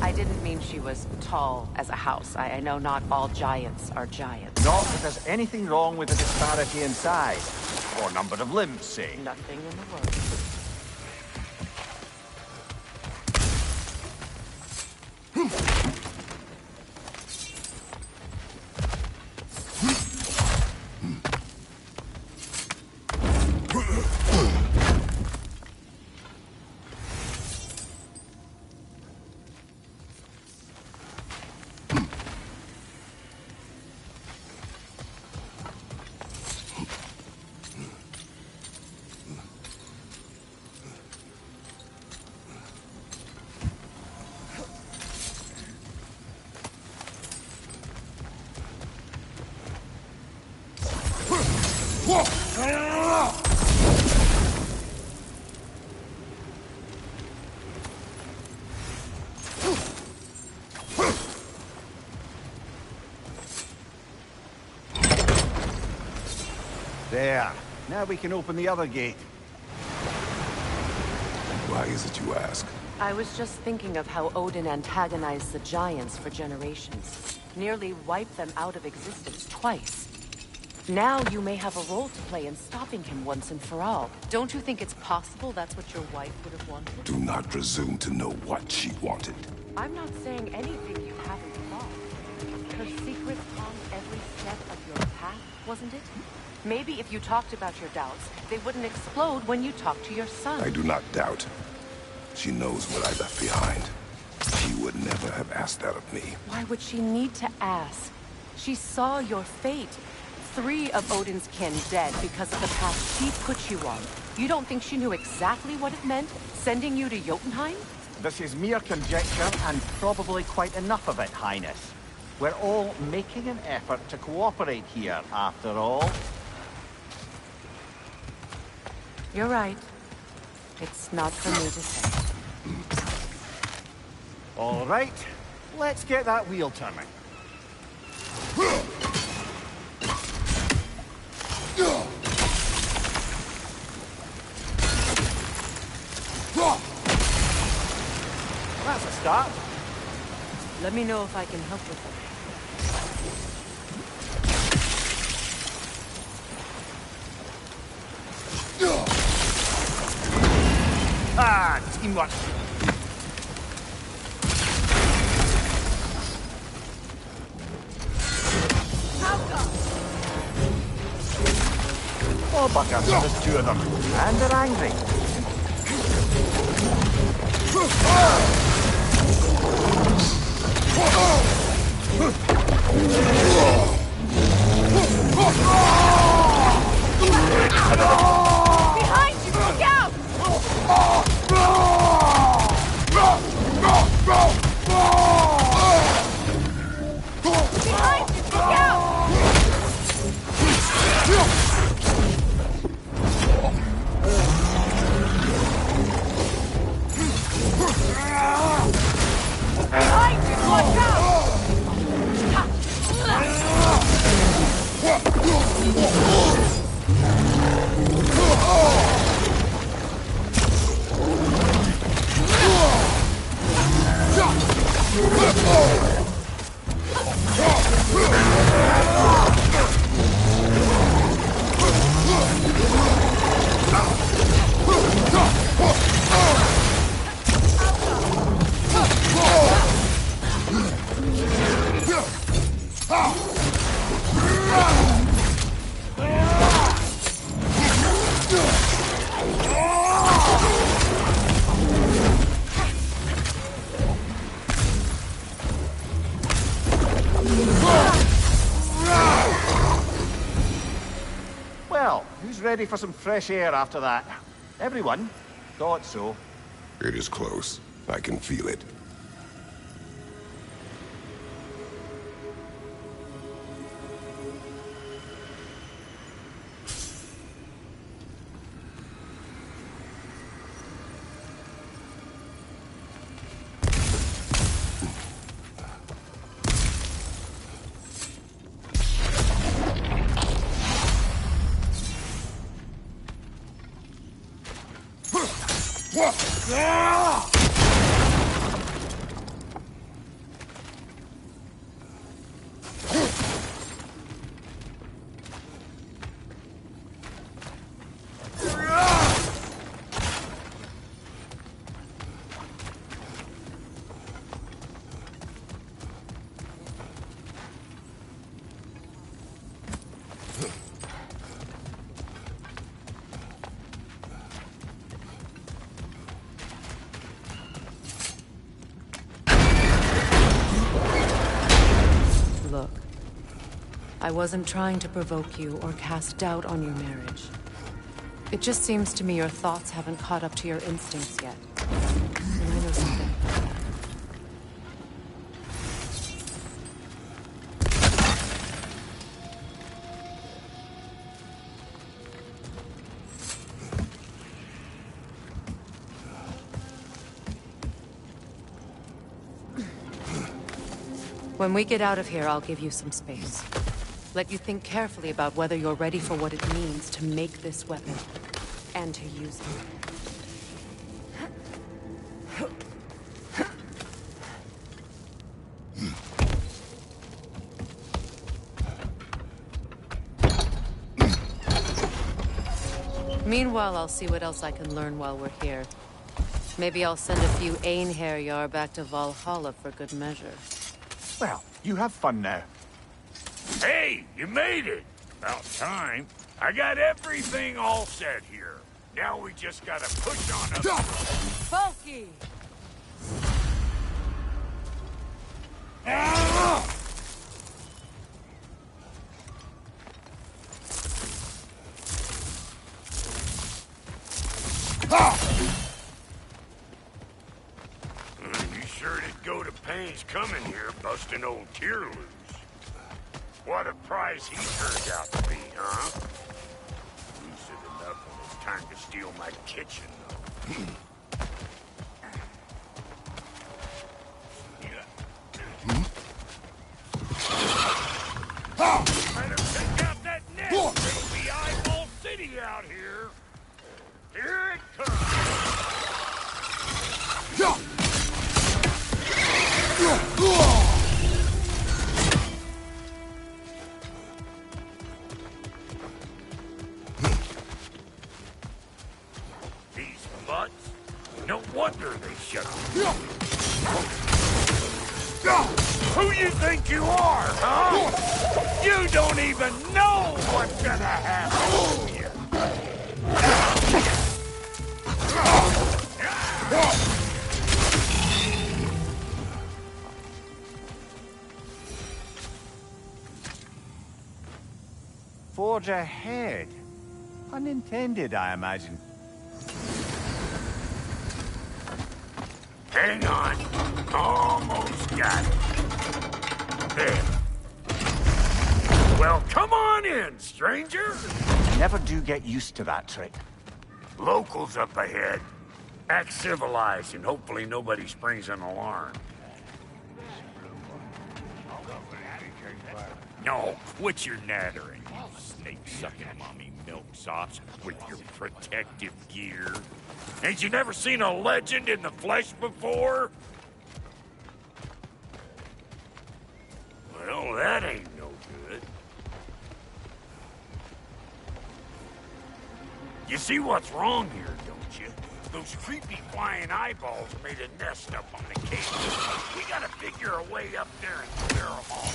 I didn't mean she was tall as a house. I know not all giants are giants. Not that there's anything wrong with the disparity in size. Or number of limbs, say. Nothing in the world. There. Now we can open the other gate. Why is it you ask? I was just thinking of how Odin antagonized the giants for generations. Nearly wiped them out of existence twice. Now you may have a role to play in stopping him once and for all. Don't you think it's possible that's what your wife would have wanted? Do not presume to know what she wanted. I'm not saying anything you haven't thought. Her secret on every step of your path, wasn't it? Maybe if you talked about your doubts, they wouldn't explode when you talked to your son. I do not doubt. She knows what I left behind. She would never have asked that of me. Why would she need to ask? She saw your fate. 3 of Odin's kin dead because of the path she put you on. You don't think she knew exactly what it meant, sending you to Jotunheim? This is mere conjecture, and probably quite enough of it, Highness. We're all making an effort to cooperate here, after all. You're right. It's not for me to say. All right, let's get that wheel turning. That's a start. Let me know if I can help with it. Ah, teamwork. Oh, bugger, there's 2 of them. And they're angry. Behind you! Look out! Behind you! Look out! Behind you! Watch out! Well, who's ready for some fresh air after that? Everyone? Thought so. It is close. I can feel it. Look, I wasn't trying to provoke you or cast doubt on your marriage. It just seems to me your thoughts haven't caught up to your instincts yet. And I know something. When we get out of here, I'll give you some space. Let you think carefully about whether you're ready for what it means to make this weapon, and to use it. Meanwhile, I'll see what else I can learn while we're here. Maybe I'll send a few Einherjar back to Valhalla for good measure. Well, you have fun now. Hey, you made it! About time. I got everything all set here. Now we just gotta push on up. Bulky! You sure did go to pains coming here, busting old Tyr loose. What a prize he turned out to be, huh? Lucid enough when it's time to steal my kitchen, though. Better take out that net! It'll be Eyeball City out here! Here it comes! These mutts? No wonder they shut up. Who you think you are, huh? You don't even know what's gonna happen to you. Forge ahead. Unintended, I imagine. Hang on. Almost got it. There. Well, come on in, stranger. Never do get used to that trick. Locals up ahead. Act civilized and hopefully nobody springs an alarm. No, quit your nattering, you snake-sucking mommy milksops with your protective gear. Ain't you never seen a legend in the flesh before? Well, that ain't no good. You see what's wrong here, don't you? Those creepy flying eyeballs made a nest up on the cave. We gotta figure a way up there and clear them all.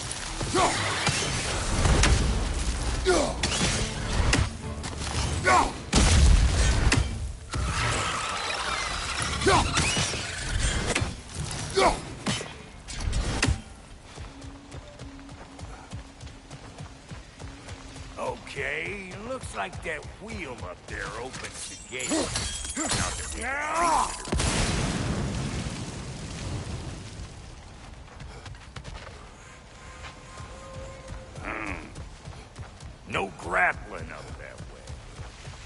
Okay, looks like that wheel up there opens the gate. Now no grappling up that way.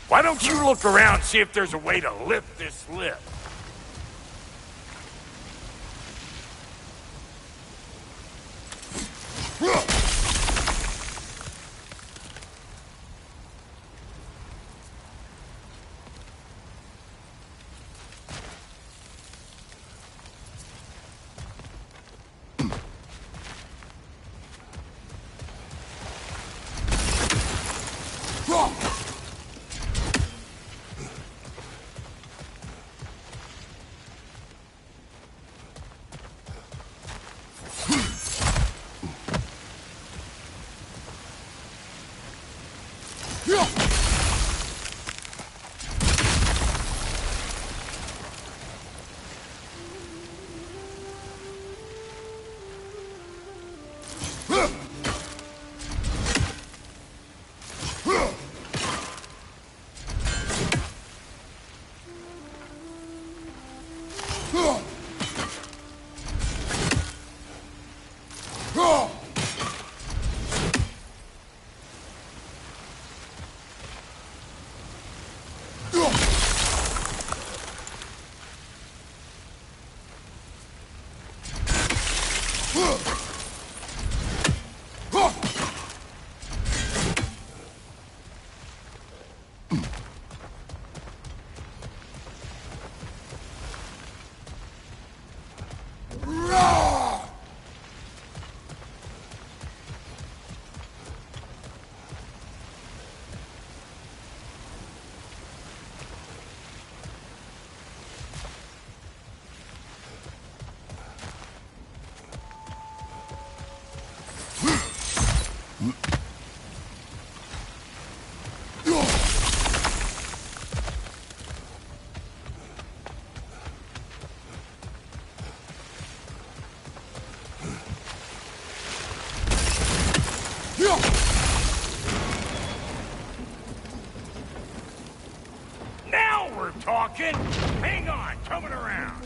Why don't you look around and see if there's a way to lift this lift? talking. Hang on, coming around.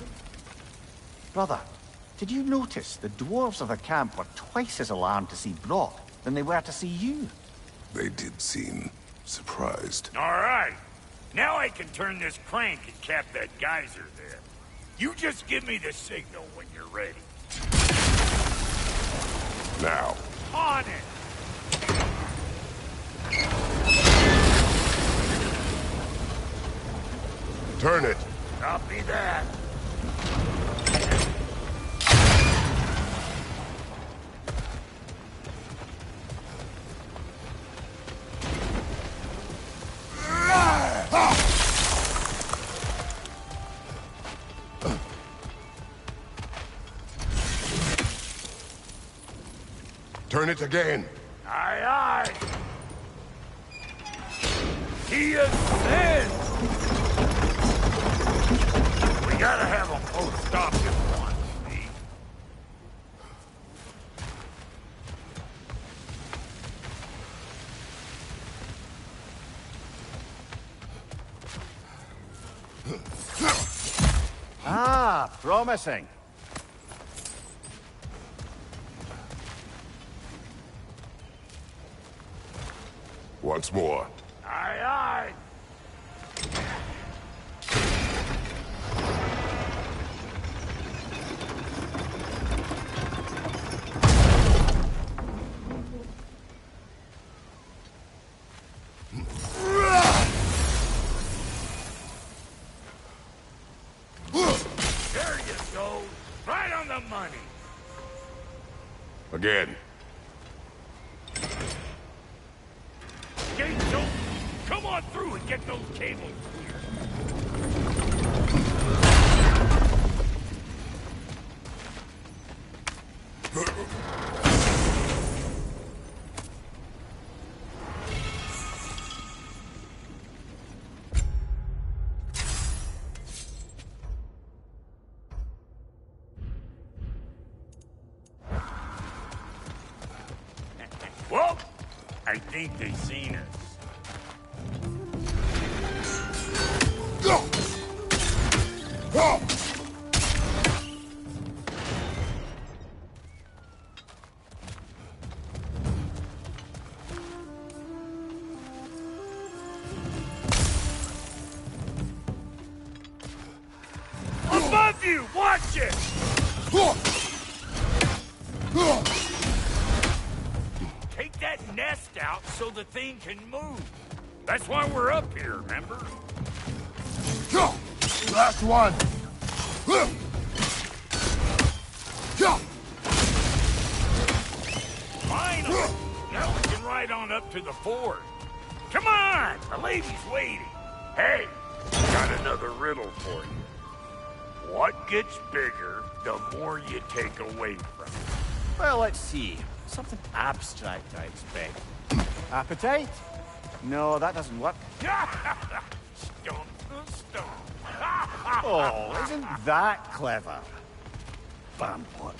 Brother, did you notice the dwarves of the camp were twice as alarmed to see Brock than they were to see you? They did seem surprised. All right. Now I can turn this crank and cap that geyser there. You just give me the signal when you're ready. Now. On it! Turn it. Copy that. Turn it again. Aye, aye. He ascends! We gotta have them both stop at once, see? Ah, promising. Once more. Aye, aye. There you go. Right on the money. Again. Gates open. Come on through and get those cables clear. Well, I think they've seen us. Above you! Watch it! Take that nest out so the thing can move. That's why we're up here, remember? Last one. Finally! Now we can ride on up to the fort. Come on! The lady's waiting. Hey, got another riddle for you. What gets bigger the more you take away from it? Well, let's see. Something abstract, I expect. Appetite? No, that doesn't work. Stomp the stomp. Oh, isn't that clever? Vampire.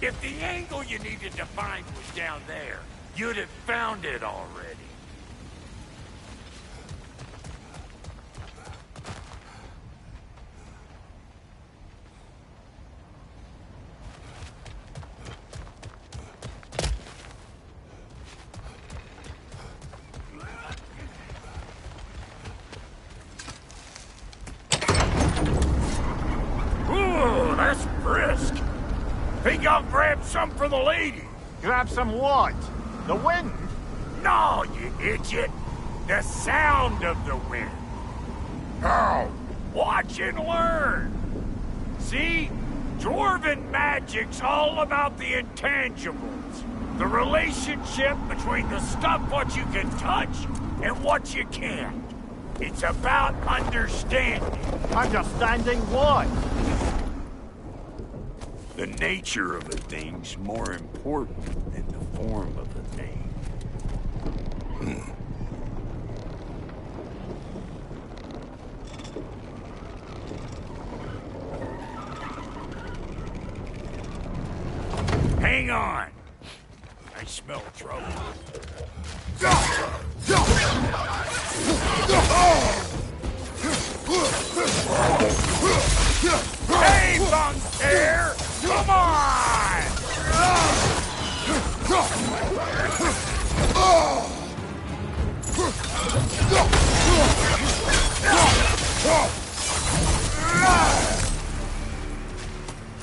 If the angle you needed to find was down there, you'd have found it already. Ooh, that's brisk. Think I'll grab some for the lady. Grab some what? The wind? No, you idiot. The sound of the wind. How? Watch and learn. See? Dwarven magic's all about the intangibles. The relationship between the stuff what you can touch and what you can't. It's about understanding. Understanding what? The nature of a thing's more important than the form of a thing. Hang on. I smell trouble. Hey, Bunker! Come on!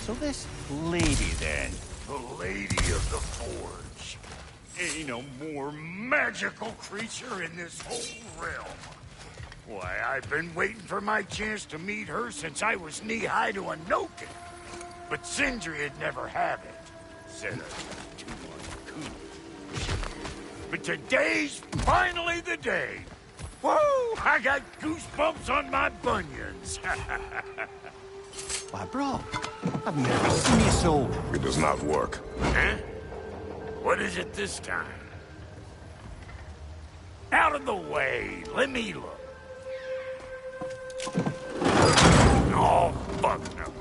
So this lady then? The Lady of the Forge. Ain't no more magical creature in this whole realm. Why, I've been waiting for my chance to meet her since I was knee-high to a Noken. But Sindri had never had it. Said I was too uncool. But today's finally the day. Woo! I got goosebumps on my bunions. Why, bro, I've never seen you so... It does not work. Huh? What is it this time? Out of the way. Let me look. Oh, fuck no.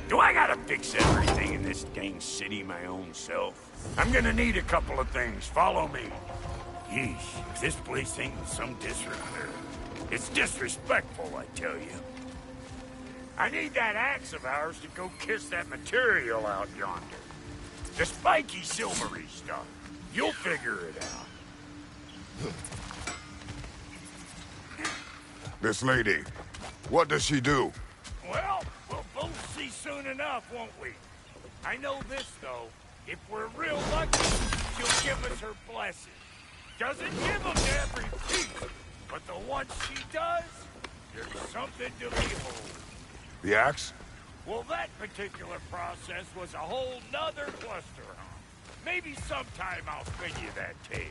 Do I gotta fix everything in this dang city my own self? I'm gonna need a couple of things. Follow me. Yeesh, if this place ain't in some disrepair. It's disrespectful, I tell you. I need that axe of ours to go kiss that material out yonder. The spiky, silvery stuff. You'll figure it out. This lady, what does she do? Well, we'll both see soon enough, won't we? I know this, though. If we're real lucky, she'll give us her blessing. Doesn't give them to every piece, but the ones she does, there's something to behold. The axe? Well, that particular process was a whole nother cluster, huh? Maybe sometime I'll spin you that tale.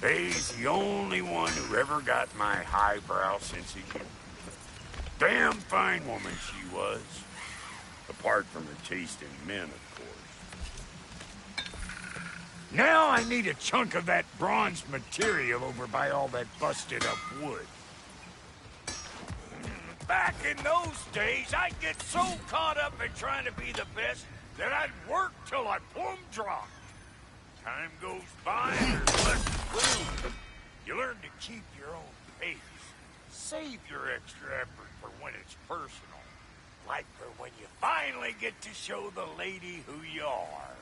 They's the only one who ever got my highbrow sense of humor. Damn fine woman she was. Apart from her taste in men, of course. Now I need a chunk of that bronze material over by all that busted-up wood. Back in those days, I'd get so caught up in trying to be the best that I'd work till I plumb dropped. Time goes by, there's less to prove. You learn to keep your own pace. Save your extra effort for when it's personal. Like for when you finally get to show the lady who you are.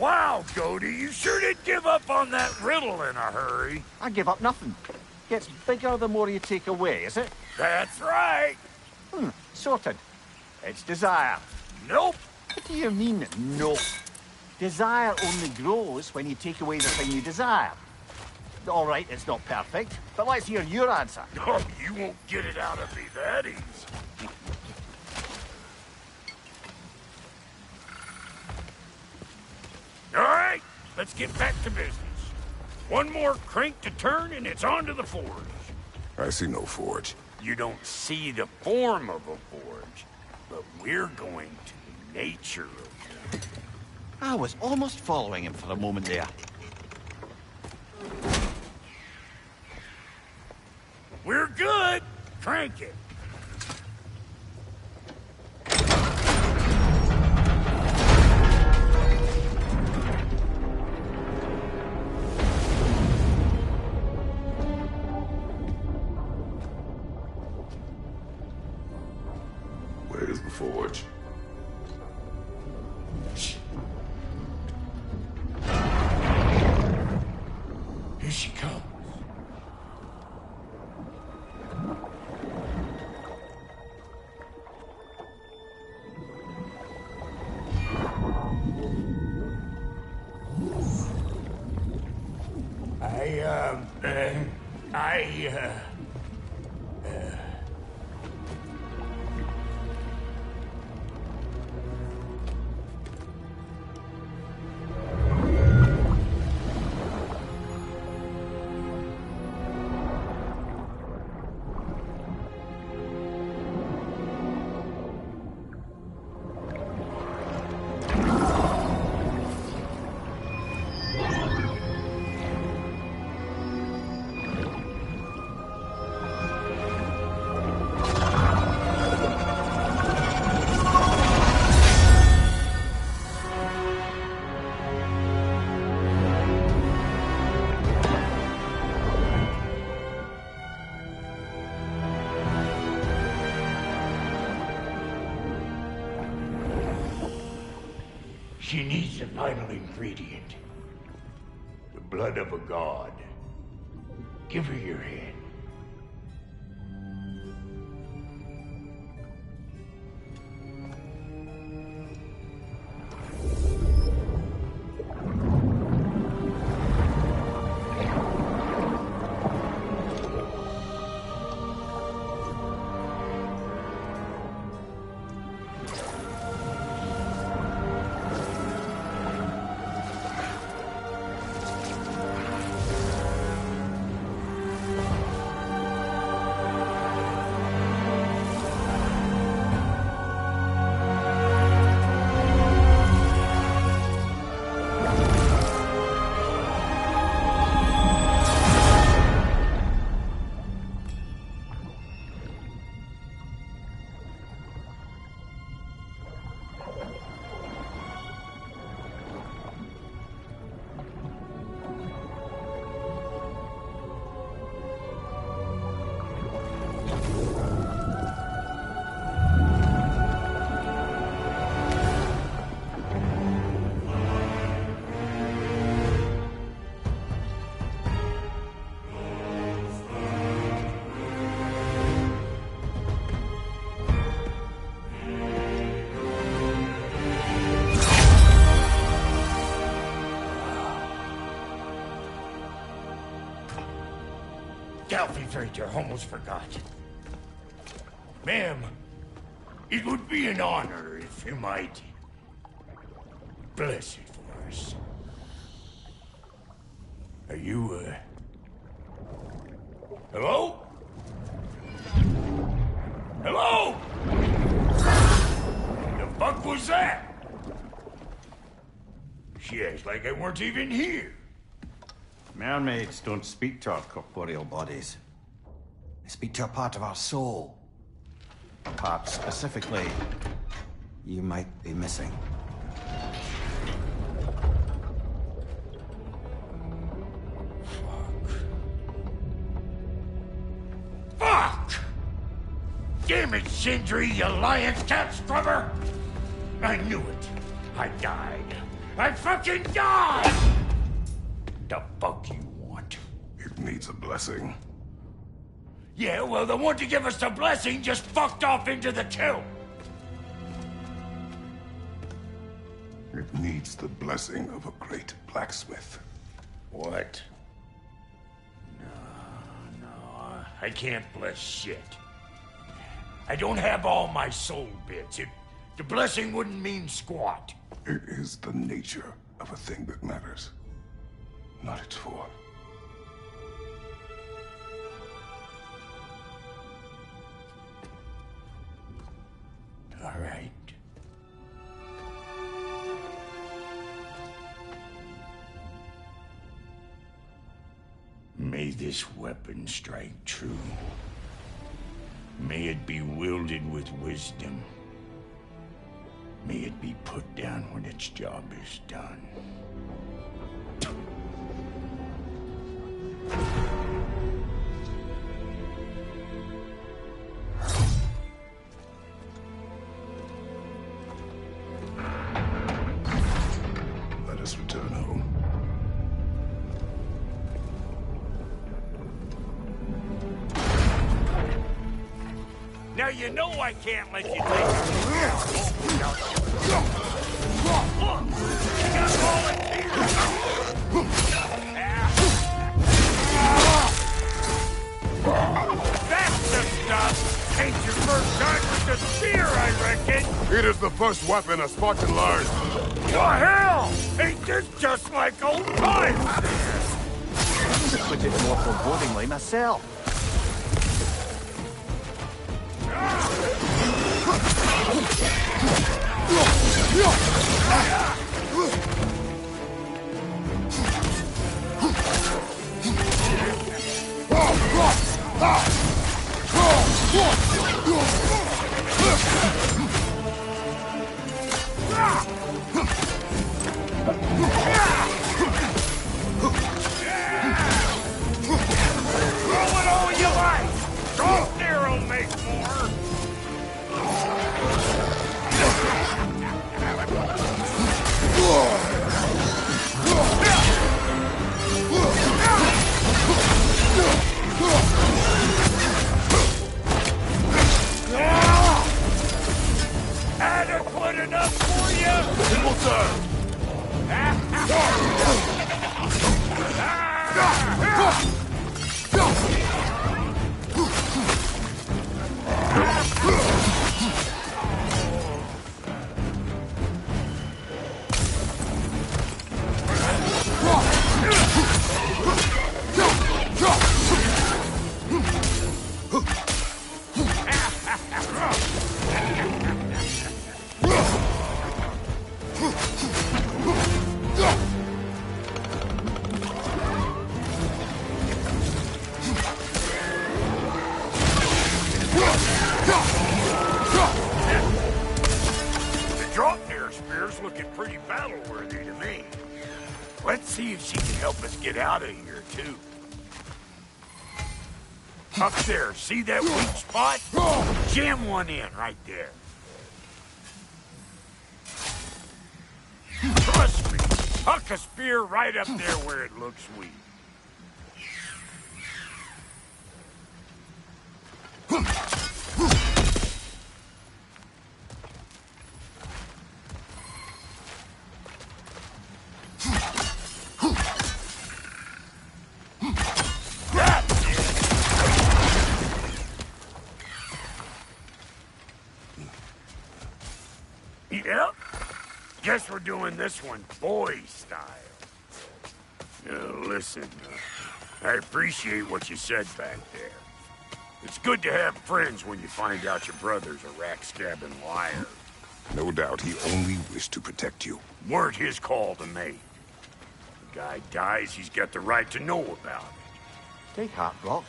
Wow, Goldie, you sure did give up on that riddle in a hurry. I give up nothing. Gets bigger the more you take away, is it? That's right. Sorted. It's desire. Nope. What do you mean, nope? Desire only grows when you take away the thing you desire. All right, it's not perfect, but let's hear your answer. Oh, you won't get it out of me that easy. All right, let's get back to business. One more crank to turn and it's on to the forge. I see no forge. You don't see the form of a forge, but we're going to the nature of it. I was almost following him for a moment there. We're good. Crank it. Where's the forge? Here she comes. She needs the final ingredient. The blood of a god. Give her your hand. I almost forgot. Ma'am, it would be an honor if you might bless it for us. Are you, hello? Hello? The fuck was that? She acts like I weren't even here. Mermaids don't speak to our corporeal bodies. They speak to a part of our soul. A part specifically you might be missing. Fuck! Damn it, Sindri, you lion cat scrubber! I knew it. I died. I fucking died! The fuck you want? It needs a blessing. Yeah, well, the one to give us the blessing just fucked off into the tomb. It needs the blessing of a great blacksmith. What? No, I can't bless shit. I don't have all my soul bits. The blessing wouldn't mean squat. It is the nature of a thing that matters, not its form. All right. May this weapon strike true. May it be wielded with wisdom. May it be put down when its job is done. Let us return home. Now you know I can't let you take it. That's the stuff! Ain't your first time with the spear, I reckon! It is the first weapon a Spartan learned. What hell? Ain't this just like old times? I would put it more forebodingly myself. Throw it all you like! Soft air will make more! Adequate enough for you? It will serve. The Draupnir spear's looking pretty battle-worthy to me. Let's see if she can help us get out of here, too. Up there, see that weak spot? Jam one in right there. Trust me, huck a spear right up there where it looks weak. Yep. Guess we're doing this one boy style. Listen, I appreciate what you said back there. It's good to have friends when you find out your brother's a rack-stabbing liar. No doubt he only wished to protect you. Weren't his call to make. The guy dies, he's got the right to know about it. Take heart, Brock.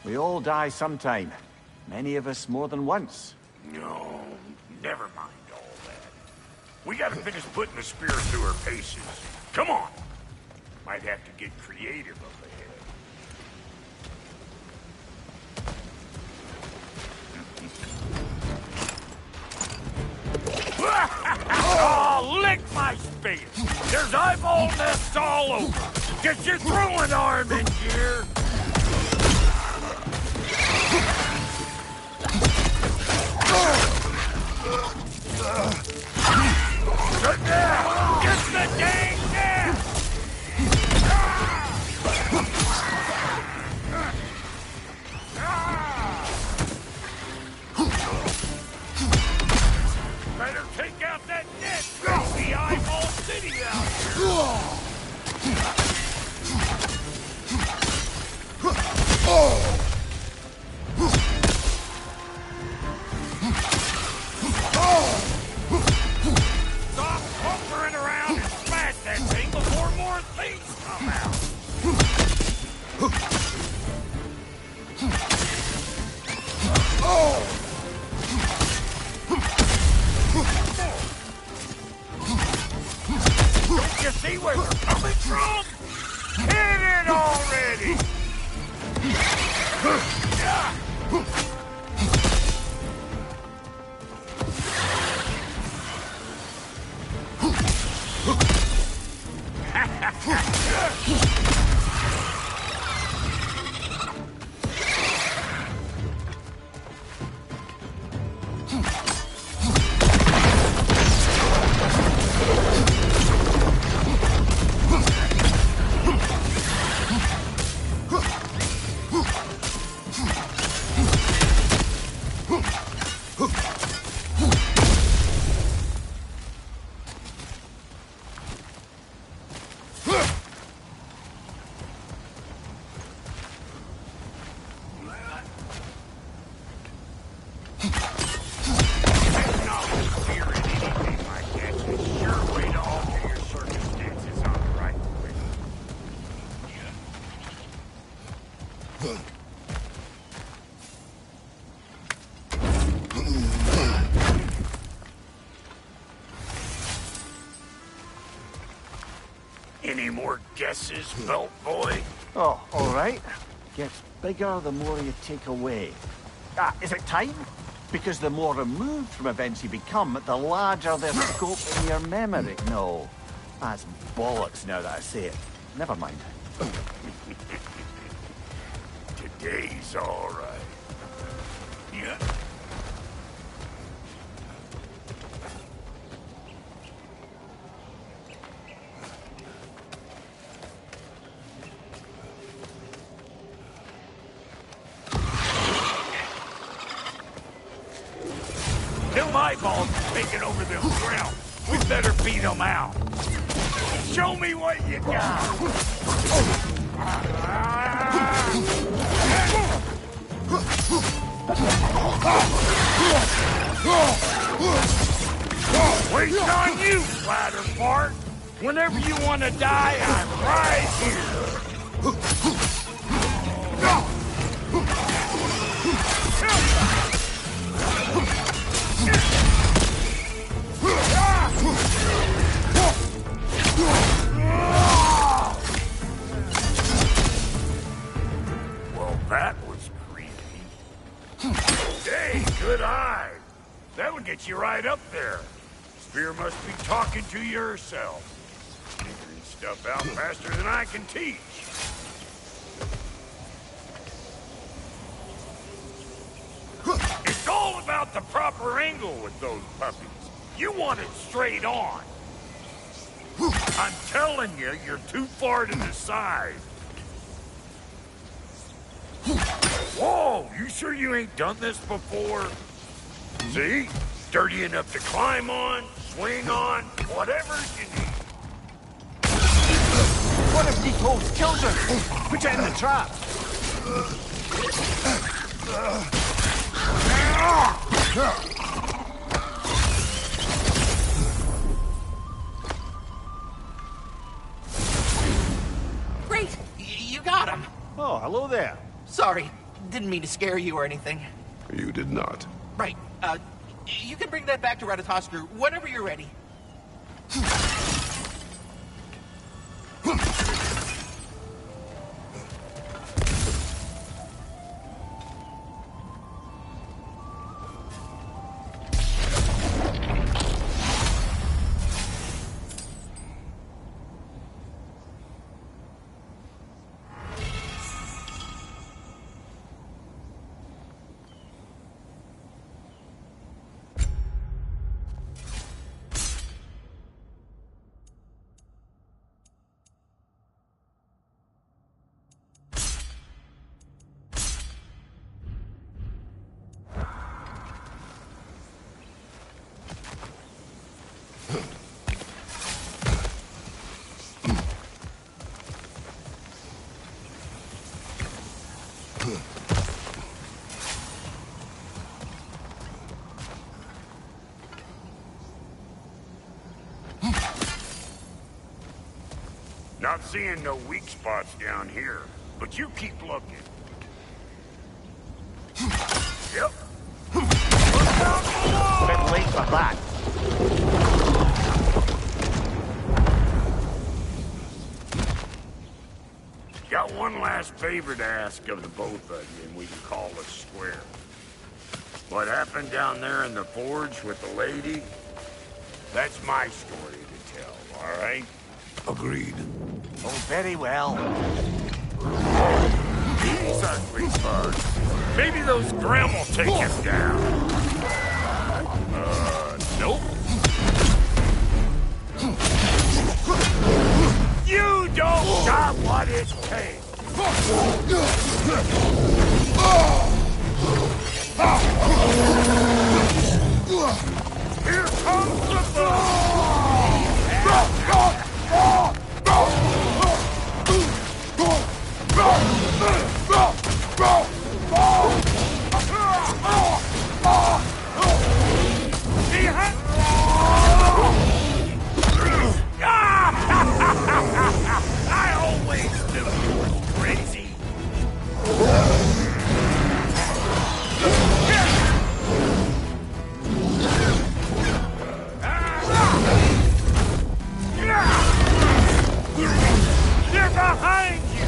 We all die sometime. Many of us more than once. No, never mind all that. We gotta finish putting the spear through her paces. Come on! Might have to get creative up ahead. Oh, lick my face! There's it's all over. Get your throwing arm in gear. Sit down! Get the dang net! Better take out that net! Crazy eyeball city out here! Stop pumpering around and smash that thing before more things come out! Don't you see where they're coming from? Hit it already! Any more guesses, belt boy? Oh, all right. Gets bigger the more you take away. Is it time? Because the more removed from events you become, the larger their scope in your memory. No, that's bollocks now that I say it. Never mind. Today's all right. Yeah. Them eyeballs are taking over them ground. We better beat them out. Show me what you got. Wait on you, flatter fart. Whenever you want to die, I'm right here. Well, that was creepy. Hey, good eye. That would get you right up there. Spear must be talking to you herself. Figuring stuff out faster than I can teach. It's all about the proper angle with those puppies. You want it straight on. I'm telling you, you're too far to the side. Whoa, you sure you ain't done this before? See? Sturdy enough to climb on, swing on, whatever you need. One of Nicole's children! Put it in the trap! Great! You got him! Oh, hello there. Sorry, didn't mean to scare you or anything. You did not. Right, you can bring that back to Ratatoskr whenever you're ready. Not seeing no weak spots down here, but you keep looking. Yep. Bit late for that. Got one last favor to ask of the both of you, and we can call it square. What happened down there in the forge with the lady? That's my story to tell, all right? Agreed. Oh, very well. These ugly bugs. Maybe those Grimm will take him down. Nope. You don't got what it takes. Here comes the I always knew you were crazy. They're behind you.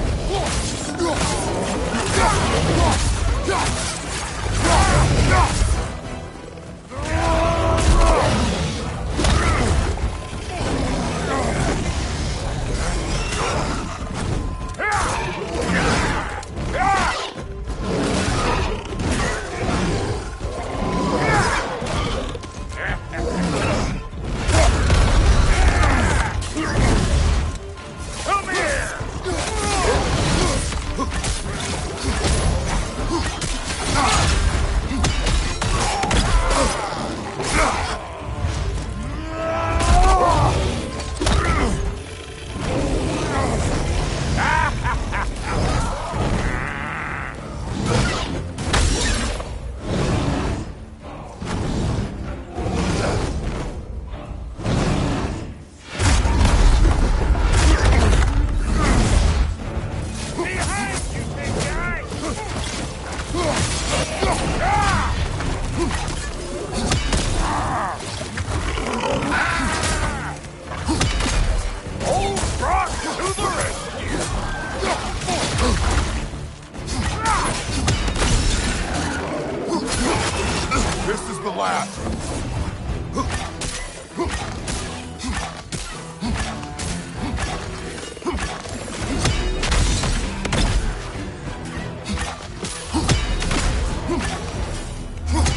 Come here! Old Brock to the rescue! This is the last.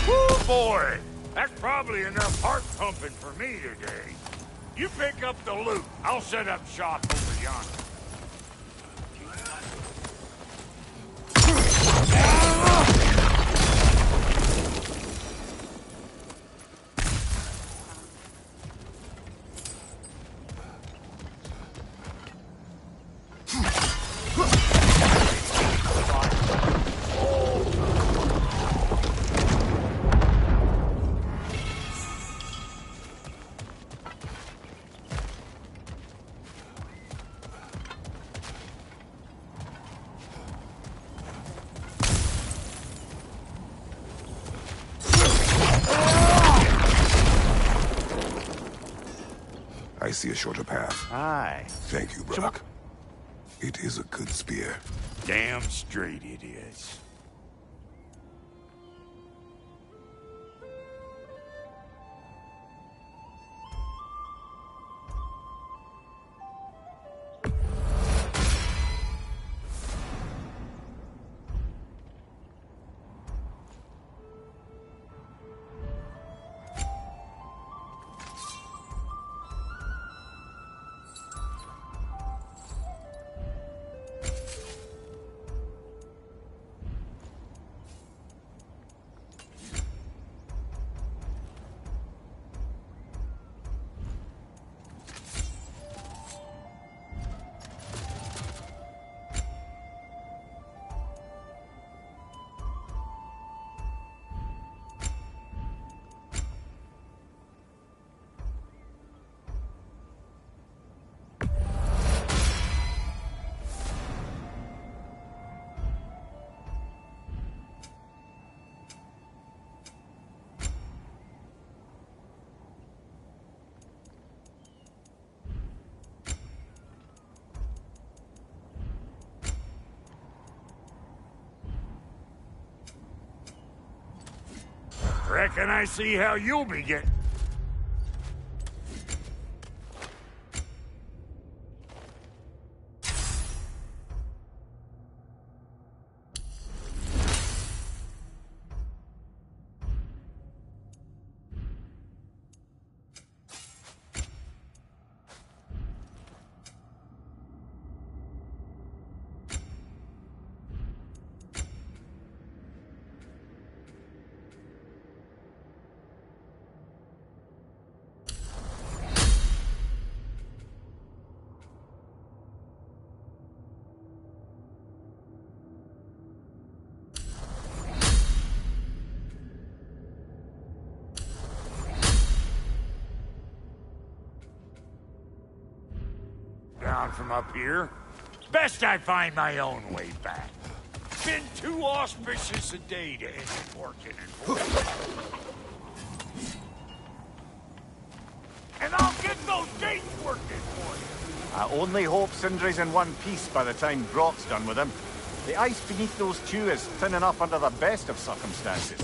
Woo, boy! That's probably enough heart pumping for me today. You pick up the loot. I'll set up shop over yonder. I see a shorter path. Aye. Thank you, Brock. It is a good spear. Damn straight it is. Reckon I see how you'll be getting. Down from up here. Best I find my own way back. Been too auspicious a day to end it working and and I'll get those gates working for you. I only hope Sindri's in one piece by the time Brock's done with him. The ice beneath those two is thin enough under the best of circumstances.